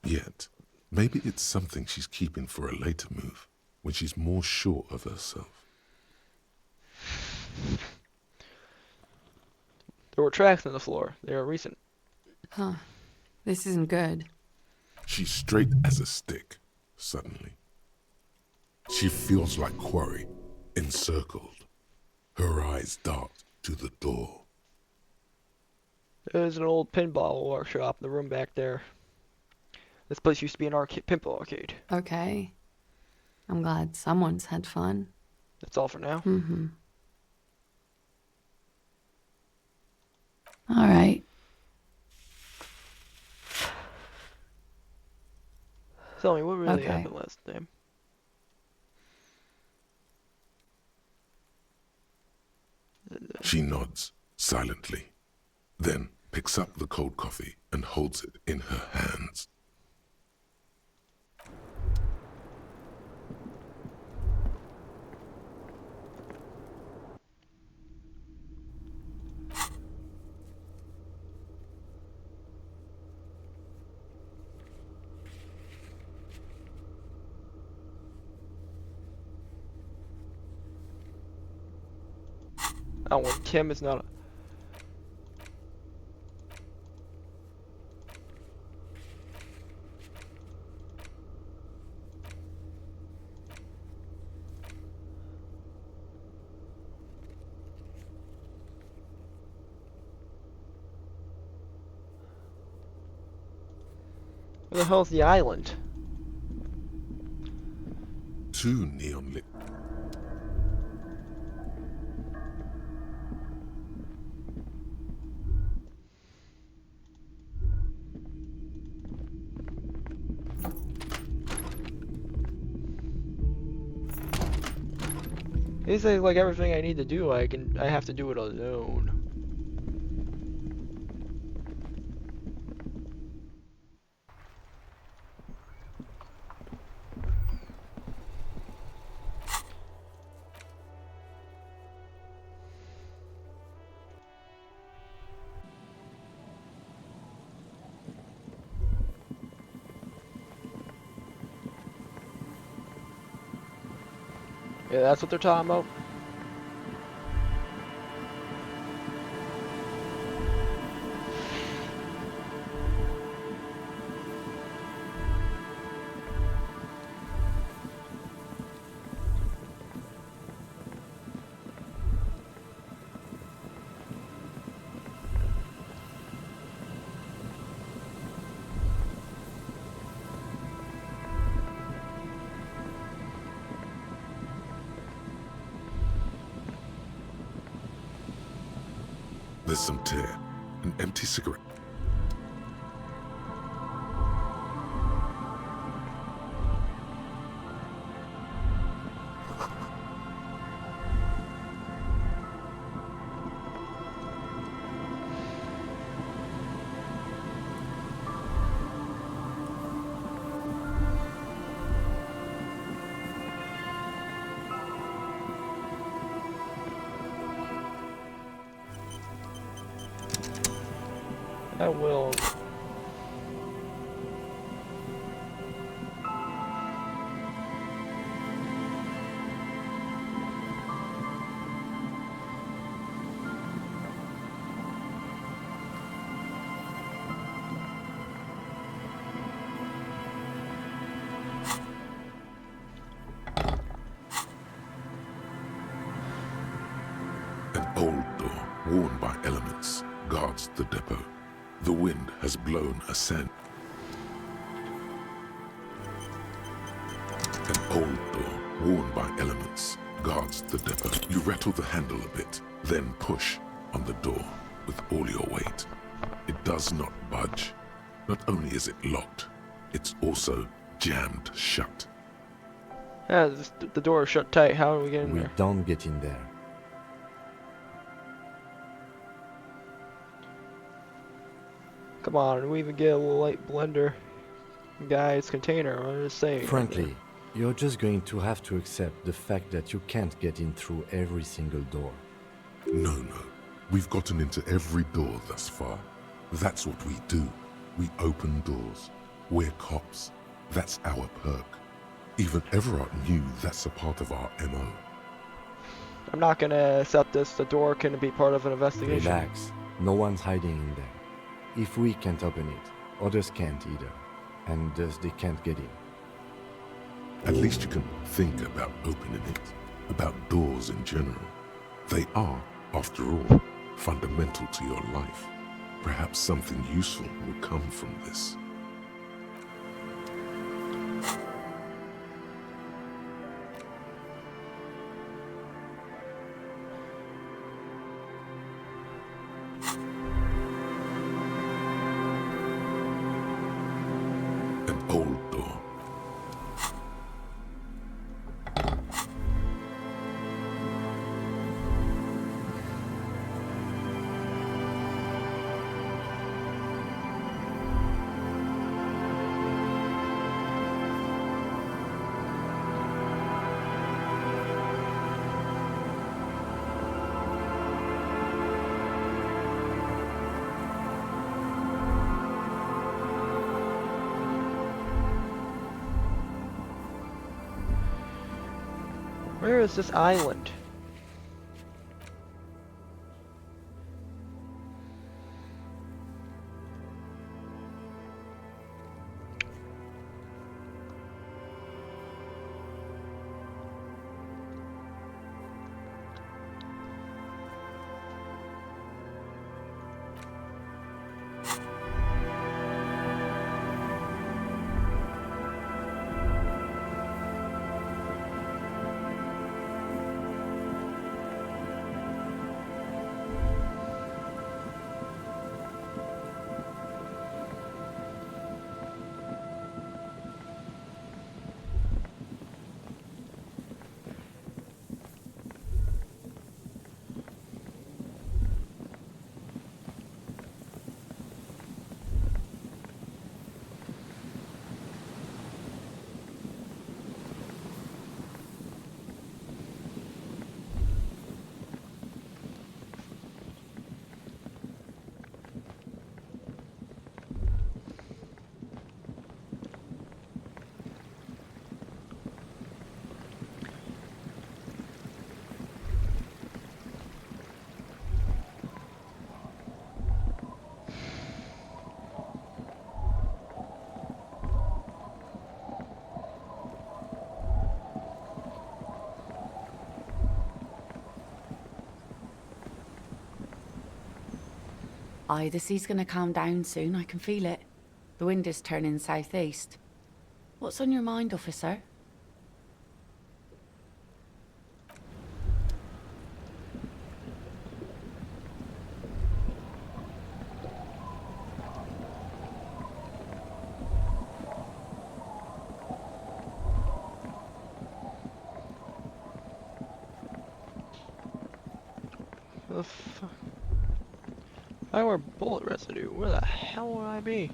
Yet, maybe it's something she's keeping for a later move, when she's more sure of herself.
There were tracks on the floor. They are recent.
Huh. This isn't good.
She's straight as a stick, suddenly. She feels like quarry, encircled. Her eyes dart to the door.
There's an old pinball workshop in the room back there. This place used to be an pinball arcade.
Okay. I'm glad someone's had fun.
That's all for now.
Mm-hmm. All right.
Tell me, what really
Okay.
happened last time?
She nods silently, then picks up the cold coffee and holds it in her hands.
Oh, when Kim is not. Where the hell's the island?
2 neon lit.
It's like everything I need to do, I have to do it alone. Yeah, that's what they're talking about.
There's some tear, an empty cigarette.
I will.
An old door, worn by elements, guards the depot. The wind has blown a sand. An old door, worn by elements, guards the depot. You rattle the handle a bit, then push on the door with all your weight. It does not budge. Not only is it locked, it's also jammed shut.
Yeah, the door is shut tight. How do we get in
We
there?
don't get in there.
Come on, we even get a little light blender guy's container. I'm just saying.
Frankly, you're just going to have to accept the fact that you can't get in through every single door.
No. We've gotten into every door thus far. That's what we do. We open doors. We're cops. That's our perk. Even Everard knew that's a part of our MO.
I'm not gonna accept this. The door can be part of an investigation.
Relax. No one's hiding in there. If we can't open it, others can't either. And thus they can't get in.
At least you can think about opening it, about doors in general. They are, after all, fundamental to your life. Perhaps something useful will come from this. An old door,
Where is this island?
Aye, the sea's gonna calm down soon, I can feel it. The wind is turning southeast. What's on your mind, officer?
If I were bullet residue, where the hell would I be?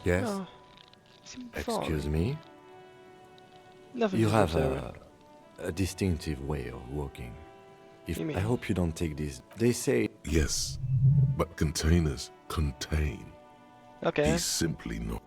Yes?
Oh,
Excuse me?
Nothing
You
to
have
observe.
a distinctive way of walking.
You mean?
I hope you don't take this. They say...
Yes, but containers contain.
Okay.
He's simply not.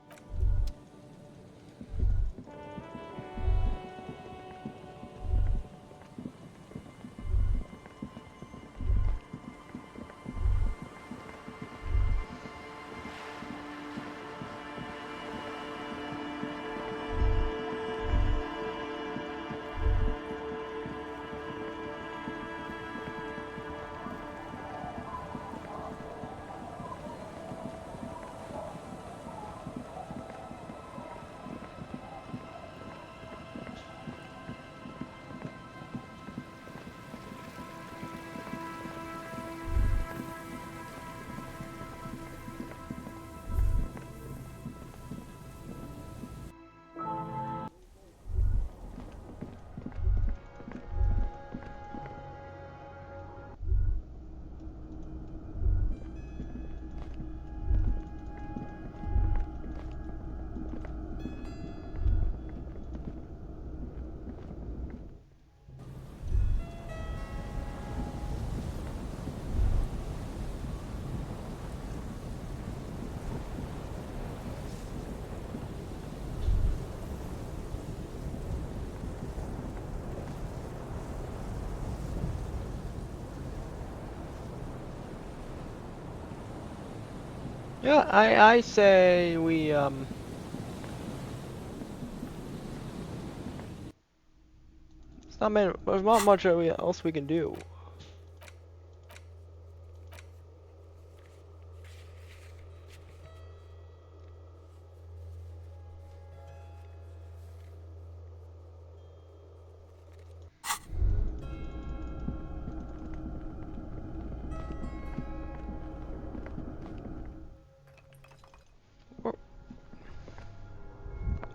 Yeah, I say we there's not much else we can do.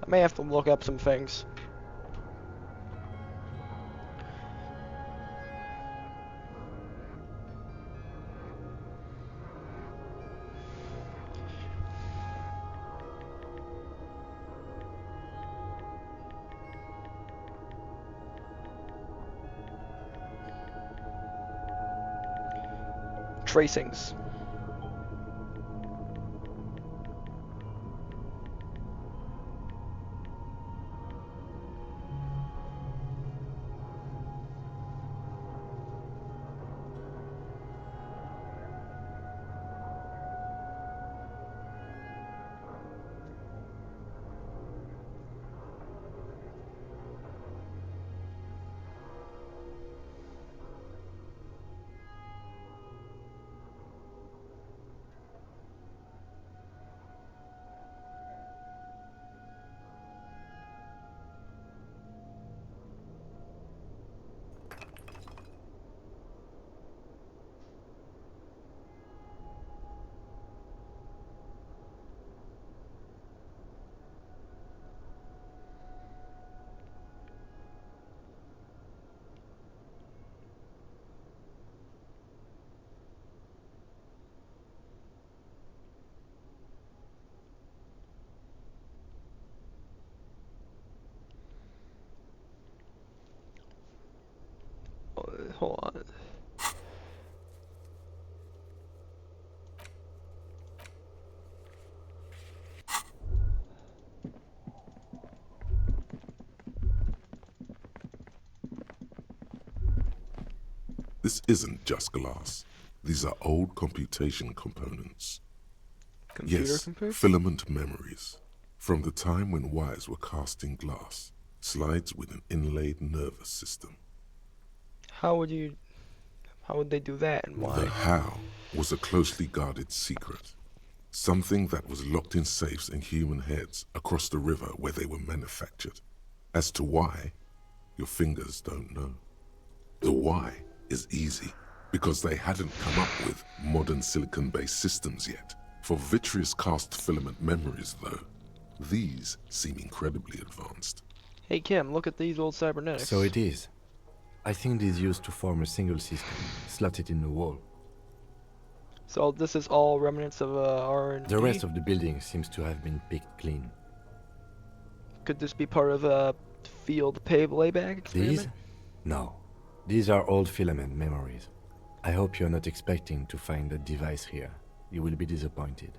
I may have to look up some things. Tracings. Hold on.
This isn't just glass. These are old computation components.
Computer
Yes, filament memories. From the time when wires were cast in glass, slides with an inlaid nervous system.
How would they do that and why?
The how was a closely guarded secret. Something that was locked in safes in human heads across the river where they were manufactured. As to why, your fingers don't know. The why is easy, because they hadn't come up with modern silicon-based systems yet. For vitreous cast filament memories, though, these seem incredibly advanced.
Hey Kim, look at these old cybernetics.
So it is. I think it is used to form a single system, slotted in the wall.
So this is all remnants of R&D?
The rest of the building seems to have been picked clean.
Could this be part of a field layback experiment?
These? No. These are old filament memories. I hope you're not expecting to find a device here. You will be disappointed.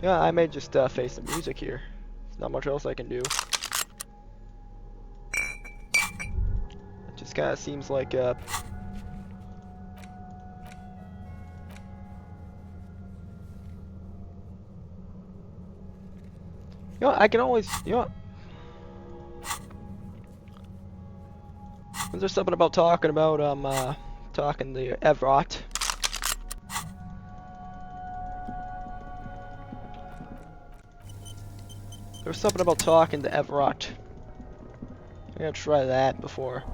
Yeah, I may just face the music here. There's not much else I can do. It just kind of seems like you know what, I can always, you know what? Is there something about talking to Everett? There's something about talking to Everett. I'm gonna try that before.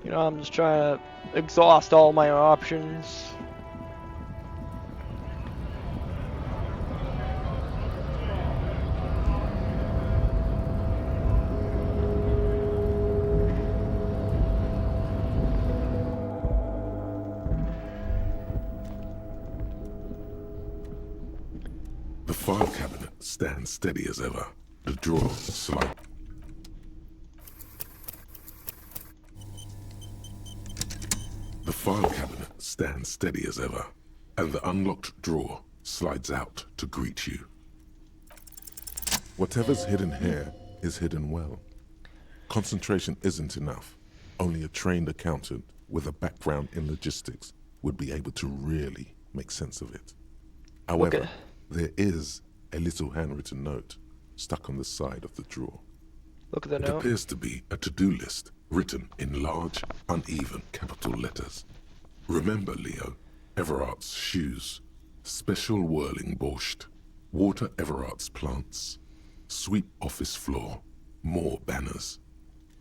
You know, I'm just trying to exhaust all my options.
The file cabinet stands steady as ever. The drawer slides. The file cabinet stands steady as ever, and the unlocked drawer slides out to greet you. Whatever's hidden here is hidden well. Concentration isn't enough. Only a trained accountant with a background in logistics would be able to really make sense of it. However,
Okay.
there is a little handwritten note stuck on the side of the drawer.
Look at the
It
note.
appears to be a to-do list written in large, uneven capital letters. Remember, Leo, Everart's shoes, special whirling borscht, water Everart's plants, sweep office floor, more banners.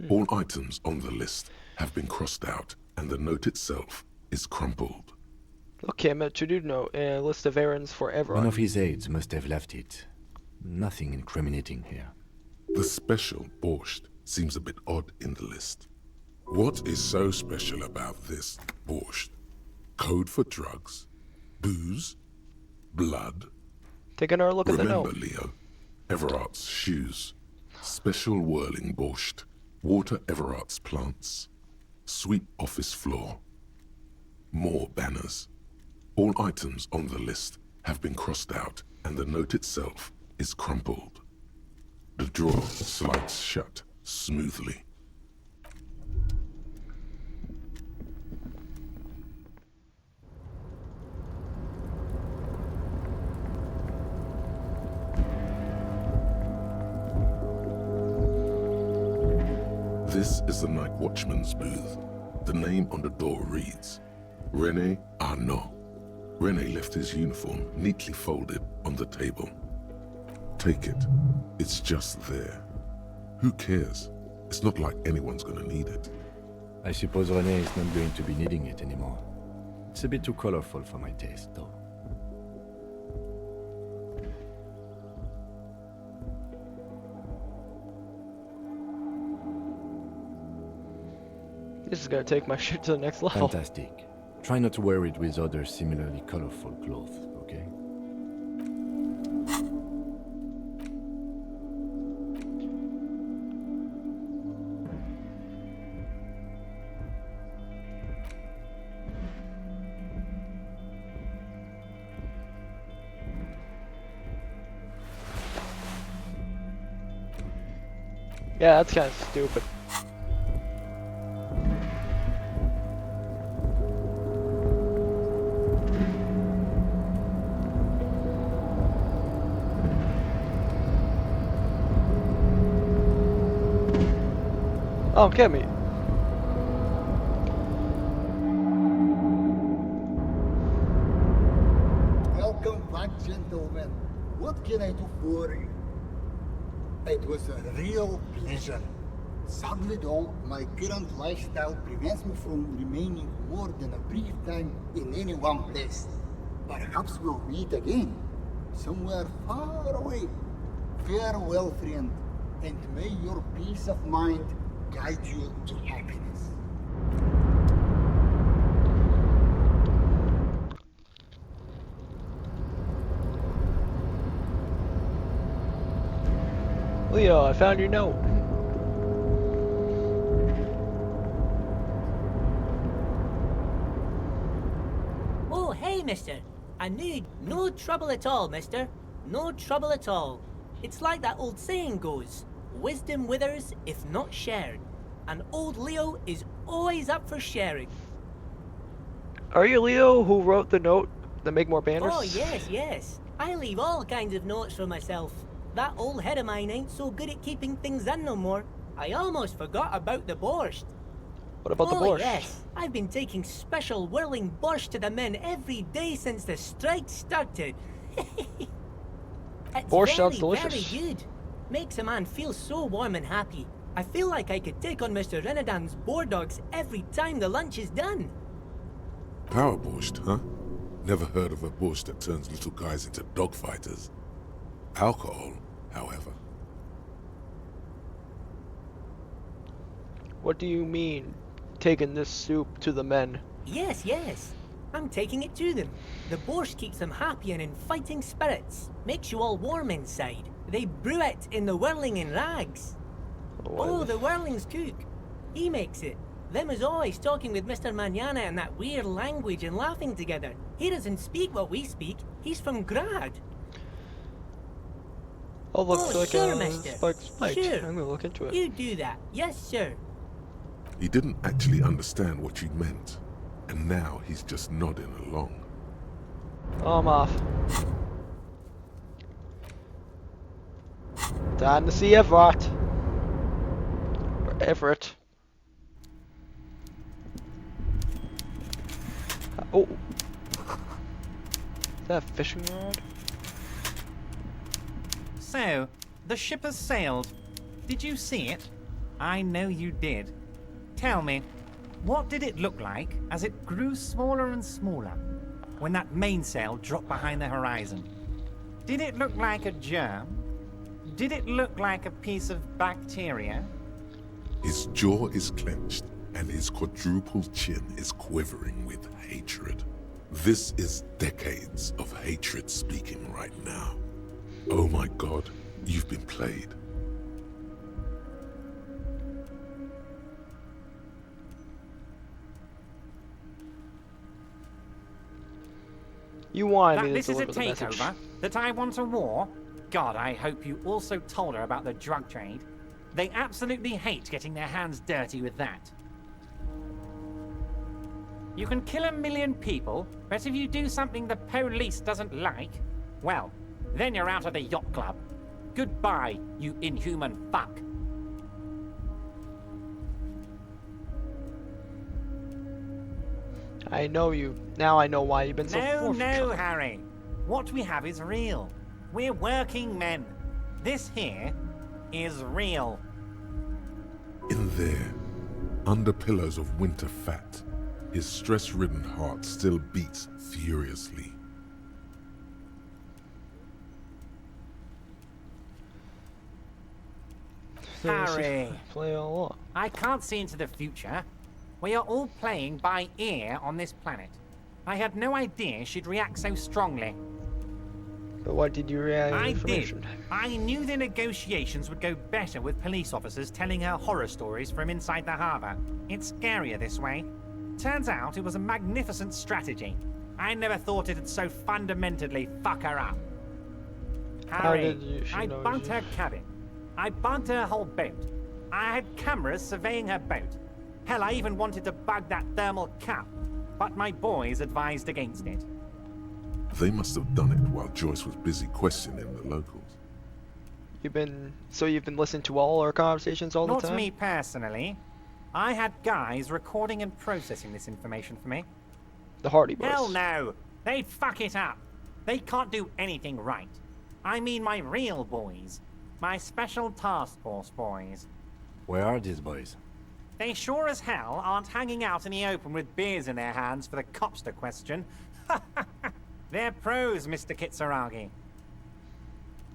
All items on the list have been crossed out, and the note itself is crumpled.
Okay, I'm at to-do note. A list of errands for
One
everyone.
of his aides must have left it. Nothing incriminating here.
The special borscht seems a bit odd in the list. What is so special about this borscht? Code for drugs, booze, blood.
Take another look at the
Remember,
note.
Leo, Everart's shoes, special whirling borscht, water Everart's plants, sweep office floor, more banners. All items on the list have been crossed out, and the note itself is crumpled. The drawer slides shut smoothly. This is the night watchman's booth. The name on the door reads, René Arnaud. René left his uniform neatly folded on the table. Take it. It's just there. Who cares? It's not like anyone's gonna need it.
I suppose René is not going to be needing it anymore. It's a bit too colorful for my taste, though.
This is gonna take my shit to the next level.
Fantastic. Try not to wear it with other similarly colorful clothes, okay?
Yeah, that's kind of stupid. Oh, get me.
Welcome back, gentlemen. What can I do for you? It was a real pleasure. Sadly though, my current lifestyle prevents me from remaining more than a brief time in any one place. Perhaps we'll meet again, somewhere far away. Farewell, friend, and may your peace of mind guide you to happiness.
Leo, I found your note.
Oh, hey, mister. I knew no trouble at all, mister. No trouble at all. It's like that old saying goes, wisdom withers if not shared. And old Leo is always up for sharing.
Are you Leo who wrote the note that make more banners?
Oh, yes, yes. I leave all kinds of notes for myself. That old head of mine ain't so good at keeping things in no more. I almost forgot about the borscht.
What about the
Oh,
borscht?
yes. I've been taking special whirling borscht to the men every day since the strike started. It's
Borscht
very,
sounds delicious.
very good. Makes a man feel so warm and happy. I feel like I could take on Mr. Renadan's boar dogs every time the lunch is done.
Power borscht, huh? Never heard of a borscht that turns little guys into dogfighters. Alcohol, however.
What do you mean, taking this soup to the men?
Yes, yes. I'm taking it to them. The borscht keeps them happy and in fighting spirits. Makes you all warm inside. They brew it in the whirling in rags. Oh, the whirling's cook. He makes it. Them is always talking with Mr. Manana in that weird language and laughing together. He doesn't speak what we speak. He's from Grad.
Oh, looks like
sure,
a
mister.
spike.
Sure.
I'm gonna look into it.
You do that. Yes, sir.
He didn't actually understand what you meant, and now he's just nodding along.
Oh, I'm off. Time to see Everett. Or Everett. Oh. Is that a fishing rod?
So, the ship has sailed. Did you see it? I know you did. Tell me, what did it look like as it grew smaller and smaller when that mainsail dropped behind the horizon? Did it look like a germ? Did it look like a piece of bacteria?
His jaw is clenched, and his quadruple chin is quivering with hatred. This is decades of hatred speaking right now. Oh my God, you've been played.
You wanted me
That
to
this is a
deliver the message.
takeover? That I want a war? God, I hope you also told her about the drug trade. They absolutely hate getting their hands dirty with that. You can kill 1 million people, but if you do something the police doesn't like, well, then you're out of the yacht club. Goodbye, you inhuman fuck.
I know you. Now I know why you've been so
No,
forthcoming.
Harry. What we have is real. We're working men. This here is real.
In there, under pillows of winter fat, his stress-ridden heart still beats furiously.
Harry,
play all up.
I can't see into the future. We are all playing by ear on this planet. I had no idea she'd react so strongly.
But what did you react to
I
information?
did. I knew the negotiations would go better with police officers telling her horror stories from inside the harbor. It's scarier this way. Turns out it was a magnificent strategy. I never thought it'd so fundamentally fuck her up.
How
Harry,
did she
I
know
bunked
you?
her cabin. I bunked her whole boat. I had cameras surveying her boat. Hell, I even wanted to bug that thermal cap, but my boys advised against it.
They must have done it while Joyce was busy questioning the locals.
You've been listening to all our conversations all the
Not
time?
me personally. I had guys recording and processing this information for me.
The Hardy Boys.
Hell no! They'd fuck it up. They can't do anything right. I mean my real boys. My special task force boys.
Where are these boys?
They sure as hell aren't hanging out in the open with beers in their hands for the cops to question. They're pros, Mr. Kitsuragi.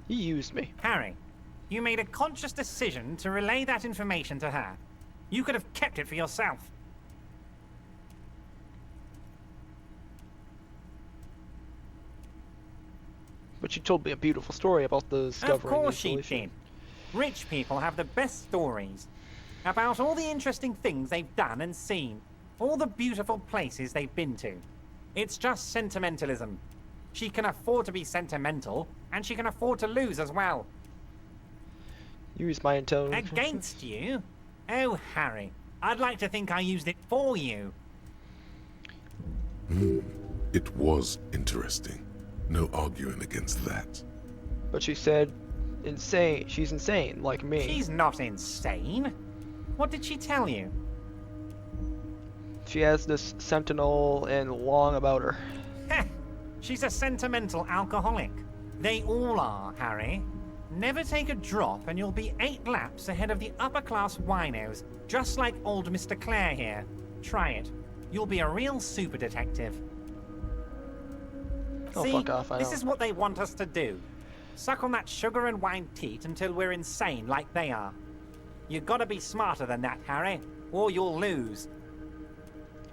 He used me.
Harry, you made a conscious decision to relay that information to her. You could have kept it for yourself.
But you told me a beautiful story about the discovery.
Of course she did. Rich people have the best stories. About all the interesting things they've done and seen. All the beautiful places they've been to. It's just sentimentalism. She can afford to be sentimental, and she can afford to lose as well.
Use my intelligence.
Against you? Oh, Harry, I'd like to think I used it for you.
It was interesting. No arguing against that.
But she said insane. She's insane, like me.
She's not insane. What did she tell you?
She has this sentinel and long about her.
Heh, she's a sentimental alcoholic. They all are, Harry. Never take a drop and you'll be 8 laps ahead of the upper-class winos, just like old Mr. Clare here. Try it. You'll be a real super detective.
Oh,
See,
fuck off, I
this
don't.
is what they want us to do. Suck on that sugar and wine teat until we're insane like they are. You've got to be smarter than that, Harry, or you'll lose.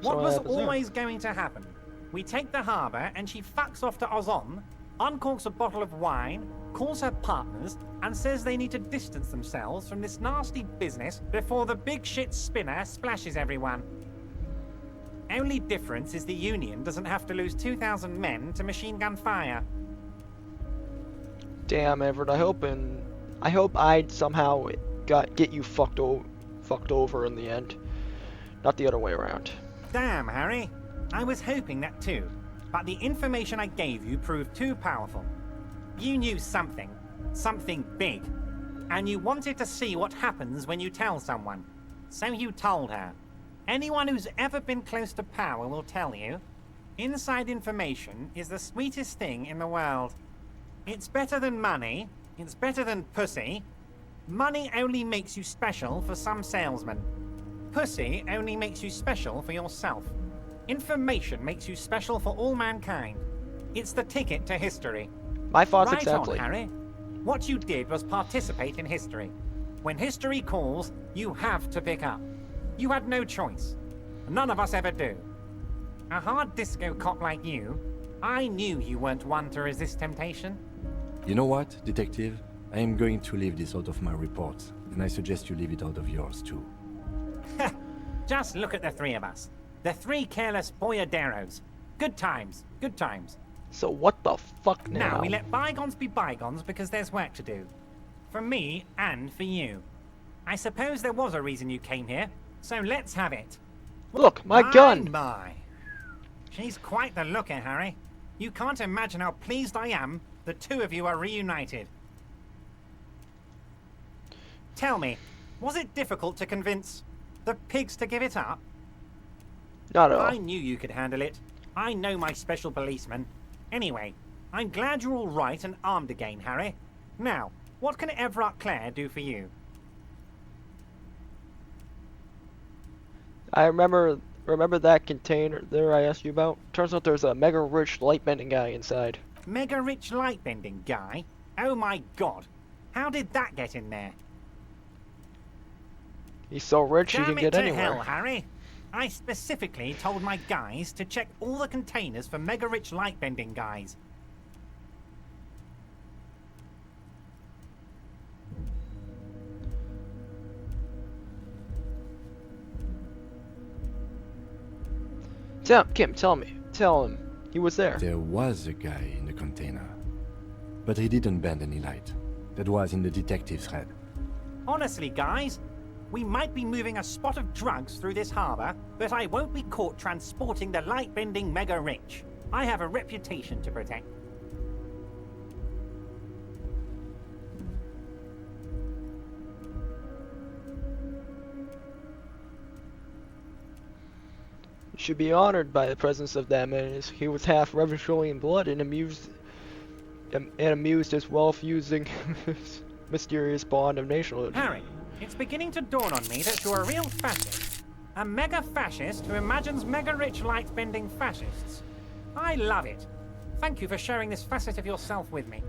So
What
what
was
happens there?
always going to happen? We take the harbour and she fucks off to Ozon, uncorks a bottle of wine, calls her partners, and says they need to distance themselves from this nasty business before the big shit spinner splashes everyone. Only difference is the Union doesn't have to lose 2,000 men to machine gun fire.
Damn, Everett. I hope I'd somehow get you fucked over in the end, not the other way around.
Damn, Harry. I was hoping that too, but the information I gave you proved too powerful. You knew something big, and you wanted to see what happens when you tell someone. So you told her. Anyone who's ever been close to power will tell you, inside information is the sweetest thing in the world. It's better than money, it's better than pussy. Money only makes you special for some salesmen. Pussy only makes you special for yourself. Information makes you special for all mankind. It's the ticket to history.
My thoughts
Right
exactly.
on, Harry. What you did was participate in history. When history calls, you have to pick up. You had no choice. None of us ever do. A hard disco cop like you, I knew you weren't one to resist temptation.
You know what, Detective? I am going to leave this out of my report, and I suggest you leave it out of yours too.
Just look at the 3 of us. The 3 careless boyaderos. Good times, good times.
So what the fuck now?
Now we let bygones be bygones because there's work to do. For me and for you. I suppose there was a reason you came here, so let's have it.
Look, my gun!
My. She's quite the looker, Harry. You can't imagine how pleased I am the 2 of you are reunited. Tell me, was it difficult to convince the pigs to give it up?
Not at all.
I knew you could handle it. I know my special policeman. Anyway, I'm glad you're all right and armed again, Harry. Now, what can Everett Clare do for you?
I remember that container there I asked you about? Turns out there's a mega rich light bending guy inside.
Mega rich light bending guy? Oh my god. How did that get in there?
He's so rich he
Damn
can
it
get
to
anywhere.
hell, Harry. I specifically told my guys to check all the containers for mega rich light bending guys.
Kim, tell him. He was there.
There was a guy in the container, but he didn't bend any light. That was in the detective's head.
Honestly, guys, we might be moving a spot of drugs through this harbor, but I won't be caught transporting the light-bending mega rich. I have a reputation to protect.
You should be honored by the presence of that man. He was half Revacholian blood and amused his wealth-using mysterious bond of nationhood.
Harry, it's beginning to dawn on me that you're a real fascist. A mega fascist who imagines mega rich light-bending fascists. I love it. Thank you for sharing this facet of yourself with me.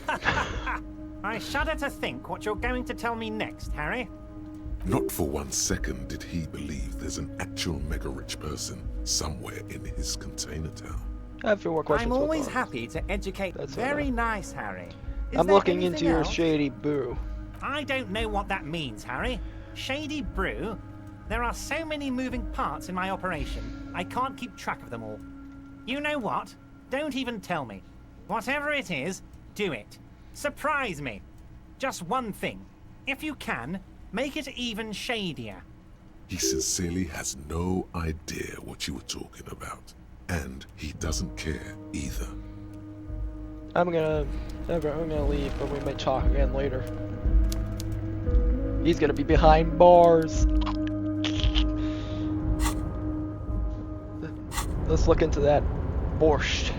I shudder to think what you're going to tell me next, Harry.
Not for 1 second did he believe there's an actual mega-rich person somewhere in his container town.
I have a few more questions.
I'm
so
always
far.
happy to educate.
That's
Very
enough.
nice, Harry. Is
I'm
there
looking into
anything
your
else?
shady brew.
I don't know what that means, Harry. Shady brew? There are so many moving parts in my operation, I can't keep track of them all. You know what? Don't even tell me. Whatever it is, do it. Surprise me. Just one thing. If you can, make it even shadier.
He sincerely has no idea what you were talking about. And he doesn't care either.
I'm gonna leave, but we may talk again later. He's gonna be behind bars. Let's look into that borscht.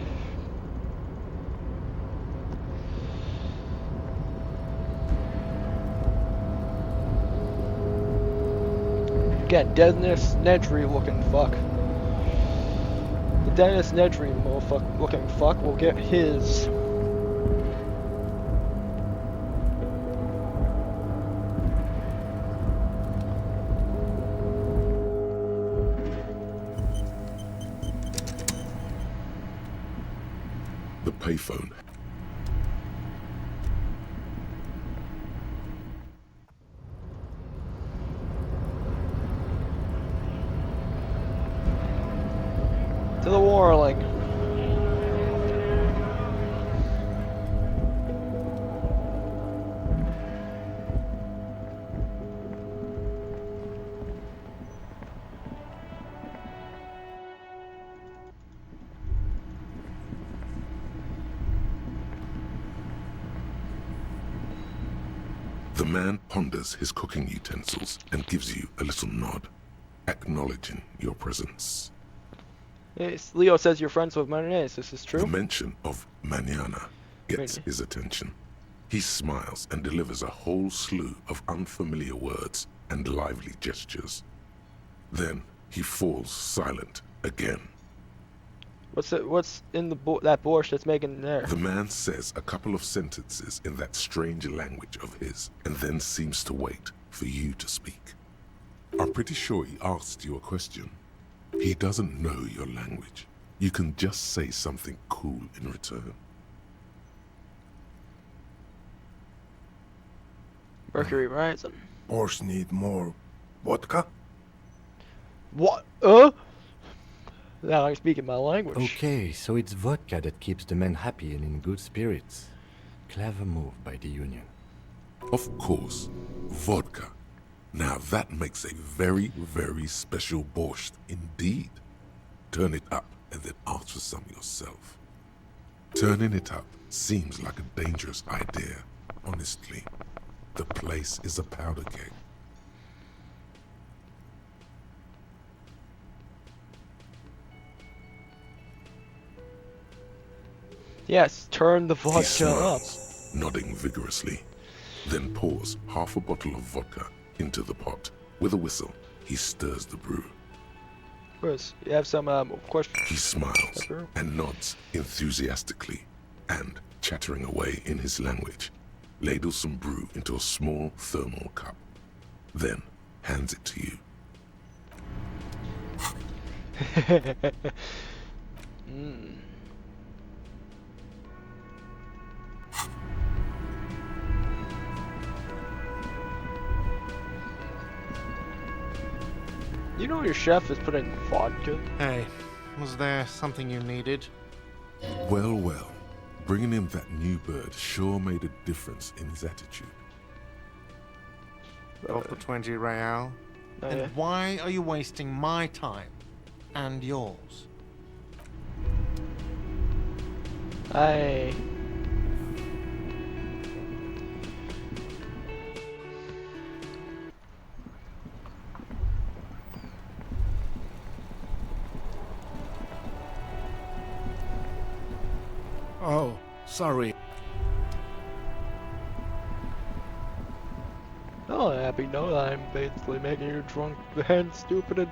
Again, Dennis Nedry looking fuck. The Dennis Nedry looking fuck will get his.
The payphone.
To the Warling.
The man ponders his cooking utensils and gives you a little nod, acknowledging your presence.
Yes, Leo says you're friends with Martinez. This is true?
The mention of mañana gets
Really?
his attention. He smiles and delivers a whole slew of unfamiliar words and lively gestures. Then he falls silent again.
What's in that borscht that's making there?
The man says a couple of sentences in that strange language of his and then seems to wait for you to speak. I'm pretty sure he asked you a question. He doesn't know your language. You can just say something cool in return.
Mercury Rising.
Borscht need more vodka?
What? Now I'm speaking my language.
Okay, so it's vodka that keeps the men happy and in good spirits. Clever move by the Union.
Of course, vodka. Now that makes a very, very special borscht indeed. Turn it up and then ask for some yourself. Turning it up seems like a dangerous idea, honestly. The place is a powder keg.
Yes, turn the
He
vodka up.
smiles, nodding vigorously, then pours half a bottle of vodka into the pot. With a whistle, he stirs the brew.
Chris, you have some questions?
He smiles and nods enthusiastically, and, chattering away in his language, ladles some brew into a small thermal cup, then hands it to you.
You know your chef is putting vodka?
Hey, was there something you needed?
Well, well, bringing him that new bird sure made a difference in his attitude.
Got the 20 real? And
yeah.
why are you wasting my time and yours?
Oh, sorry.
Oh, happy note, I'm basically making you drunk and stupid and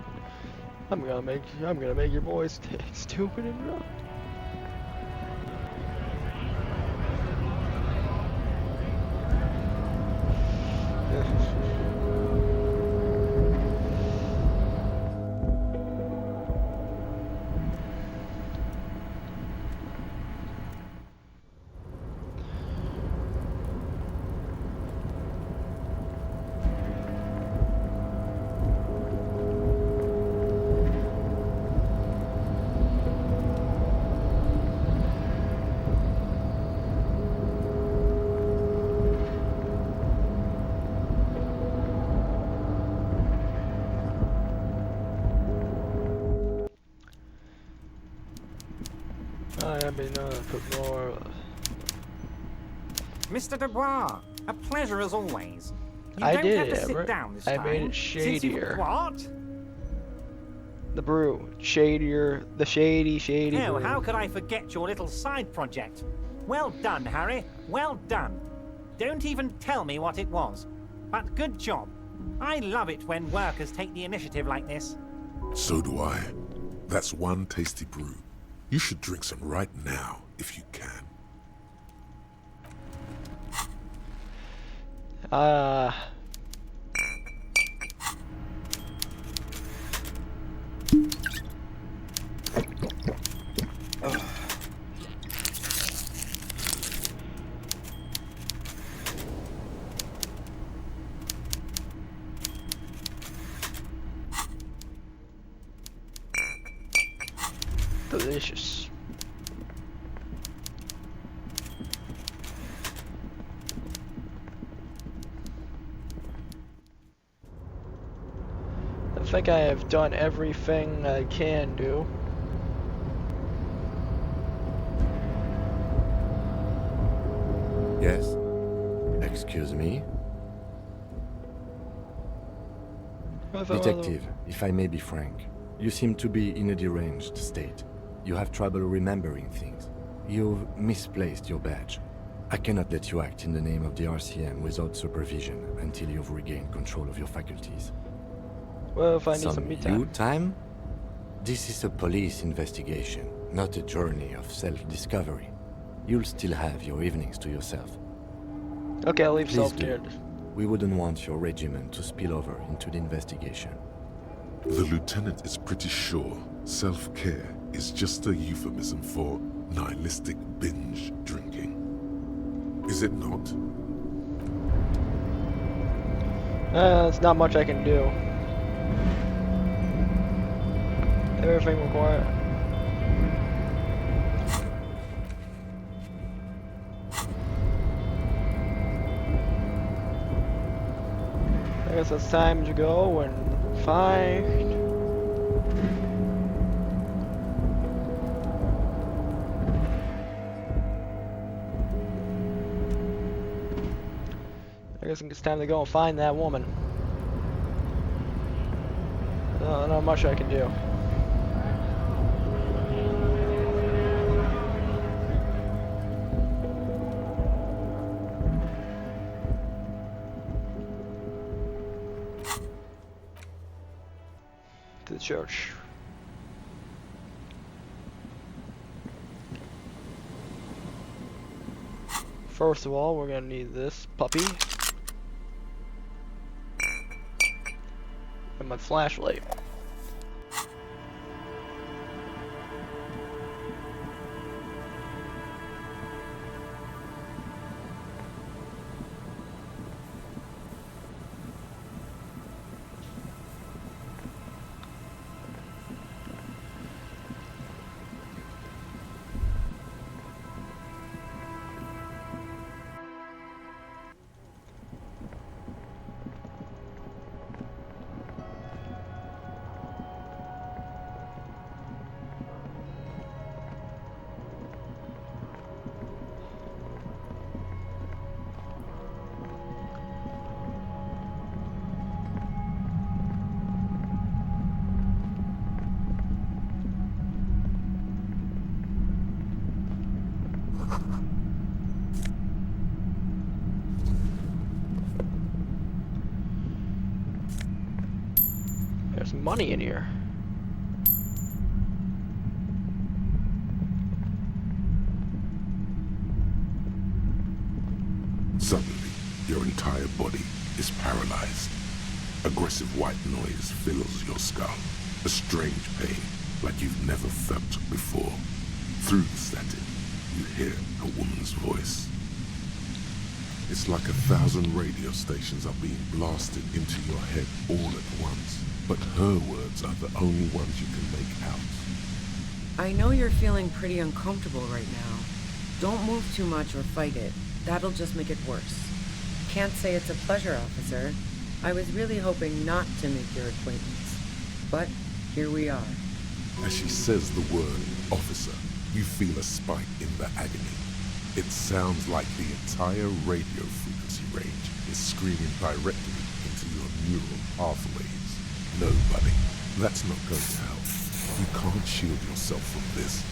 I'm gonna make your boys stupid and drunk. Put more.
Mr. Dubois, a pleasure as always. You
I
don't
did
have to
it,
sit
right?
down this
I
time.
made it
Since you've-
shadier.
What?
The brew. Shadier. The shady
Oh,
brew.
how could I forget your little side project? Well done, Harry. Well done. Don't even tell me what it was. But good job. I love it when workers take the initiative like this.
So do I. That's one tasty brew. You should drink some right now, if you can.
Delicious. I think I have done everything I can do.
Yes? Excuse me? Detective, if I may be frank, you seem to be in a deranged state. You have trouble remembering things. You've misplaced your badge. I cannot let you act in the name of the RCM without supervision until you've regained control of your faculties.
Well, if I need some me time.
You time? This is a police investigation, not a journey of self-discovery. You'll still have your evenings to yourself.
Okay, I'll leave
Please
self-care.
do. We wouldn't want your regiment to spill over into the investigation.
The lieutenant is pretty sure self-care is just a euphemism for nihilistic binge drinking. Is it not?
There's not much I can do. Everything required. I guess it's time to go and find. I guess it's time to go and find that woman. Not much I can do. To the church. First of all, we're gonna need this puppy. And my flashlight. There's money in here.
Suddenly, your entire body is paralyzed. Aggressive white noise fills your skull. A strange pain, like you've never felt before. Through the static, you hear a woman's voice. It's like 1,000 radio stations are being blasted into your head all at once. But her words are the only ones you can make out.
I know you're feeling pretty uncomfortable right now. Don't move too much or fight it. That'll just make it worse. Can't say it's a pleasure, officer. I was really hoping not to make your acquaintance. But here we are.
As she says the word officer, you feel a spike in the agony. It sounds like the entire radio frequency range is screaming directly into your neural pathways. No, buddy, that's not going to help. You can't shield yourself from this.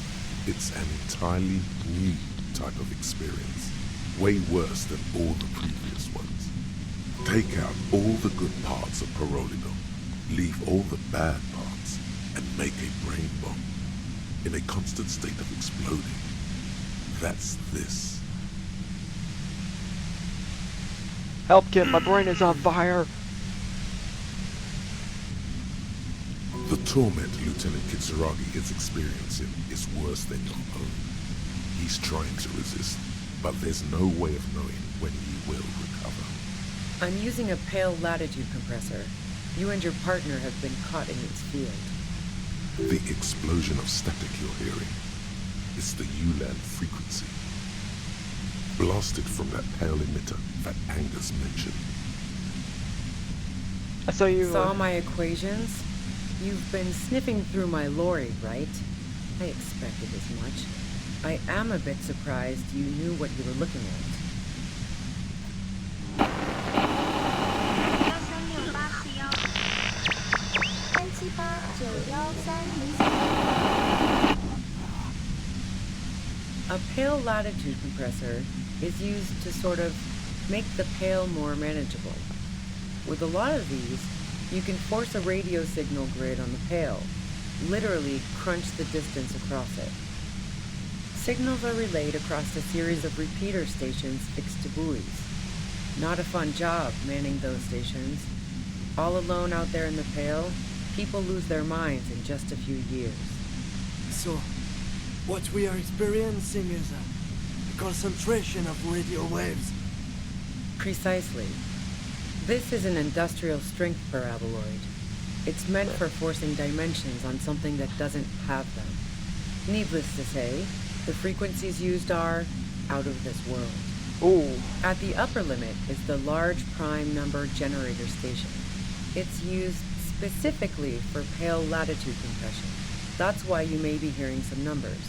It's an entirely new type of experience. Way worse than all the previous ones. Take out all the good parts of Parolido, leave all the bad parts, and make a brain bomb in a constant state of exploding. That's this.
Help, kid, my brain is on fire.
The torment Lieutenant Kitsuragi is experiencing is worse than your own. He's trying to resist, but there's no way of knowing when he will recover.
I'm using a pale latitude compressor. You and your partner have been caught in its field.
The explosion of static you're hearing is the ULAN frequency, blasted from that pale emitter that Angus mentioned.
I saw you...
Saw my equations? You've been sniffing through my lorry, right? I expected as much. I am a bit surprised you knew what you were looking at. A pale latitude compressor is used to sort of make the pale more manageable. With a lot of these, you can force a radio signal grid on the pale, literally crunch the distance across it. Signals are relayed across a series of repeater stations fixed to buoys. Not a fun job manning those stations. All alone out there in the pale, people lose their minds in just a few years.
So, what we are experiencing is a concentration of radio waves.
Precisely. This is an industrial strength paraboloid. It's meant for forcing dimensions on something that doesn't have them. Needless to say, the frequencies used are out of this world.
Ooh.
At the upper limit is the large prime number generator station. It's used specifically for pale latitude compression. That's why you may be hearing some numbers.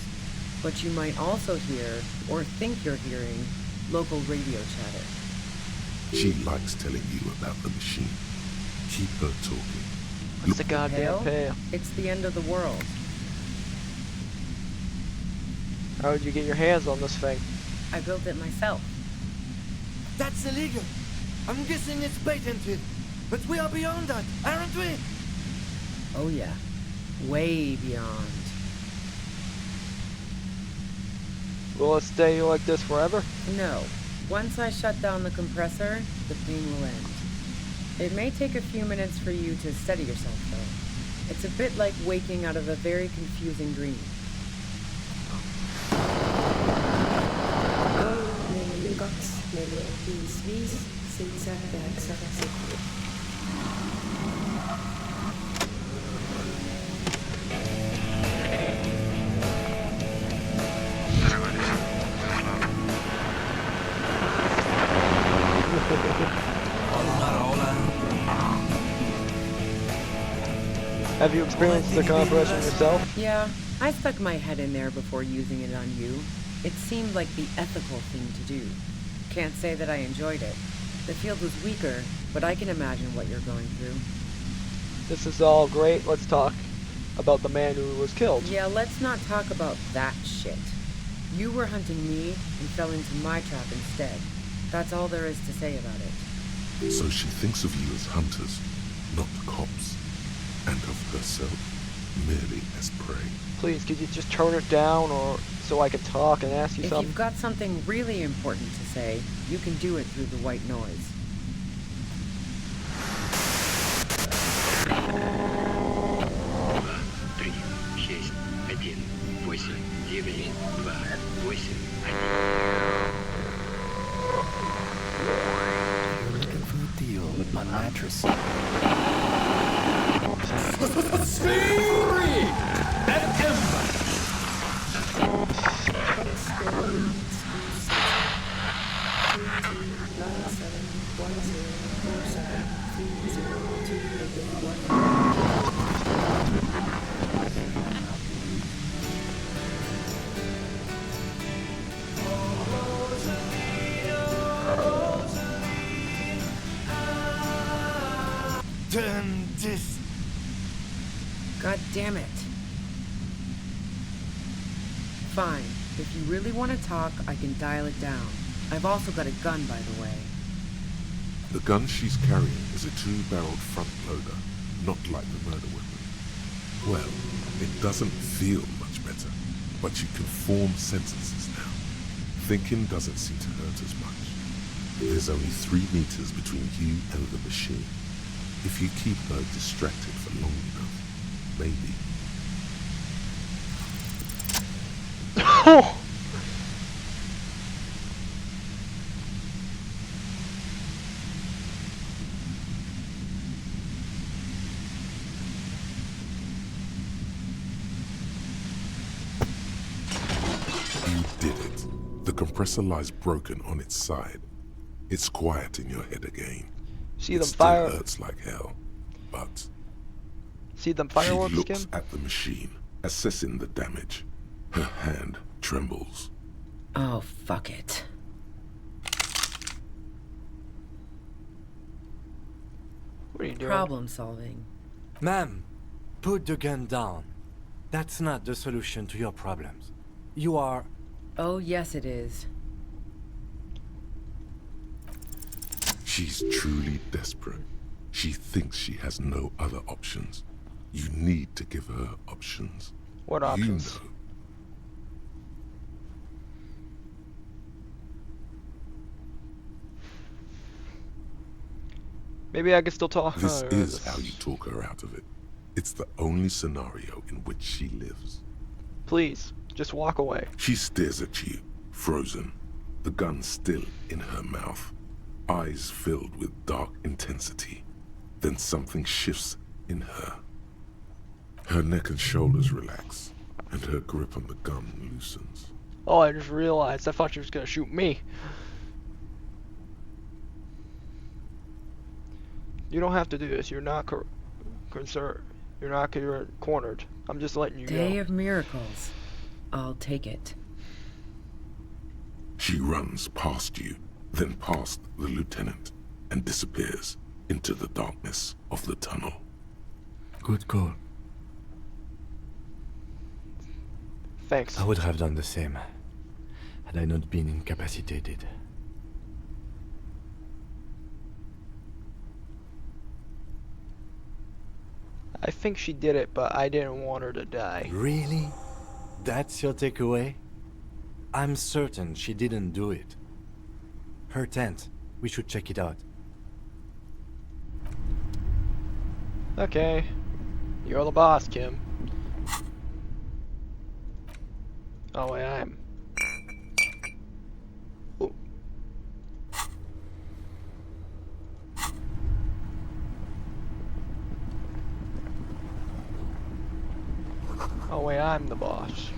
But you might also hear, or think you're hearing, local radio chatter.
She likes telling you about the machine. Keep her talking.
What's the goddamn pale?
It's the end of the world.
How did you get your hands on this thing?
I built it myself.
That's illegal. I'm guessing it's patented. But we are beyond that, aren't we?
Oh yeah. Way beyond.
Will it stay like this forever?
No. Once I shut down the compressor, the pain will end. It may take a few minutes for you to steady yourself, though. It's a bit like waking out of a very confusing dream.
Have you experienced the compression yourself?
Yeah, I stuck my head in there before using it on you. It seemed like the ethical thing to do. Can't say that I enjoyed it. The field was weaker, but I can imagine what you're going through.
This is all great. Let's talk about the man who was killed.
Yeah, let's not talk about that shit. You were hunting me and fell into my trap instead. That's all there is to say about it.
So she thinks of you as hunters, not cops, and of herself merely as prey.
Please, could you just turn it down, or so I can talk and ask you
If
something?
you've got something really important to say, you can do it through the white noise.
You're looking for a deal with my mattress.
Spirit and Ember.
Turn this.
God damn it. Fine. If you really want to talk, I can dial it down. I've also got a gun, by the way.
The gun she's carrying is a 2-barreled front loader, not like the murder weapon. Well, it doesn't feel much better, but you can form sentences now. Thinking doesn't seem to hurt as much. There's only 3 meters between you and the machine. If you keep her distracted for long enough, maybe. You did it. The compressor lies broken on its side. It's quiet in your head again.
See
it
them
still
fire.
hurts like hell, but
See them fireworks,
she looks
Kim?
at the machine, assessing the damage. Her hand trembles.
Oh, fuck it.
What are you doing?
Problem solving.
Ma'am, put the gun down. That's not the solution to your problems. You are...
Oh, yes it is.
She's truly desperate. She thinks she has no other options. You need to give her options.
What options?
You know.
Maybe I can still talk.
This
Oh,
is how you talk her out of it. It's the only scenario in which she lives.
Please, just walk away.
She stares at you, frozen, the gun still in her mouth, eyes filled with dark intensity. Then something shifts in her. Her neck and shoulders relax, and her grip on the gun loosens.
Oh, I just realized. I thought she was gonna shoot me. You don't have to do this. You're not concerned. You're not cornered. I'm just letting you
Day
go.
of miracles. I'll take it.
She runs past you, then past the lieutenant, and disappears into the darkness of the tunnel.
Good call.
Thanks.
I would have done the same, had I not been incapacitated.
I think she did it, but I didn't want her to die.
Really? That's your takeaway? I'm certain she didn't do it. Her tent. We should check it out.
Okay. You're the boss, Kim. Oh, wait, I am. Ooh. Oh, wait, I'm the boss.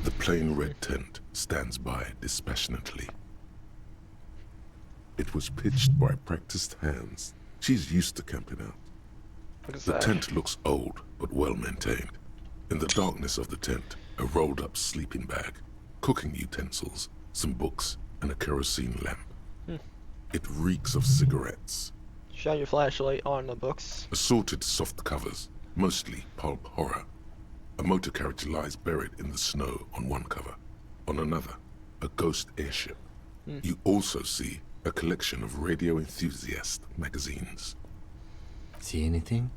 The plain red tent stands by dispassionately. It was pitched by practiced hands. She's used to camping out. The tent looks old, but well maintained. In the darkness of the tent, a rolled up sleeping bag, cooking utensils, some books, and a kerosene lamp. It reeks of cigarettes.
Shine your flashlight on the books.
Assorted soft covers, mostly pulp horror. A motor carriage lies buried in the snow on one cover. On another, a ghost airship. You also see a collection of radio enthusiast magazines.
See anything?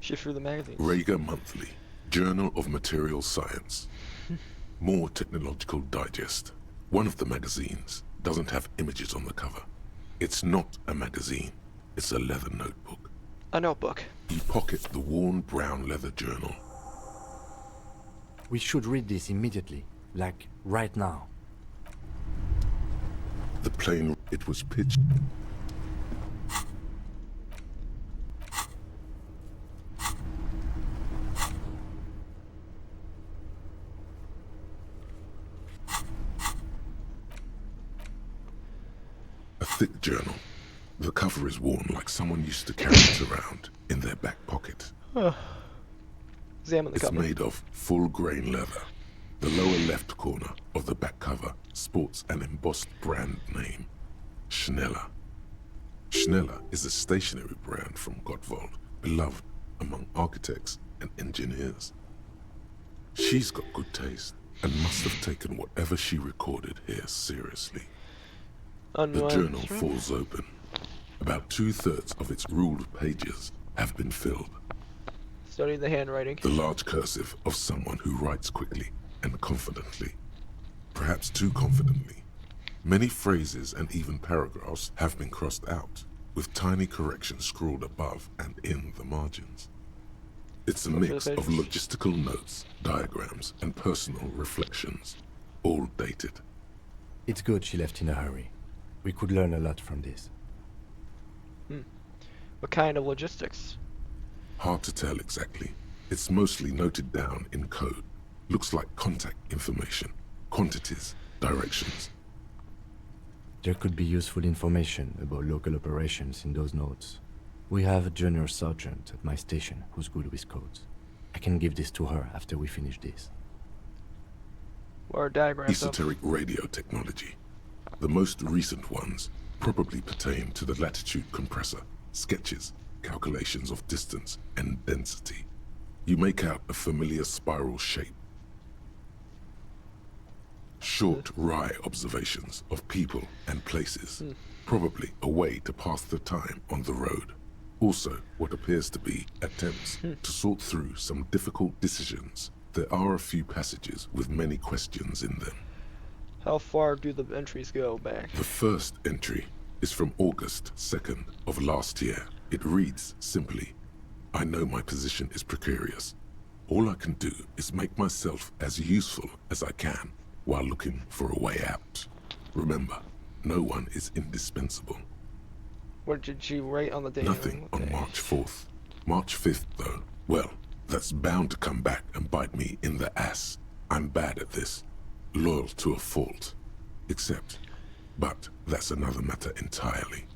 Shift through the magazines.
Rager Monthly, Journal of Material Science. More Technological Digest. One of the magazines doesn't have images on the cover. It's not a magazine, it's a leather notebook.
A notebook.
You pocket the worn brown leather journal.
We should read this immediately, like right now.
The plane, it was pitched. A thick journal. The cover is worn like someone used to carry it around in their back pocket.
Examine the
It's
cover.
made of full grain leather. The lower left corner of the back cover sports an embossed brand name, Schneller. Schneller is a stationary brand from Gottwald, beloved among architects and engineers. She's got good taste and must have taken whatever she recorded here seriously. The journal falls open. About 2/3 of its ruled pages have been filled.
Study the handwriting.
The large cursive of someone who writes quickly and confidently. Perhaps too confidently. Many phrases and even paragraphs have been crossed out, with tiny corrections scrawled above and in the margins. It's a mix of logistical notes, diagrams, and personal reflections, all dated.
It's good she left in a hurry. We could learn a lot from this.
What kind of logistics?
Hard to tell exactly. It's mostly noted down in code. Looks like contact information, quantities, directions.
There could be useful information about local operations in those notes. We have a junior sergeant at my station who's good with codes. I can give this to her after we finish this.
Or diagrams.
Esoteric radio technology. The most recent ones probably pertain to the latitude compressor, sketches, calculations of distance and density. You make out a familiar spiral shape. Short, wry observations of people and places. Probably a way to pass the time on the road. Also, what appears to be attempts to sort through some difficult decisions. There are a few passages with many questions in them.
How far do the entries go back?
The first entry is from August 2nd of last year. It reads simply, I know my position is precarious. All I can do is make myself as useful as I can while looking for a way out. Remember, no one is indispensable.
What did she write on the day?
Nothing on March 4th. March 5th, though, well, that's bound to come back and bite me in the ass. I'm bad at this. Loyal to a fault. But that's another matter entirely.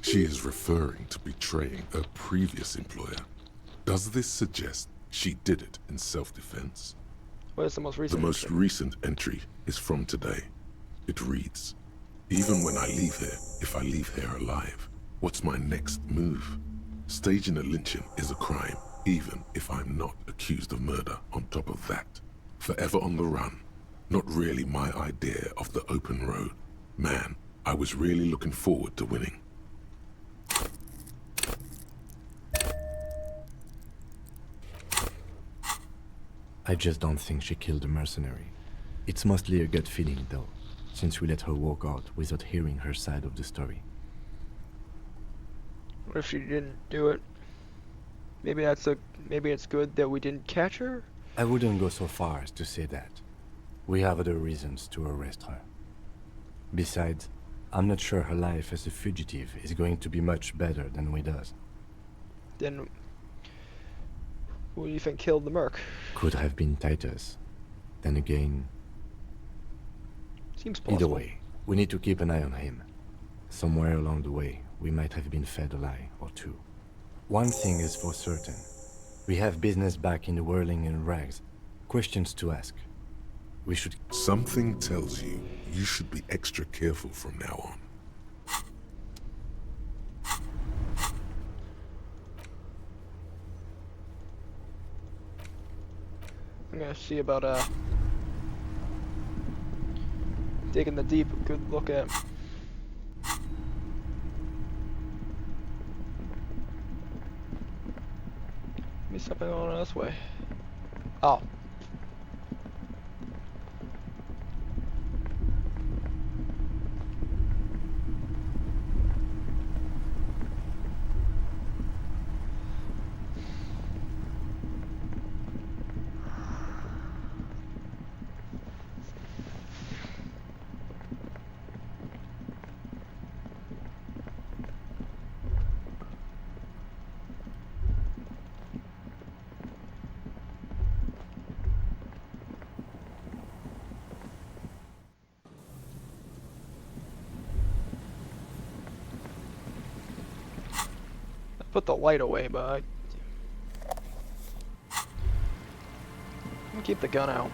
She is referring to betraying her previous employer. Does this suggest she did it in self-defense?
What is the most recent?
The most recent entry is from today. It reads, even when I leave here, if I leave here alive, what's my next move? Staging a lynching is a crime, even if I'm not accused of murder on top of that. Forever on the run. Not really my idea of the open road. Man, I was really looking forward to winning.
I just don't think she killed the mercenary. It's mostly a gut feeling, though, since we let her walk out without hearing her side of the story.
What if she didn't do it? Maybe it's good that we didn't catch her?
I wouldn't go so far as to say that. We have other reasons to arrest her. Besides, I'm not sure her life as a fugitive is going to be much better than we does.
Then who do you think killed the merc?
Could have been Titus. Then again...
Seems plausible.
Either way, we need to keep an eye on him. Somewhere along the way, we might have been fed a lie or two. One thing is for certain. We have business back in the whirling in rags. Questions to ask. We should...
Something tells you you should be extra careful from now on.
I'm gonna see about digging the deep a good look at. Maybe something on this way. Oh. Put the light away, but I'll keep the gun out.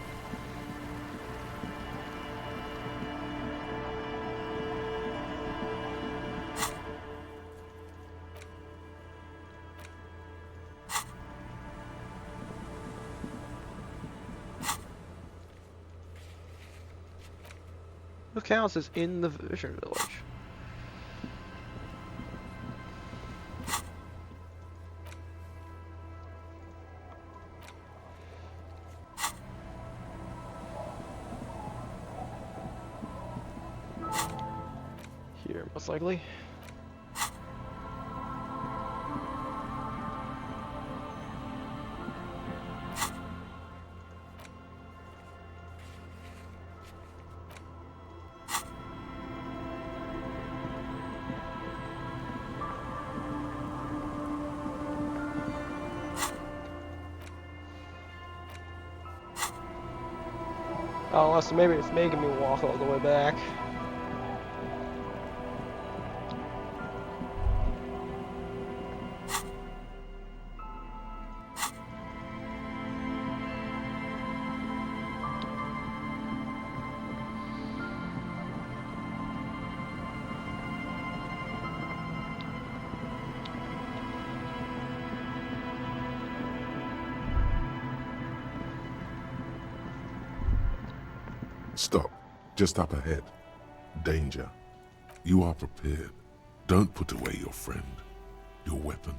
What counts as in the Vision Village? Here, most likely. Oh, unless maybe it's making me walk all the way back.
Stop. Just up ahead. Danger. You are prepared. Don't put away your friend. Your weapon.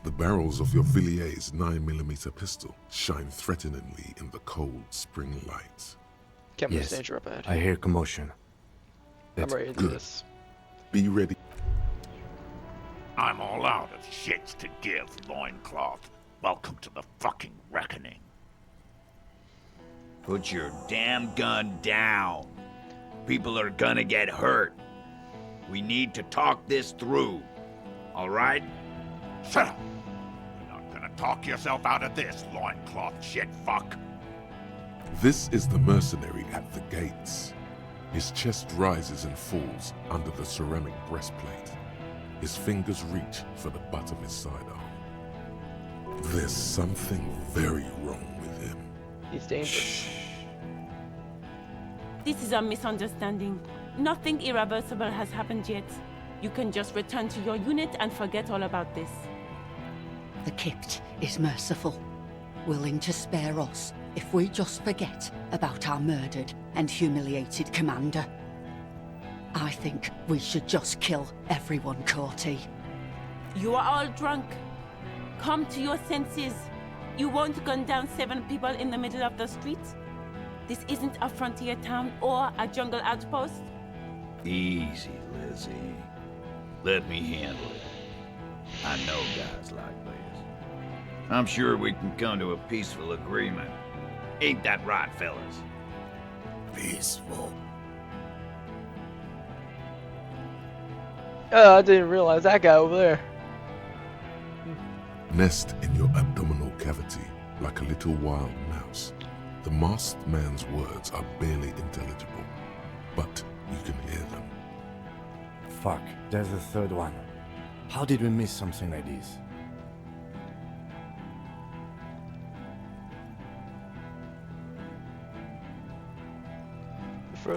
The barrels of your Villier's 9mm pistol shine threateningly in the cold spring light.
Captain,
Yes,
danger up ahead.
I hear commotion.
I'm ready to do this.
Be ready.
I'm all out of shits to give, loincloth. Welcome to the fucking reckoning.
Put your damn gun down. People are gonna get hurt. We need to talk this through. All right?
Shut up! You're not gonna talk yourself out of this, loincloth shit fuck.
This is the mercenary at the gates. His chest rises and falls under the ceramic breastplate. His fingers reach for the butt of his sidearm. There's something very wrong with him.
He's dangerous.
This is a misunderstanding. Nothing irreversible has happened yet. You can just return to your unit and forget all about this.
The Kipt is merciful, willing to spare us if we just forget about our murdered and humiliated commander. I think we should just kill everyone, Corty.
You are all drunk. Come to your senses. You won't gun down 7 people in the middle of the street. This isn't a frontier town or a jungle outpost.
Easy, Lizzie. Let me handle it. I know guys like this. I'm sure we can come to a peaceful agreement. Ain't that right, fellas?
Peaceful.
I didn't realize that guy over there.
Nest in your abdominal cavity like a little wild mouse. The masked man's words are barely intelligible, but you can hear them.
Fuck, there's a third one. How did we miss something like this?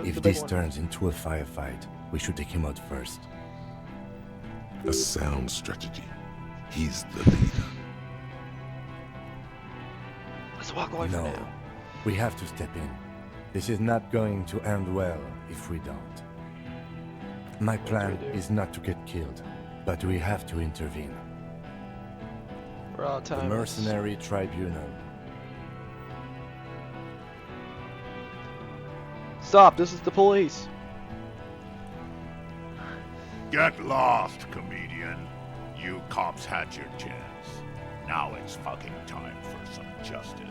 If this turns into a firefight, we should take him out first.
A sound strategy. He's the leader.
Let's walk away from now.
We have to step in. This is not going to end well if we don't. My plan is not to get killed, but we have to intervene.
We're out of time.
The mercenary tribunal.
Stop, this is the police.
Get lost, comedian. You cops had your chance. Now it's fucking time for some justice.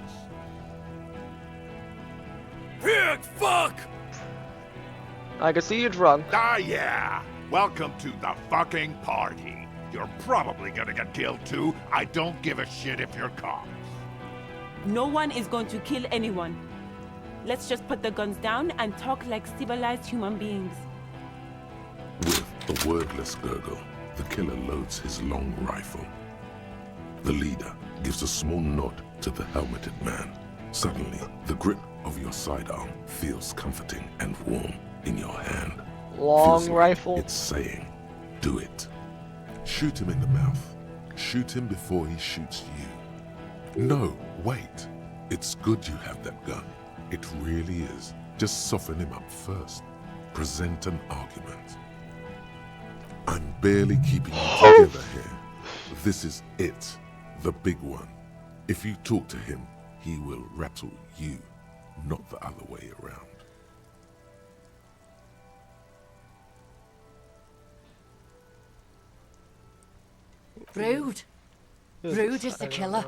Pig fuck!
I can see you drunk.
Ah, yeah. Welcome to the fucking party. You're probably gonna get killed too. I don't give a shit if you're cops.
No one is going to kill anyone. Let's just put the guns down and talk like civilized human beings.
With a wordless gurgle, the killer loads his long rifle. The leader gives a small nod to the helmeted man. Suddenly, the grip of your sidearm feels comforting and warm in your hand.
Long
Feels like
rifle?
It's saying, do it. Shoot him in the mouth. Shoot him before he shoots you. No, wait. It's good you have that gun. It really is. Just soften him up first. present an argument. I'm barely keeping you together here. This is it, the big one. If you talk to him, he will rattle you, not the other way around.
Rude. Rude is the killer.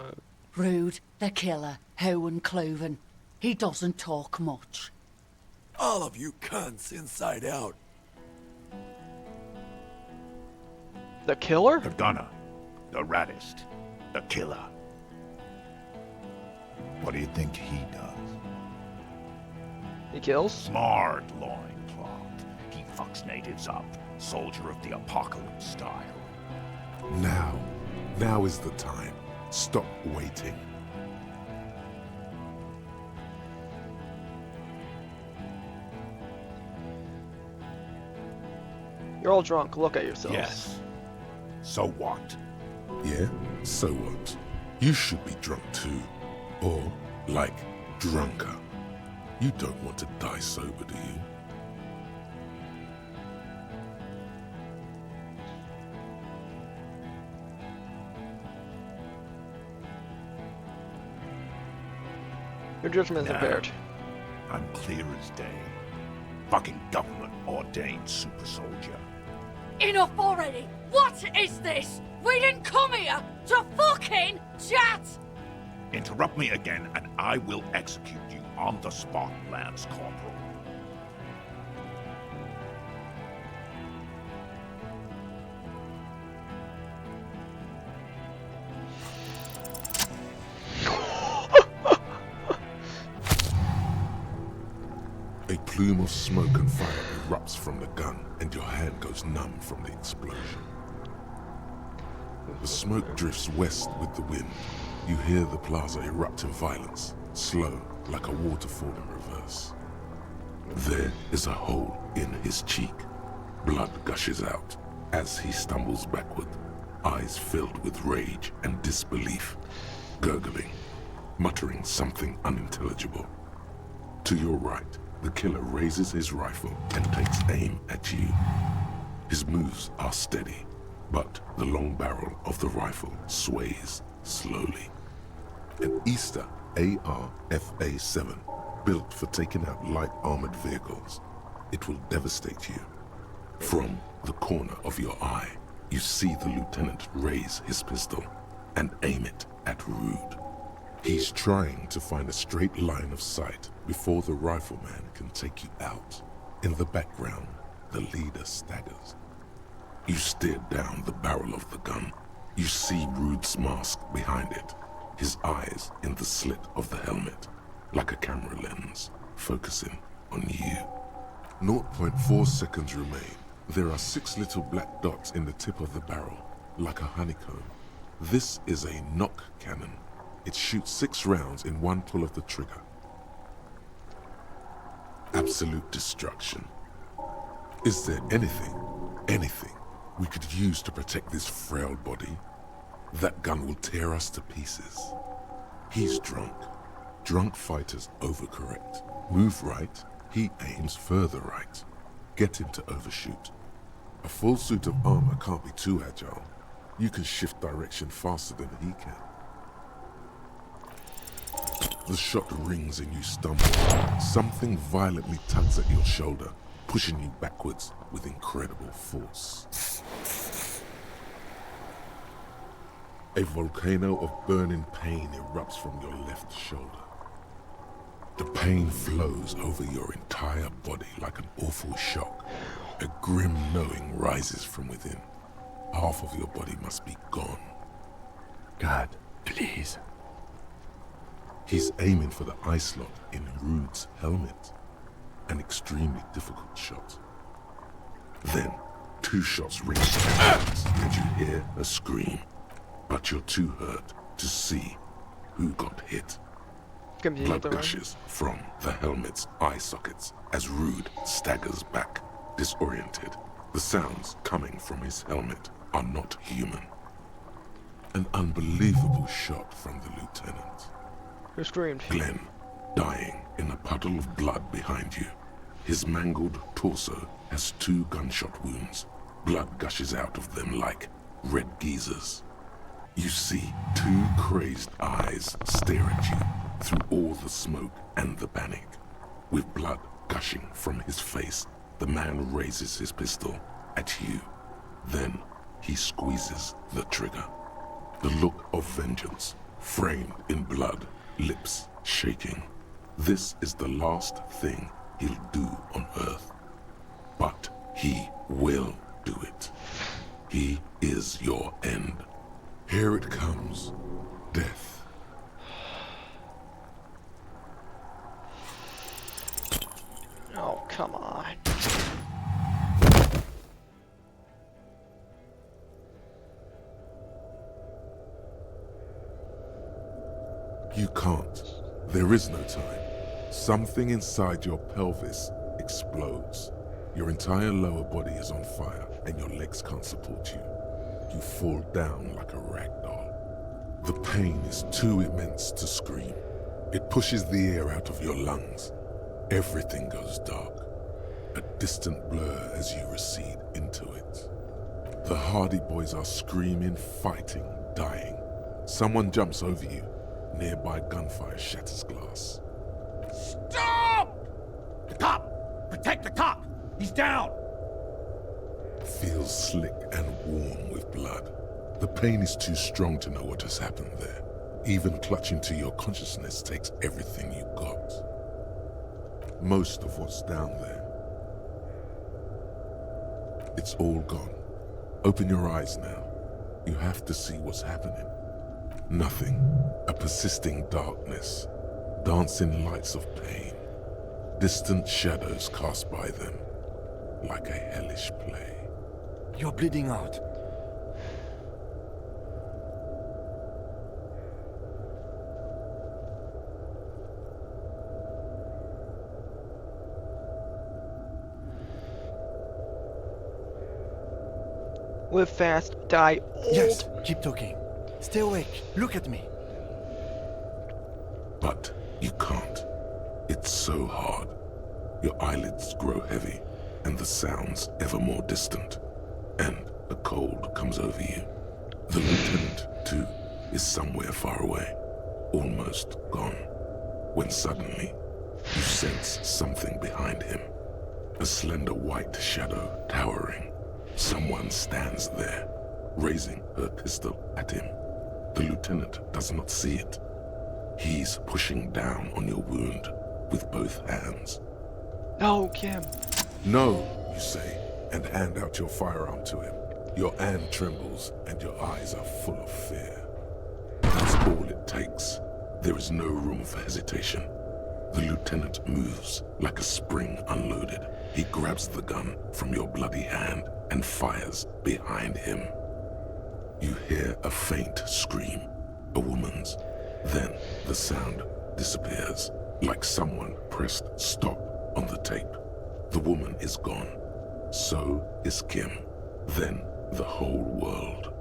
Rude, the killer, Howard Cloven. He doesn't talk much.
All of you cunts inside out.
The killer?
The gunner. The raddest. The killer. What do you think he does?
He kills?
Smart loincloth. He fucks natives up. Soldier of the apocalypse style.
Now is the time. Stop waiting.
You're all drunk. Look at yourselves.
Yes. So what?
Yeah? So what? You should be drunk too. Or, like, drunker. You don't want to die sober, do you?
Your judgment is impaired.
I'm clear as day. Fucking government ordained super soldier.
Enough already! What is this? We didn't come here to fucking chat!
Interrupt me again and I will execute you on the spot, Lance Corporal.
A plume of smoke and fire erupts from the gun, and your hand goes numb from the explosion. The smoke drifts west with the wind. You hear the plaza erupt in violence, slow, like a waterfall in reverse. There is a hole in his cheek. Blood gushes out as he stumbles backward, eyes filled with rage and disbelief, gurgling, muttering something unintelligible. To your right, the killer raises his rifle and takes aim at you. His moves are steady, but the long barrel of the rifle sways slowly. An Easter AR-FA-7, built for taking out light armored vehicles. It will devastate you. From the corner of your eye, you see the lieutenant raise his pistol and aim it at Rude. He's trying to find a straight line of sight before the rifleman can take you out. In the background, the leader staggers. You stare down the barrel of the gun. You see Rude's mask behind it, his eyes in the slit of the helmet, like a camera lens, focusing on you. 0.4 seconds remain. There are 6 little black dots in the tip of the barrel, like a honeycomb. This is a knock cannon. It shoots 6 rounds in one pull of the trigger. Absolute destruction. Is there anything we could use to protect this frail body? That gun will tear us to pieces. He's drunk. Drunk fighters overcorrect. Move right, he aims further right. Get him to overshoot. A full suit of armor can't be too agile. You can shift direction faster than he can. The shot rings and you stumble. Something violently tugs at your shoulder, pushing you backwards with incredible force. A volcano of burning pain erupts from your left shoulder. The pain flows over your entire body like an awful shock. A grim knowing rises from within. Half of your body must be gone.
God, please.
He's aiming for the eye slot in Rude's helmet. An extremely difficult shot. Then, 2 shots ring out, and you hear a scream. But you're too hurt to see who got hit. Blood gushes from the helmet's eye sockets as Rude staggers back, disoriented. The sounds coming from his helmet are not human. An unbelievable shot from the lieutenant.
Who screamed?
Glenn, dying in a puddle of blood behind you. His mangled torso has 2 gunshot wounds. Blood gushes out of them like red geysers. You see 2 crazed eyes stare at you through all the smoke and the panic. With blood gushing from his face, the man raises his pistol at you. Then he squeezes the trigger. The look of vengeance, framed in blood, lips shaking. This is the last thing he'll do on Earth. But he will do it. He is your end. Here it comes. Death.
Oh, come on.
You can't. There is no time. Something inside your pelvis explodes. Your entire lower body is on fire and your legs can't support you. You fall down like a rag doll. The pain is too immense to scream. It pushes the air out of your lungs. Everything goes dark. A distant blur as you recede into it. The Hardy Boys are screaming, fighting, dying. Someone jumps over you. Nearby gunfire shatters glass.
Stop! The cop! Protect the cop! He's down!
Feels slick and warm with blood. The pain is too strong to know what has happened there. Even clutching to your consciousness takes everything you got. Most of what's down there. It's all gone. Open your eyes now. You have to see what's happening. Nothing. A persisting darkness. Dancing lights of pain. Distant shadows cast by them. Like a hellish play.
You're bleeding out.
Live fast, die old.
Yes, keep talking. Stay awake. Look at me.
But you can't. It's so hard. Your eyelids grow heavy, and the sounds ever more distant. And a cold comes over you. The lieutenant, too, is somewhere far away, almost gone. When suddenly, you sense something behind him. A slender white shadow towering. Someone stands there, raising her pistol at him. The lieutenant does not see it. He's pushing down on your wound with both hands.
No, Kim.
No, you say, and hand out your firearm to him. Your hand trembles, and your eyes are full of fear. That's all it takes. There is no room for hesitation. The lieutenant moves like a spring unloaded. He grabs the gun from your bloody hand and fires behind him. You hear a faint scream, a woman's. Then the sound disappears, like someone pressed stop on the tape. The woman is gone. So is Kim. Then the whole world.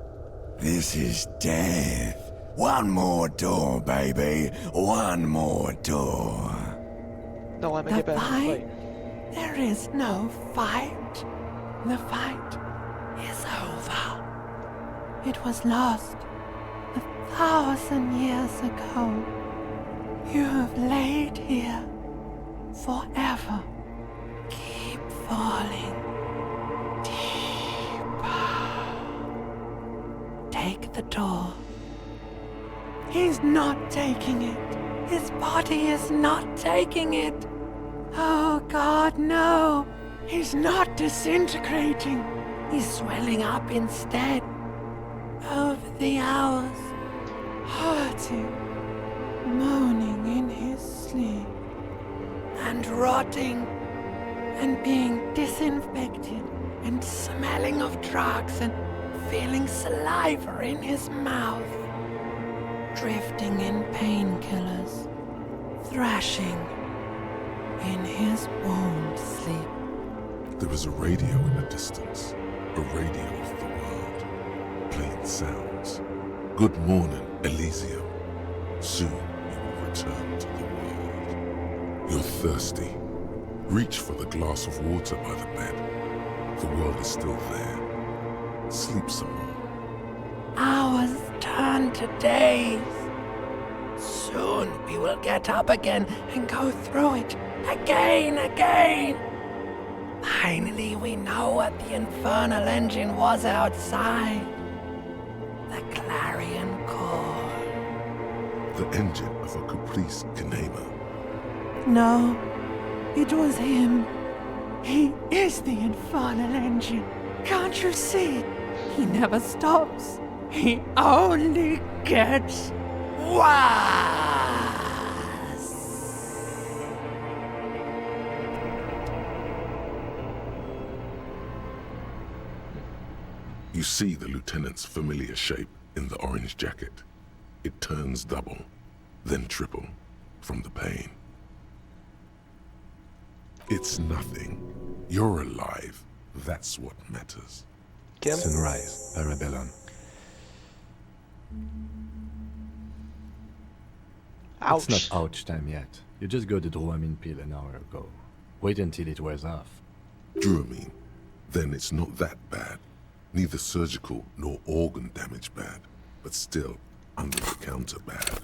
This is death. One more door, baby. One more door.
No, I make it better. Wait.
There is no fight. The fight is over. It was lost 1,000 years ago. You have laid here forever. Keep falling deeper. Take the door. He's not taking it. His body is not taking it. Oh God, no. He's not disintegrating. He's swelling up instead. Over the hours, hurting, moaning in his sleep, and rotting, and being disinfected, and smelling of drugs, and feeling saliva in his mouth, drifting in painkillers, thrashing in his wound sleep.
There is a radio in the distance, a radio of the world, playing sounds. Good morning, Elysium. Soon you will return to the world. You're thirsty, Reach for the glass of water by the bed. The world is still there. Sleep some more.
Hours turn to days. Soon we will get up again and go through it again. Finally, we know what the infernal engine was outside. The clarion call.
The engine of a caprice Kanema.
No, it was him. He is the infernal engine. Can't you see? He never stops. He only gets worse.
You see the lieutenant's familiar shape in the orange jacket. It turns double, then triple, from the pain. It's nothing. You're alive. That's what matters.
Sunrise, Parabellum.
Ouch.
It's not ouch time yet. You just got the Dramamine pill an hour ago. Wait until it wears off.
Dramamine? Then it's not that bad. Neither surgical nor organ damage bad, but still under the counter bad.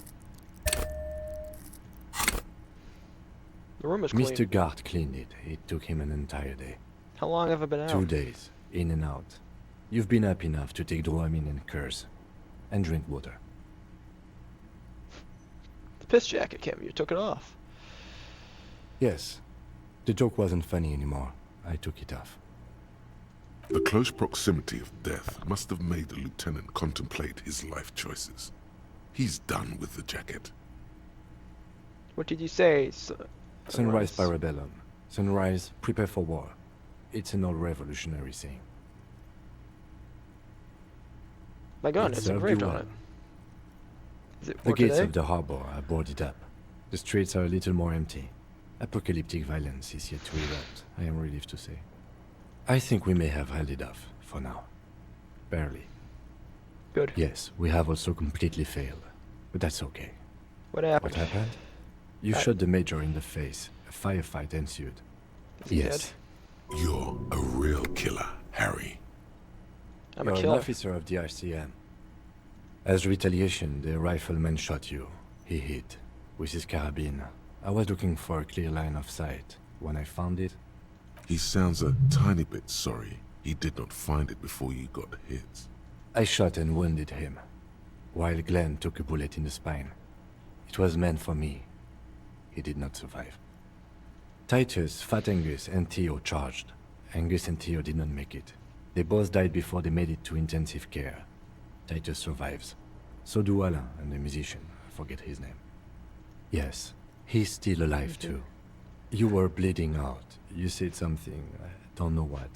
The room is clean.
Mr. Gart cleaned it. It took him an entire day.
How long have I been out?
2 days, in and out. You've been up enough to take Dramamine and curse. And drink water.
The piss jacket, Kim. You took it off.
Yes. The joke wasn't funny anymore. I took it off.
The close proximity of death must have made the lieutenant contemplate his life choices. He's done with the jacket.
What did you say?
Sunrise Parabellum. Sunrise, prepare for war. It's an old revolutionary saying.
My gun, it's
served
engraved
you
on
well.
it. Is it
The
for
gates
today?
of the harbor are boarded up. The streets are a little more empty. Apocalyptic violence is yet to erupt, I am relieved to say. I think we may have held it off, for now. Barely.
Good.
Yes, we have also completely failed. But that's okay.
What happened?
What happened? You shot the major in the face. A firefight ensued.
Is he
Yes.
You're a real killer, Harry.
I'm
You're
a
an
killer.
officer of the RCM. As retaliation, the rifleman shot you. He hit. With his carabine. I was looking for a clear line of sight. When I found it...
He sounds a tiny bit sorry he did not find it before you got hit.
I shot and wounded him, while Glenn took a bullet in the spine. It was meant for me. He did not survive. Titus, Fat Angus, and Theo charged. Angus and Theo did not make it. They both died before they made it to intensive care. Titus survives. So do Alain and the musician. I forget his name. Yes, he's still alive too. You were bleeding out. You said something, I don't know what.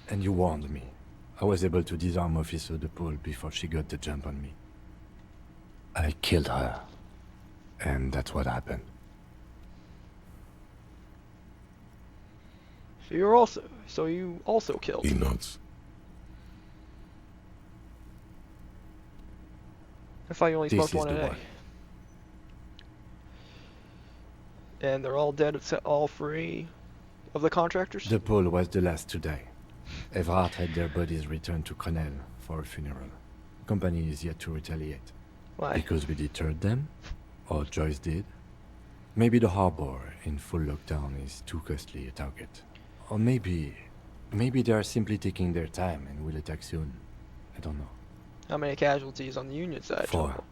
And you warned me. I was able to disarm Officer De Paul before she got the jump on me. I killed her. And that's what happened.
So you also killed.
He nods.
I thought you only
This
smoked
is
one a
the
day.
one.
And they're all dead except all 3 of the contractors?
De Paul was the last to die. Evrard had their bodies returned to Crenel for a funeral. The company is yet to retaliate.
Why?
Because we deterred them? Or Joyce did? Maybe the harbor in full lockdown is too costly a target. Or maybe they are simply taking their time and will attack soon. I don't know.
How many casualties on the Union side?
4.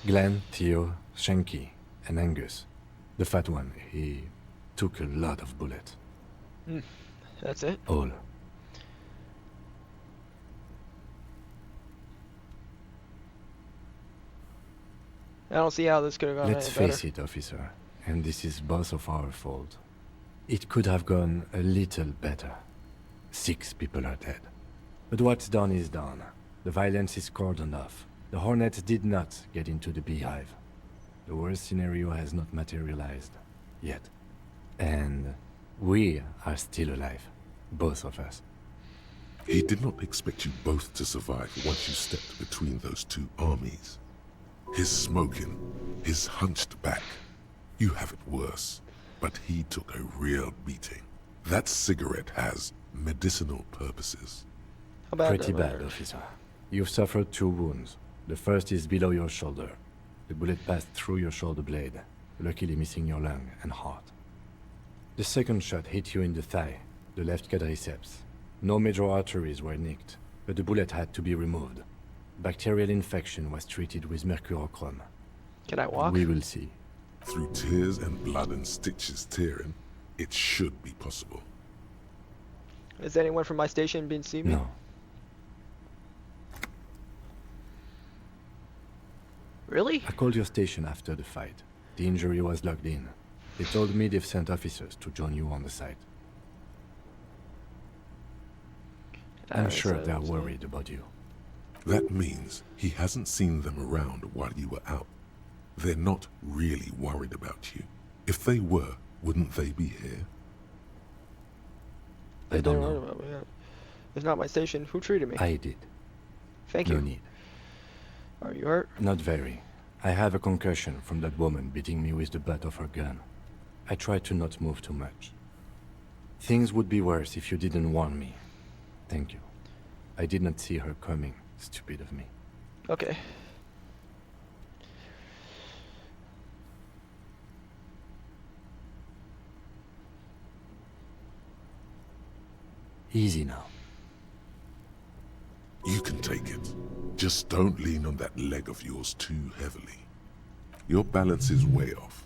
Glenn, Theo, Shanky, and Angus. The fat one, he took a lot of bullets.
That's it?
All.
I don't see how this could have gone
Let's
any better.
face it, officer, and this is both of our fault. It could have gone a little better. 6 people are dead. But what's done is done. The violence is cordoned off. The Hornets did not get into the beehive. The worst scenario has not materialized. Yet. And we are still alive. Both of us.
He did not expect you both to survive once you stepped between those 2 armies. His smoking, his hunched back. You have it worse. but he took a real beating. That cigarette has medicinal purposes.
How bad
Pretty
that
bad,
matter?
officer. You've suffered 2 wounds. The first is below your shoulder. The bullet passed through your shoulder blade, luckily missing your lung and heart. The second shot hit you in the thigh, the left quadriceps. No major arteries were nicked, but the bullet had to be removed. Bacterial infection was treated with mercurochrome.
Can I walk?
We will see. Through tears and blood and stitches tearing, it should be possible.
Is anyone from my station been seeing me?
No.
Really?
I called your station after the fight. The injury was logged in. They told me they've sent officers to join you on the site. I'm sure they're worried about you.
That means he hasn't seen them around while you were out. They're not really worried about you. If they were, wouldn't they be here?
I don't know.
About me, yeah. It's not my station. Who treated me?
I did.
Thank
No
you.
need.
Are you hurt?
Not very. I have a concussion from that woman beating me with the butt of her gun. I tried to not move too much. Things would be worse if you didn't warn me. Thank you. I did not see her coming. Stupid of me.
Okay.
Easy now.
You can take it. Just don't lean on that leg of yours too heavily. Your balance is way off.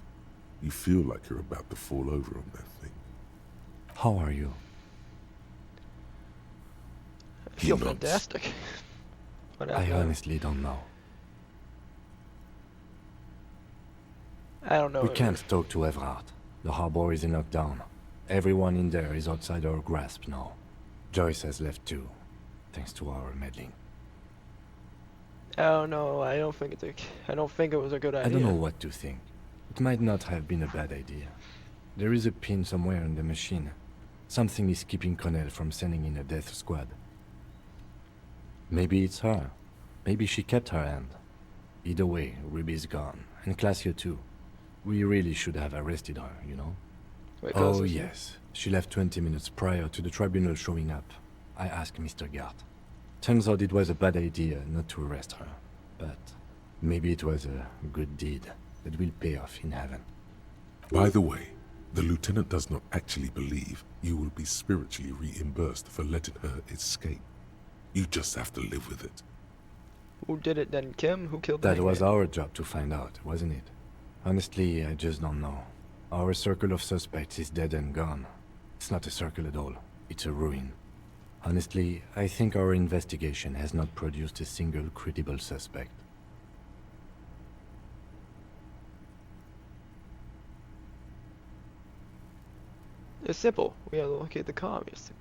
You feel like you're about to fall over on that thing.
How are you?
I feel fantastic.
I honestly don't know.
I don't know.
We can't talk to Everard. The harbor is in lockdown. Everyone in there is outside our grasp now. Joyce has left too, thanks to our meddling.
Oh no, I don't think it was a good idea.
I don't know what to think. It might not have been a bad idea. There is a pin somewhere in the machine. Something is keeping Connell from sending in a death squad. Maybe it's her. Maybe she kept her hand. Either way, Ruby's gone, and Classio too. We really should have arrested her, you know?
Wait,
oh
Classio?
yes, she left 20 minutes prior to the tribunal showing up. I asked Mr. Gart. Turns out it was a bad idea not to arrest her, but maybe it was a good deed that will pay off in heaven.
By the way, the lieutenant does not actually believe you will be spiritually reimbursed for letting her escape. You just have to live with it.
Who did it then, Kim? Who killed
That
the
was
hangman?
our job to find out, wasn't it? Honestly, I just don't know. Our circle of suspects is dead and gone. It's not a circle at all. It's a ruin. Honestly, I think our investigation has not produced a single credible suspect.
It's simple. We have to locate the communists.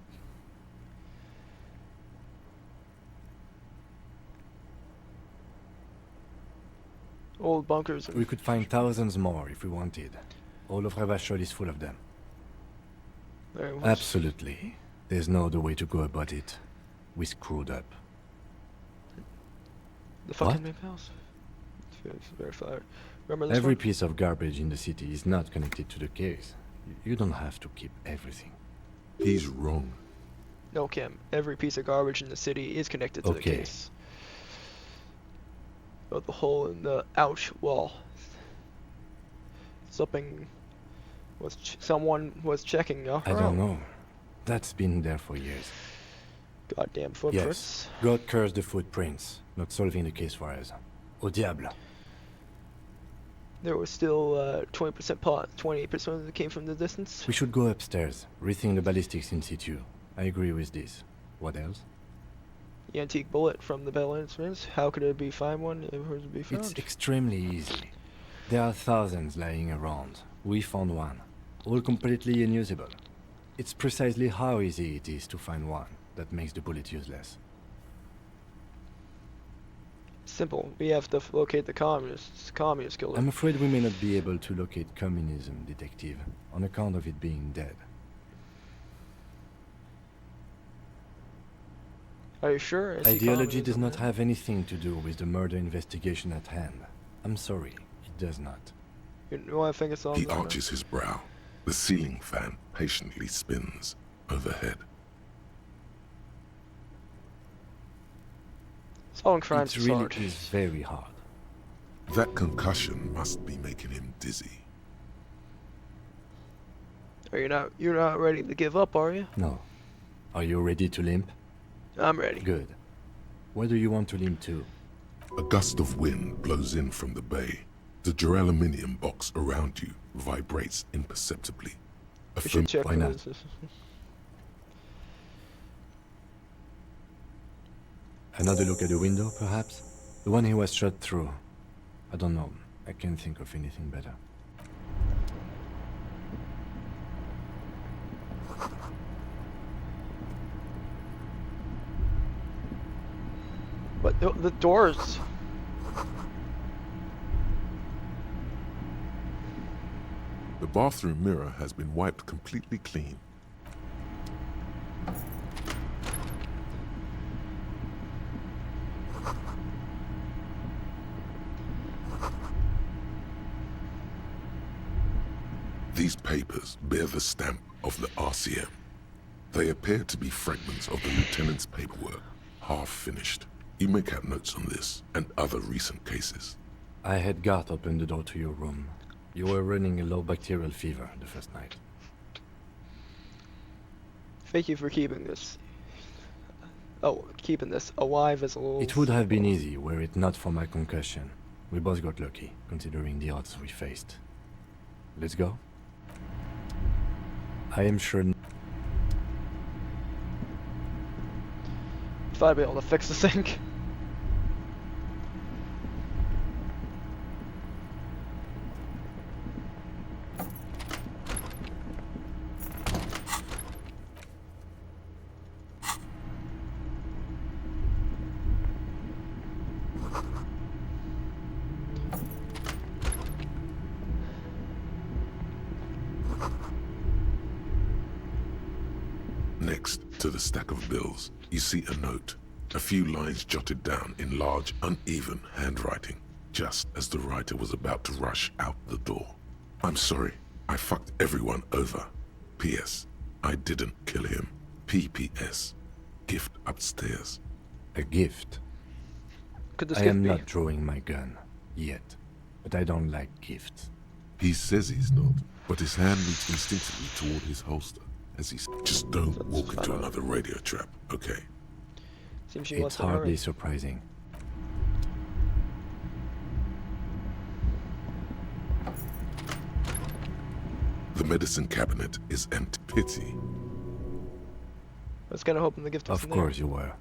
Old bunkers.
We could find thousands more if we wanted. All of Revachol is full of them.
Very much.
Absolutely. There's no other way to go about it. We screwed up.
The
What?
fucking main house. It's very fire. Remember this
Every
one?
piece of garbage in the city is not connected to the case. You don't have to keep everything.
He's wrong.
No, Kim. Every piece of garbage in the city is connected to the
Okay.
case. But the hole in the ouch wall. Someone was checking.
I don't know. That's been there for years.
Goddamn footprints.
Yes. God curse the footprints. Not solving the case for us. Au diable.
There was still 20% pot. 28% that came from the distance.
We should go upstairs. Rethink the ballistics in situ. I agree with this. What else?
The antique bullet from the Bell Instruments. How could it be find one if it was to be found?
It's extremely easy. There are thousands lying around. We found one. All completely unusable. It's precisely how easy it is to find one that makes the bullet useless.
Simple. We have to locate the communist killer.
I'm afraid we may not be able to locate communism, detective, on account of it being dead.
Are you sure?
Ideology does not have anything to do with the murder investigation at hand. I'm sorry, it does not.
You know, I think it's all.
He arches his brow. The ceiling fan patiently spins overhead.
Solving crimes
It
is
really
hard.
is very hard.
That concussion must be making him dizzy.
Are you're not ready to give up, are you?
No. Are you ready to limp?
I'm ready.
Good. Where do you want to limp to?
A gust of wind blows in from the bay. The duraluminum box around you vibrates imperceptibly.
We should check
Why not?
this.
Another look at the window, perhaps? The one he was shot through. I don't know. I can't think of anything better.
But the doors.
The bathroom mirror has been wiped completely clean. These papers bear the stamp of the RCM. They appear to be fragments of the lieutenant's paperwork, half finished. You make out notes on this and other recent cases.
I had Garth open the door to your room. You were running a low bacterial fever the first night.
Thank you for keeping this. Oh, keeping this alive as a little.
It would have been easy were it not for my concussion. We both got lucky, considering the odds we faced. Let's go? I am sure...
If I'd be able to fix the sink.
Next to the stack of bills, you see a note. A few lines jotted down in large, uneven handwriting, just as the writer was about to rush out the door. I'm sorry, I fucked everyone over. P.S. I didn't kill him. P.P.S. Gift upstairs.
A gift?
Could this
I
gift
am
be?
not drawing my gun, yet. But I don't like gifts.
He says he's not, but his hand moves instinctively toward his holster as he says, just don't walk into another radio trap, okay?
Seems she
It's
wants to
hardly
hurry.
surprising.
The medicine cabinet is empty. Pity.
I was kind of hoping the gift was
Of
in there.
course you were.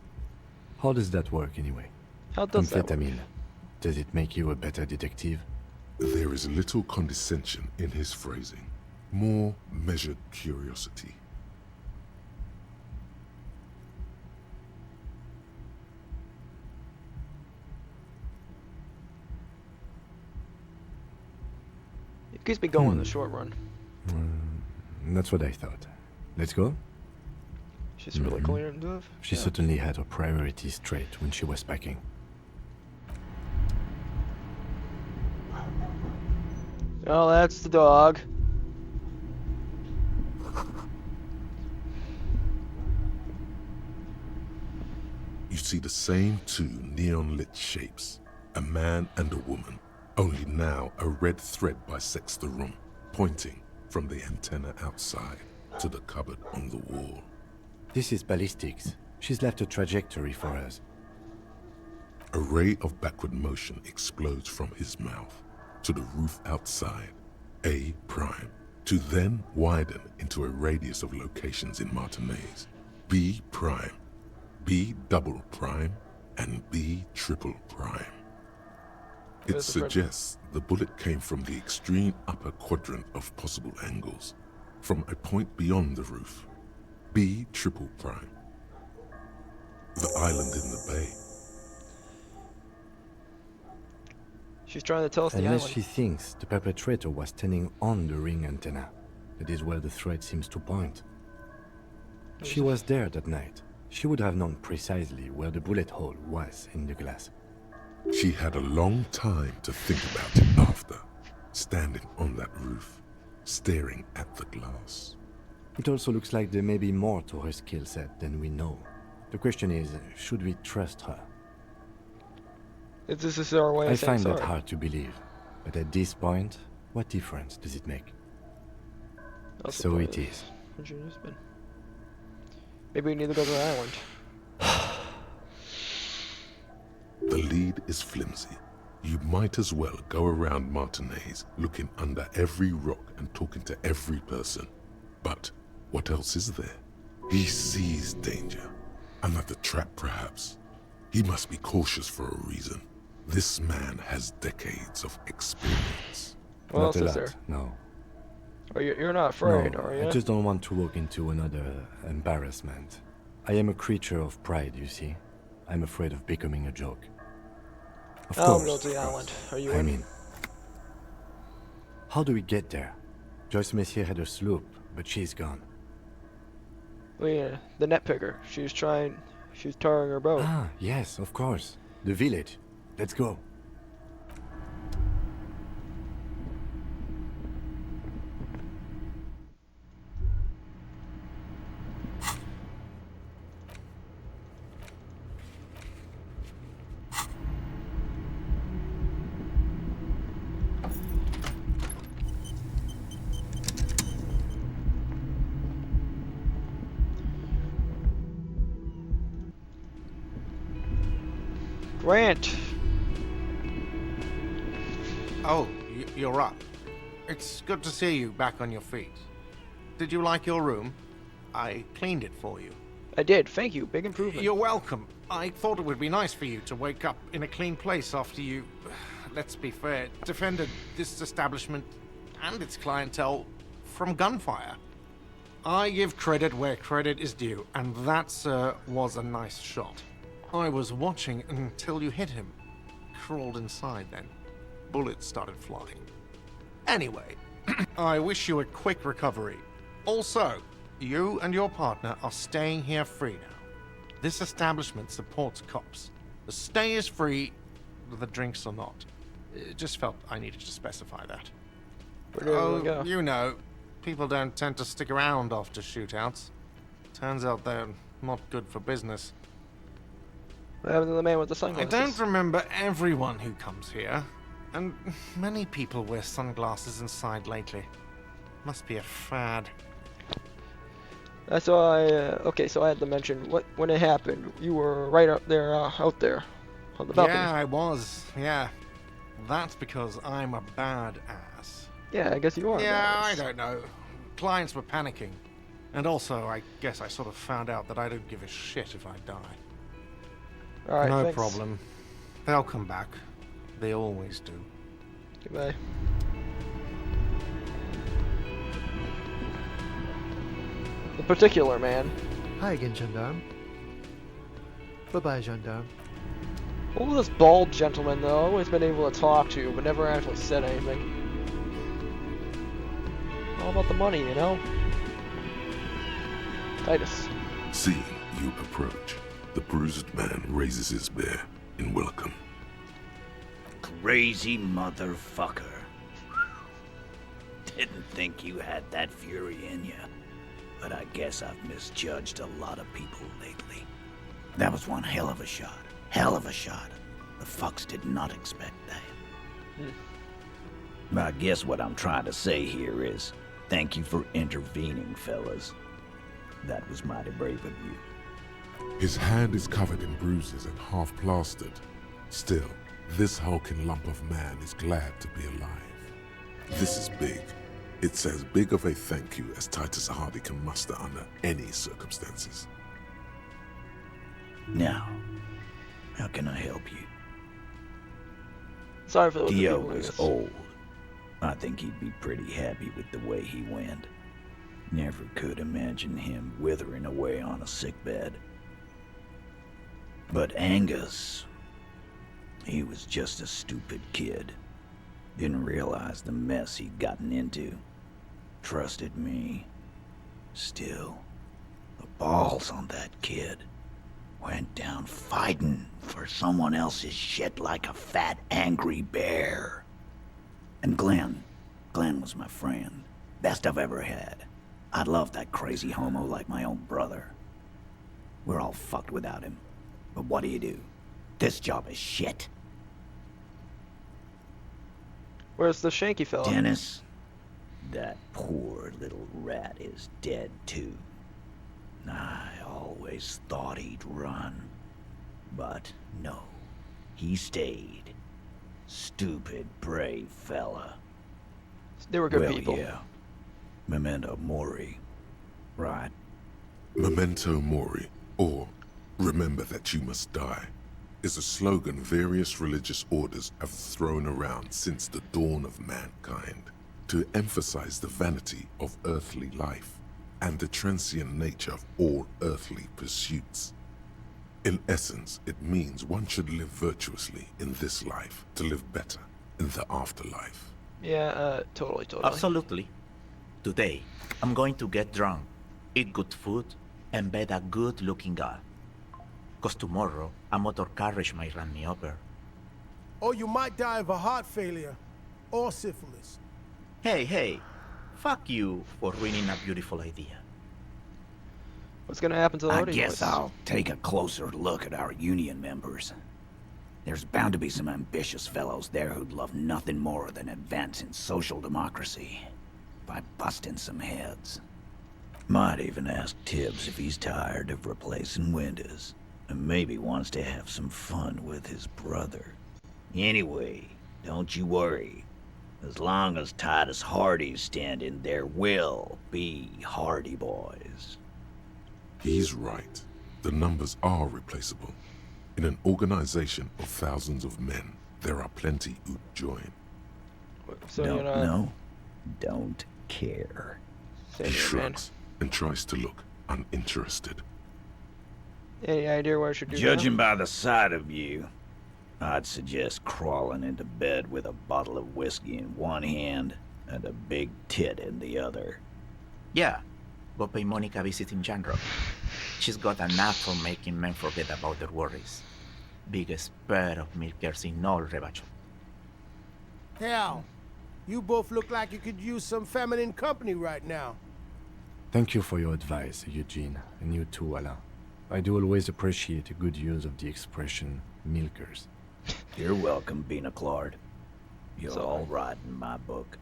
How does that work anyway?
How does that work?
Amphetamine. Does it make you a better detective?
There is little condescension in his phrasing. More measured curiosity.
It keeps me going in the short run.
That's what I thought. Let's go?
She's really clear and tough.
She certainly had her priorities straight when she was packing.
Oh, that's the dog.
You see the same two neon-lit shapes, a man and a woman, only now a red thread bisects the room, pointing from the antenna outside to the cupboard on the wall.
This is ballistics. She's left a trajectory for us.
A ray of backward motion explodes from his mouth to the roof outside, A prime, to then widen into a radius of locations in Martinez, B prime, B double prime, and B triple prime. It
There's the front.
suggests the bullet came from the extreme upper quadrant of possible angles, from a point beyond the roof, B triple prime. The island in the bay.
She's trying to tell us the
Unless
island.
she thinks the perpetrator was standing on the ring antenna. That is where the thread seems to point. She was there that night. She would have known precisely where the bullet hole was in the glass.
She had a long time to think about it after, standing on that roof. staring at the glass.
It also looks like there may be more to her skill set than we know. The question is, should we trust her?
This is our way
I
of saying
find that
sorry.
hard to believe. But at this point, what difference does it make?
I
So it
suppose.
is.
What you just been. Maybe we need to go to the island.
The lead is flimsy. You might as well go around Martinez looking under every rock and talking to every person. But what else is there? He sees danger. Another trap, perhaps. He must be cautious for a reason. This man has decades of experience.
What
Not
else
a
is
lot,
there?
no.
Oh, you're not afraid,
No,
are you?
I just don't want to walk into another embarrassment. I am a creature of pride, you see. I'm afraid of becoming a joke. Of
I'll
course.
go to the island. Are you
I
in?
mean, how do we get there? Joyce Messier had her sloop, but she's gone.
Oh yeah, the net picker. She was towing her boat.
Ah, yes, of course. The village. Let's go.
Grant!
Oh, you're up. It's good to see you back on your feet. Did you like your room? I cleaned it for you.
I did, thank you. Big improvement.
You're welcome. I thought it would be nice for you to wake up in a clean place after you, let's be fair, defended this establishment and its clientele from gunfire. I give credit where credit is due, and that, sir, was a nice shot. I was watching until you hit him. Crawled inside then. Bullets started flying. Anyway, I wish you a quick recovery. Also, you and your partner are staying here free now. This establishment supports cops. The stay is free, the drinks are not. It just felt I needed to specify that.
Where do we go?
You know, people don't tend to stick around after shootouts. Turns out they're not good for business.
What happened to the man with the
I
sunglasses?
don't remember everyone who comes here, and many people wear sunglasses inside lately. Must be a fad.
That's why. Okay, so I had to mention when it happened. You were right up there, out there, on the balcony.
Yeah, I was. Yeah, that's because I'm a bad ass.
Yeah, I guess you are.
Yeah, I don't know. Clients were panicking, and also I guess I sort of found out that I don't give a shit if I die.
All right,
no
thanks.
problem. They'll come back. They always do.
Goodbye. The particular man.
Hi again, gendarme. Bye-bye, gendarme.
What was this bald gentleman though? I've always been able to talk to, but never actually said anything. All about the money, you know? Titus.
Seeing you approach, the bruised man raises his bear in welcome.
Crazy motherfucker. Didn't think you had that fury in you. But I guess I've misjudged a lot of people lately. That was one hell of a shot. Hell of a shot. The fucks did not expect that. But I guess what I'm trying to say here is, thank you for intervening, fellas. That was mighty brave of you.
His hand is covered in bruises and half plastered. Still, this hulking lump of man is glad to be alive. This is big. It's as big of a thank you as Titus Hardy can muster under any circumstances.
Now, how can I help you?
Sorry for the
Dio is old. I think he'd be pretty happy with the way he went. Never could imagine him withering away on a sickbed. But Angus, he was just a stupid kid. Didn't realize the mess he'd gotten into. Trusted me. Still, the balls on that kid. Went down fighting for someone else's shit like a fat, angry bear. And Glenn was my friend. Best I've ever had. I'd love that crazy homo like my own brother. We're all fucked without him. But what do? This job is shit.
Where's the Shanky fella?
Dennis, that poor little rat is dead too. I always thought he'd run. But no, he stayed. Stupid, brave fella.
They were good
well,
people.
Yeah. Memento Mori. Right.
Memento Mori, or remember that you must die, is a slogan various religious orders have thrown around since the dawn of mankind to emphasize the vanity of earthly life and the transient nature of all earthly pursuits. In essence, it means one should live virtuously in this life to live better in the afterlife.
Yeah, totally.
Absolutely. Today, I'm going to get drunk, eat good food, and bed a good-looking girl. 'Cause tomorrow, a motor carriage might run me over.
Or you might die of a heart failure, or syphilis.
Hey, fuck you for ruining a beautiful idea.
What's gonna happen to the
I
loading
guess
boys?
I'll take a closer look at our union members. There's bound to be some ambitious fellows there who'd love nothing more than advancing social democracy by busting some heads. Might even ask Tibbs if he's tired of replacing windows, and maybe wants to have some fun with his brother. Anyway, don't you worry. As long as Titus Hardy's standing, there will be Hardy boys.
He's right. The numbers are replaceable. In an organization of thousands of men, there are plenty who'd join.
So
don't care.
He shrugs and tries to look uninterested.
Any idea what I should do?
Judging by the sight of you, I'd suggest crawling into bed with a bottle of whiskey in one hand and a big tit in the other.
Yeah, go pay Monica a visit in Janro. She's got a knack for making men forget about their worries. Biggest pair of milkers in all Rebacho.
Hell, you both look like you could use some feminine company right now.
Thank you for your advice, Eugene, and you too, Alain. I do always appreciate a good use of the expression milkers.
You're welcome, Bina Claude. You're all right in my book.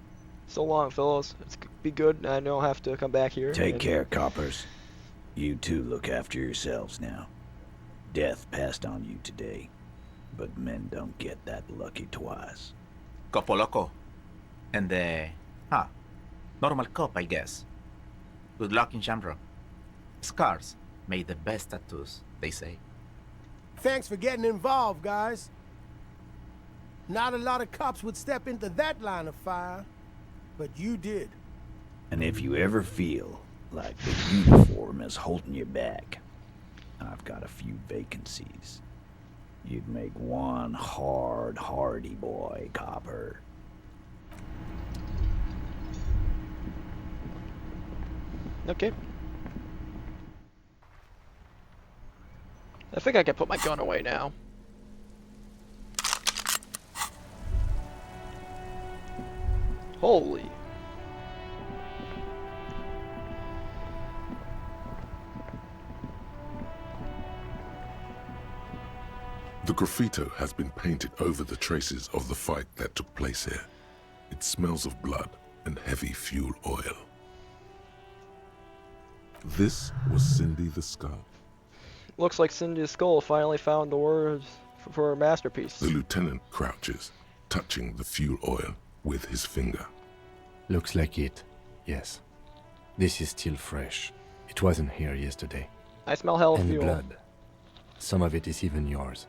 So long, fellows. It's be good. I know I'll have to come back here.
Take care, coppers. You two look after yourselves now. Death passed on you today, but men don't get that lucky twice.
Copo loco. And normal cop, I guess. Good luck in Janro. Scars made the best tattoos, they say.
Thanks for getting involved, guys. Not a lot of cops would step into that line of fire, but you did.
And if you ever feel like the uniform is holding you back, I've got a few vacancies. You'd make one hardy boy, copper.
Okay. I think I can put my gun away now. Holy.
The graffito has been painted over the traces of the fight that took place here. It smells of blood and heavy fuel oil. This was Cindy the Skull.
Looks like Cindy the Skull finally found the words for her masterpiece.
The lieutenant crouches, touching the fuel oil with his finger.
Looks like it, yes. This is still fresh. It wasn't here yesterday.
I smell hell
and
fuel.
Blood. Some of it is even yours.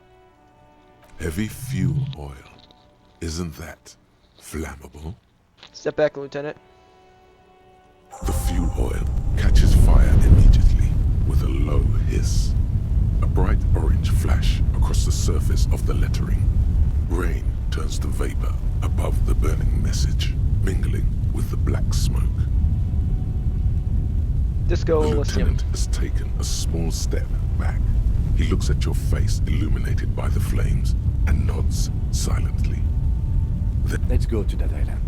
Heavy fuel oil. Isn't that flammable?
Step back, Lieutenant.
The fuel oil catches fire immediately with a low hiss. A bright orange flash across the surface of the lettering. Rain turns to vapor above the burning message, mingling with the black smoke.
Disco
The
Elysium.
lieutenant has taken a small step back. He looks at your face illuminated by the flames and nods silently. Then,
let's go to that island.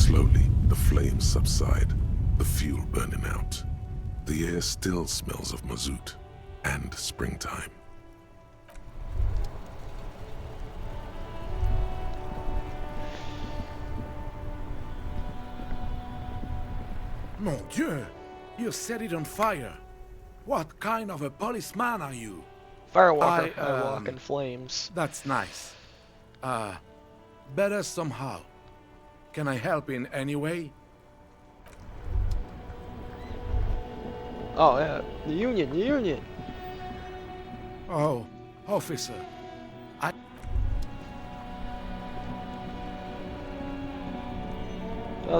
slowly, The flames subside, the fuel burning out. The air still smells of mazout and springtime.
Mon Dieu! You set it on fire. What kind of a policeman are you?
Firewalker. I walk in flames.
That's nice. Better somehow. Can I help in any way?
Oh yeah, the Union.
Oh, officer.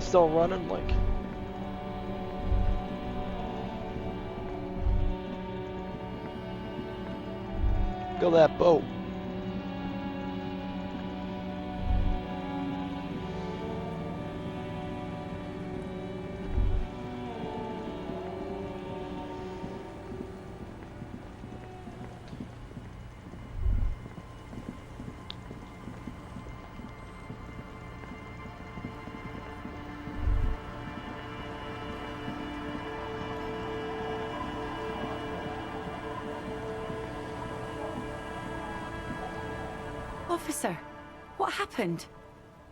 Still running like. Go that boat.
Officer, what happened?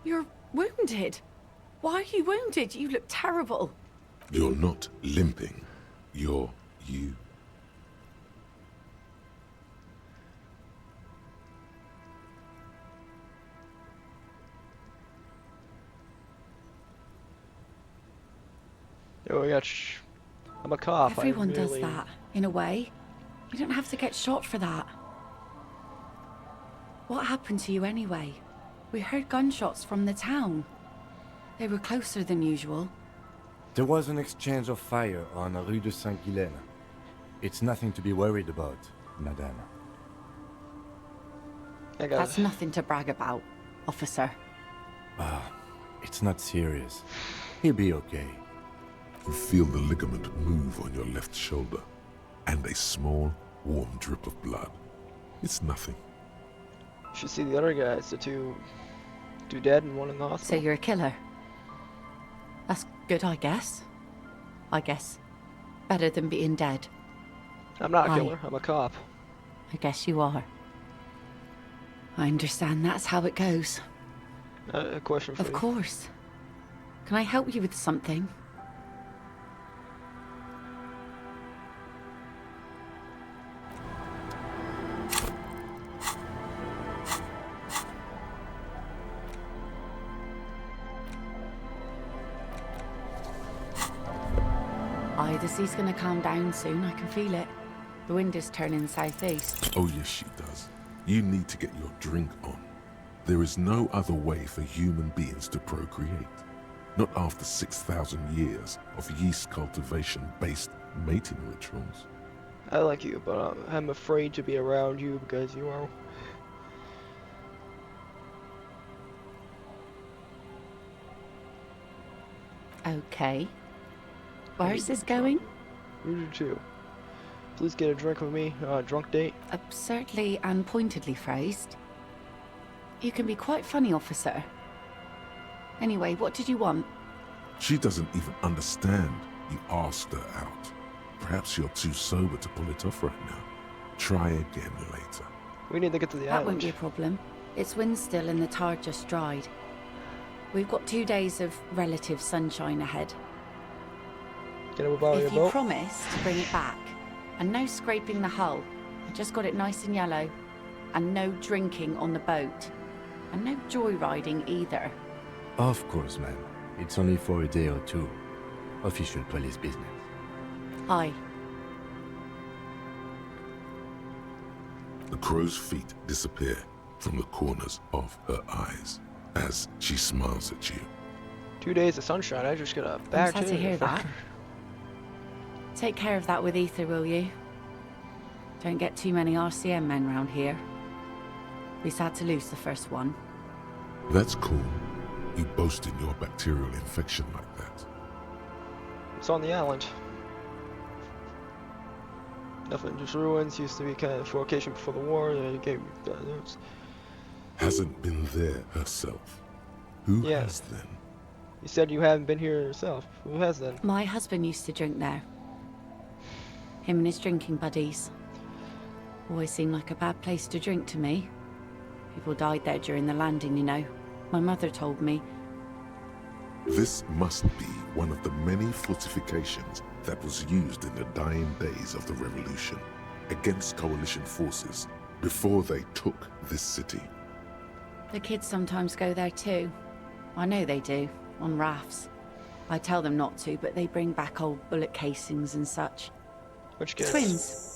You're wounded. Why are you wounded? You look terrible.
You're not limping. You're you.
Yo, I'm a cop.
Everyone does that, in a way. You don't have to get shot for that. What happened to you anyway? We heard gunshots from the town. They were closer than usual.
There was an exchange of fire on Rue de Saint-Guylaine. It's nothing to be worried about, madame.
That's nothing to brag about, officer.
It's not serious. He'll be okay.
You feel the ligament move on your left shoulder, and a small, warm drip of blood. It's nothing.
You should see the other guys, the two dead and one in the hospital.
So you're a killer? That's good, I guess. Better than being dead.
I'm not a killer, I'm a cop.
I guess you are. I understand that's how it goes.
A question for you.
Of course. Can I help you with something? The sea's gonna calm down soon, I can feel it. The wind is turning southeast.
Oh yes, she does. You need to get your drink on. There is no other way for human beings to procreate. Not after 6,000 years of yeast cultivation-based mating rituals.
I like you, but I'm afraid to be around you because you are...
Okay. Where's this going?
You too. Please get a drink with me. Drunk date.
Absurdly and pointedly phrased. You can be quite funny, officer. Anyway, what did you want?
She doesn't even understand. You asked her out. Perhaps you're too sober to pull it off right now. Try again later.
We need to get to the
island. That won't be a problem. It's wind still and the tar just dried. We've got 2 days of relative sunshine ahead.
If
you promise to bring it back, and no scraping the hull, I just got it nice and yellow, and no drinking on the boat, and no joyriding either.
Of course, ma'am. It's only for a day or two. Official police business.
Aye.
The crow's feet disappear from the corners of her eyes as she smiles at you.
2 days of sunshine, I just got a back.
I'm sad to hear that. Take care of that with Ether, will you? Don't get too many RCM men round here. We sad to lose the first one.
That's cool. You boast in your bacterial infection like that.
It's on the island. Nothing, just ruins. Used to be kind of location before the war. You gave me
Hasn't been there herself. Who has then?
You said you haven't been here yourself. Who has then?
My husband used to drink there. Him and his drinking buddies. Always seemed like a bad place to drink to me. People died there during the landing, you know. My mother told me.
This must be one of the many fortifications that was used in the dying days of the revolution against coalition forces before they took this city.
The kids sometimes go there too. I know they do, on rafts. I tell them not to, but they bring back old bullet casings and such.
Which kids?
Twins.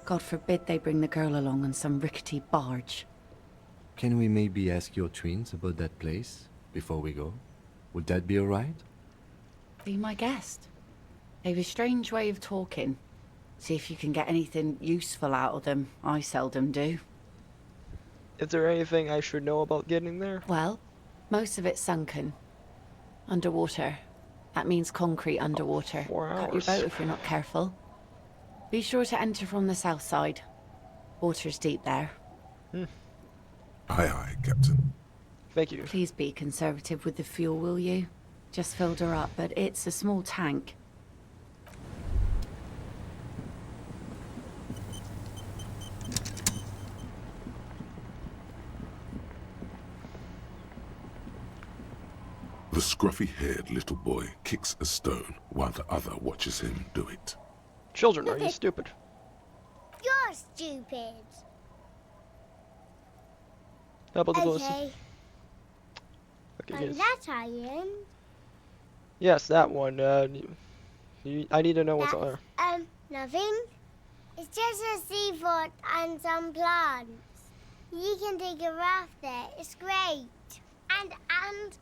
God forbid they bring the girl along on some rickety barge.
Can we maybe ask your twins about that place before we go? Would that be alright?
Be my guest. They've a strange way of talking. See if you can get anything useful out of them. I seldom do.
Is there anything I should know about getting there?
Well, most of it's sunken. Underwater. That means concrete underwater.
4
Cut your
hours.
boat if you're not careful. Be sure to enter from the south side. Water's deep there.
Aye, aye, Captain.
Thank you.
Please be conservative with the fuel, will you? Just filled her up, but it's a small tank.
The scruffy-haired little boy kicks a stone while the other watches him do it.
Children, are you stupid?
You're stupid.
How about the ballista?
Okay.
Okay, yes.
That iron.
Yes, that one. I need to know what's on there.
Nothing. It's just a seafort and some plants. You can take a raft there. It's great. And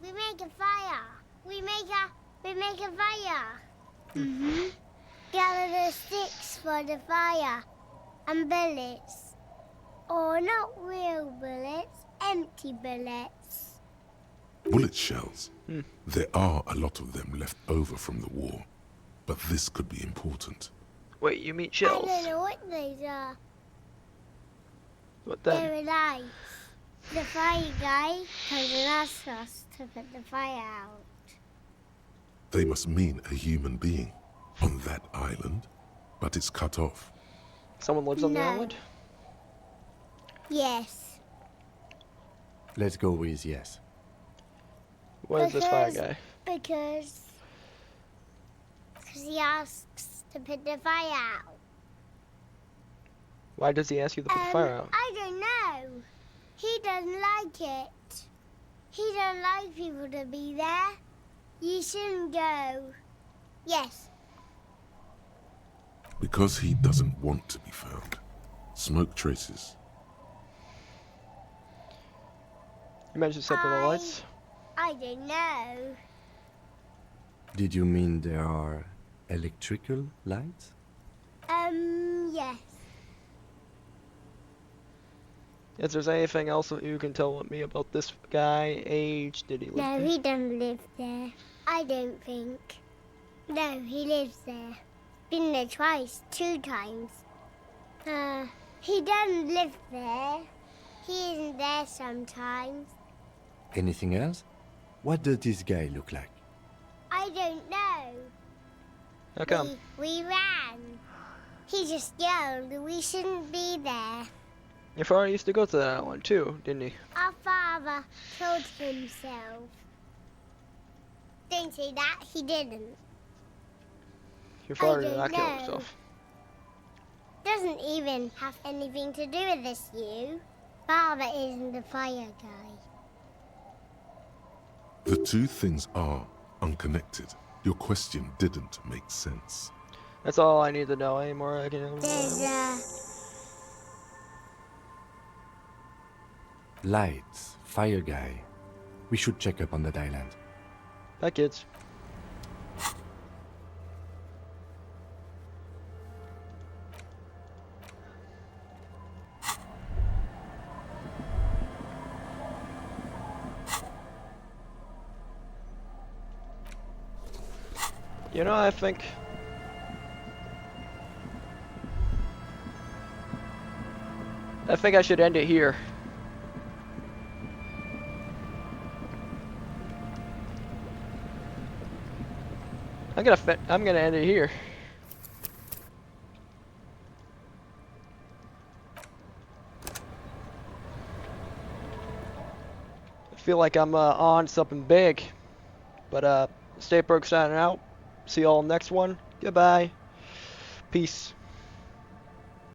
we make a fire. We make a fire. Mhm. Gather the sticks for the fire and bullets. Or not real bullets, empty bullets.
Bullet shells. There are a lot of them left over from the war, but this could be important.
Wait, you mean
I
shells?
don't know what those are.
What then?
They're alive. The fire guy comes and asks us to put the fire out.
They must mean a human being on that island, but it's cut off.
Someone lives on the
No.
island?
Yes.
Let's go with yes.
What is this fire guy?
Because he asks to put the fire out.
Why does he ask you to put the fire out?
I don't know. He doesn't like it. He don't like people to be there. You shouldn't go. Yes.
Because he doesn't want to be found. Smoke traces.
You mentioned something with lights?
I don't know.
Did you mean there are electrical lights?
Yes.
If there's anything else that you can tell me about this guy, age, did he live
No,
there?
he doesn't live there. I don't think. No, he lives there. Been there twice, 2 times. He doesn't live there. He isn't there sometimes.
Anything else? What does this guy look like?
I don't know.
How come?
We ran. He just yelled we shouldn't be there.
Your father used to go to that one too, didn't he?
Our father killed himself. Don't say that, he didn't.
Your father did
don't
not kill
know.
himself.
Doesn't even have anything to do with this, you. Father isn't the fire guy.
The two things are unconnected. Your question didn't make sense.
That's all I need to know. Any more I can...
Lights, fire guy. We should check up on that island.
Bye, kids. You know, I think I should end it here. I'm gonna end it here. I feel like I'm on something big, but Stay Broke signing out. See y'all next one. Goodbye. Peace.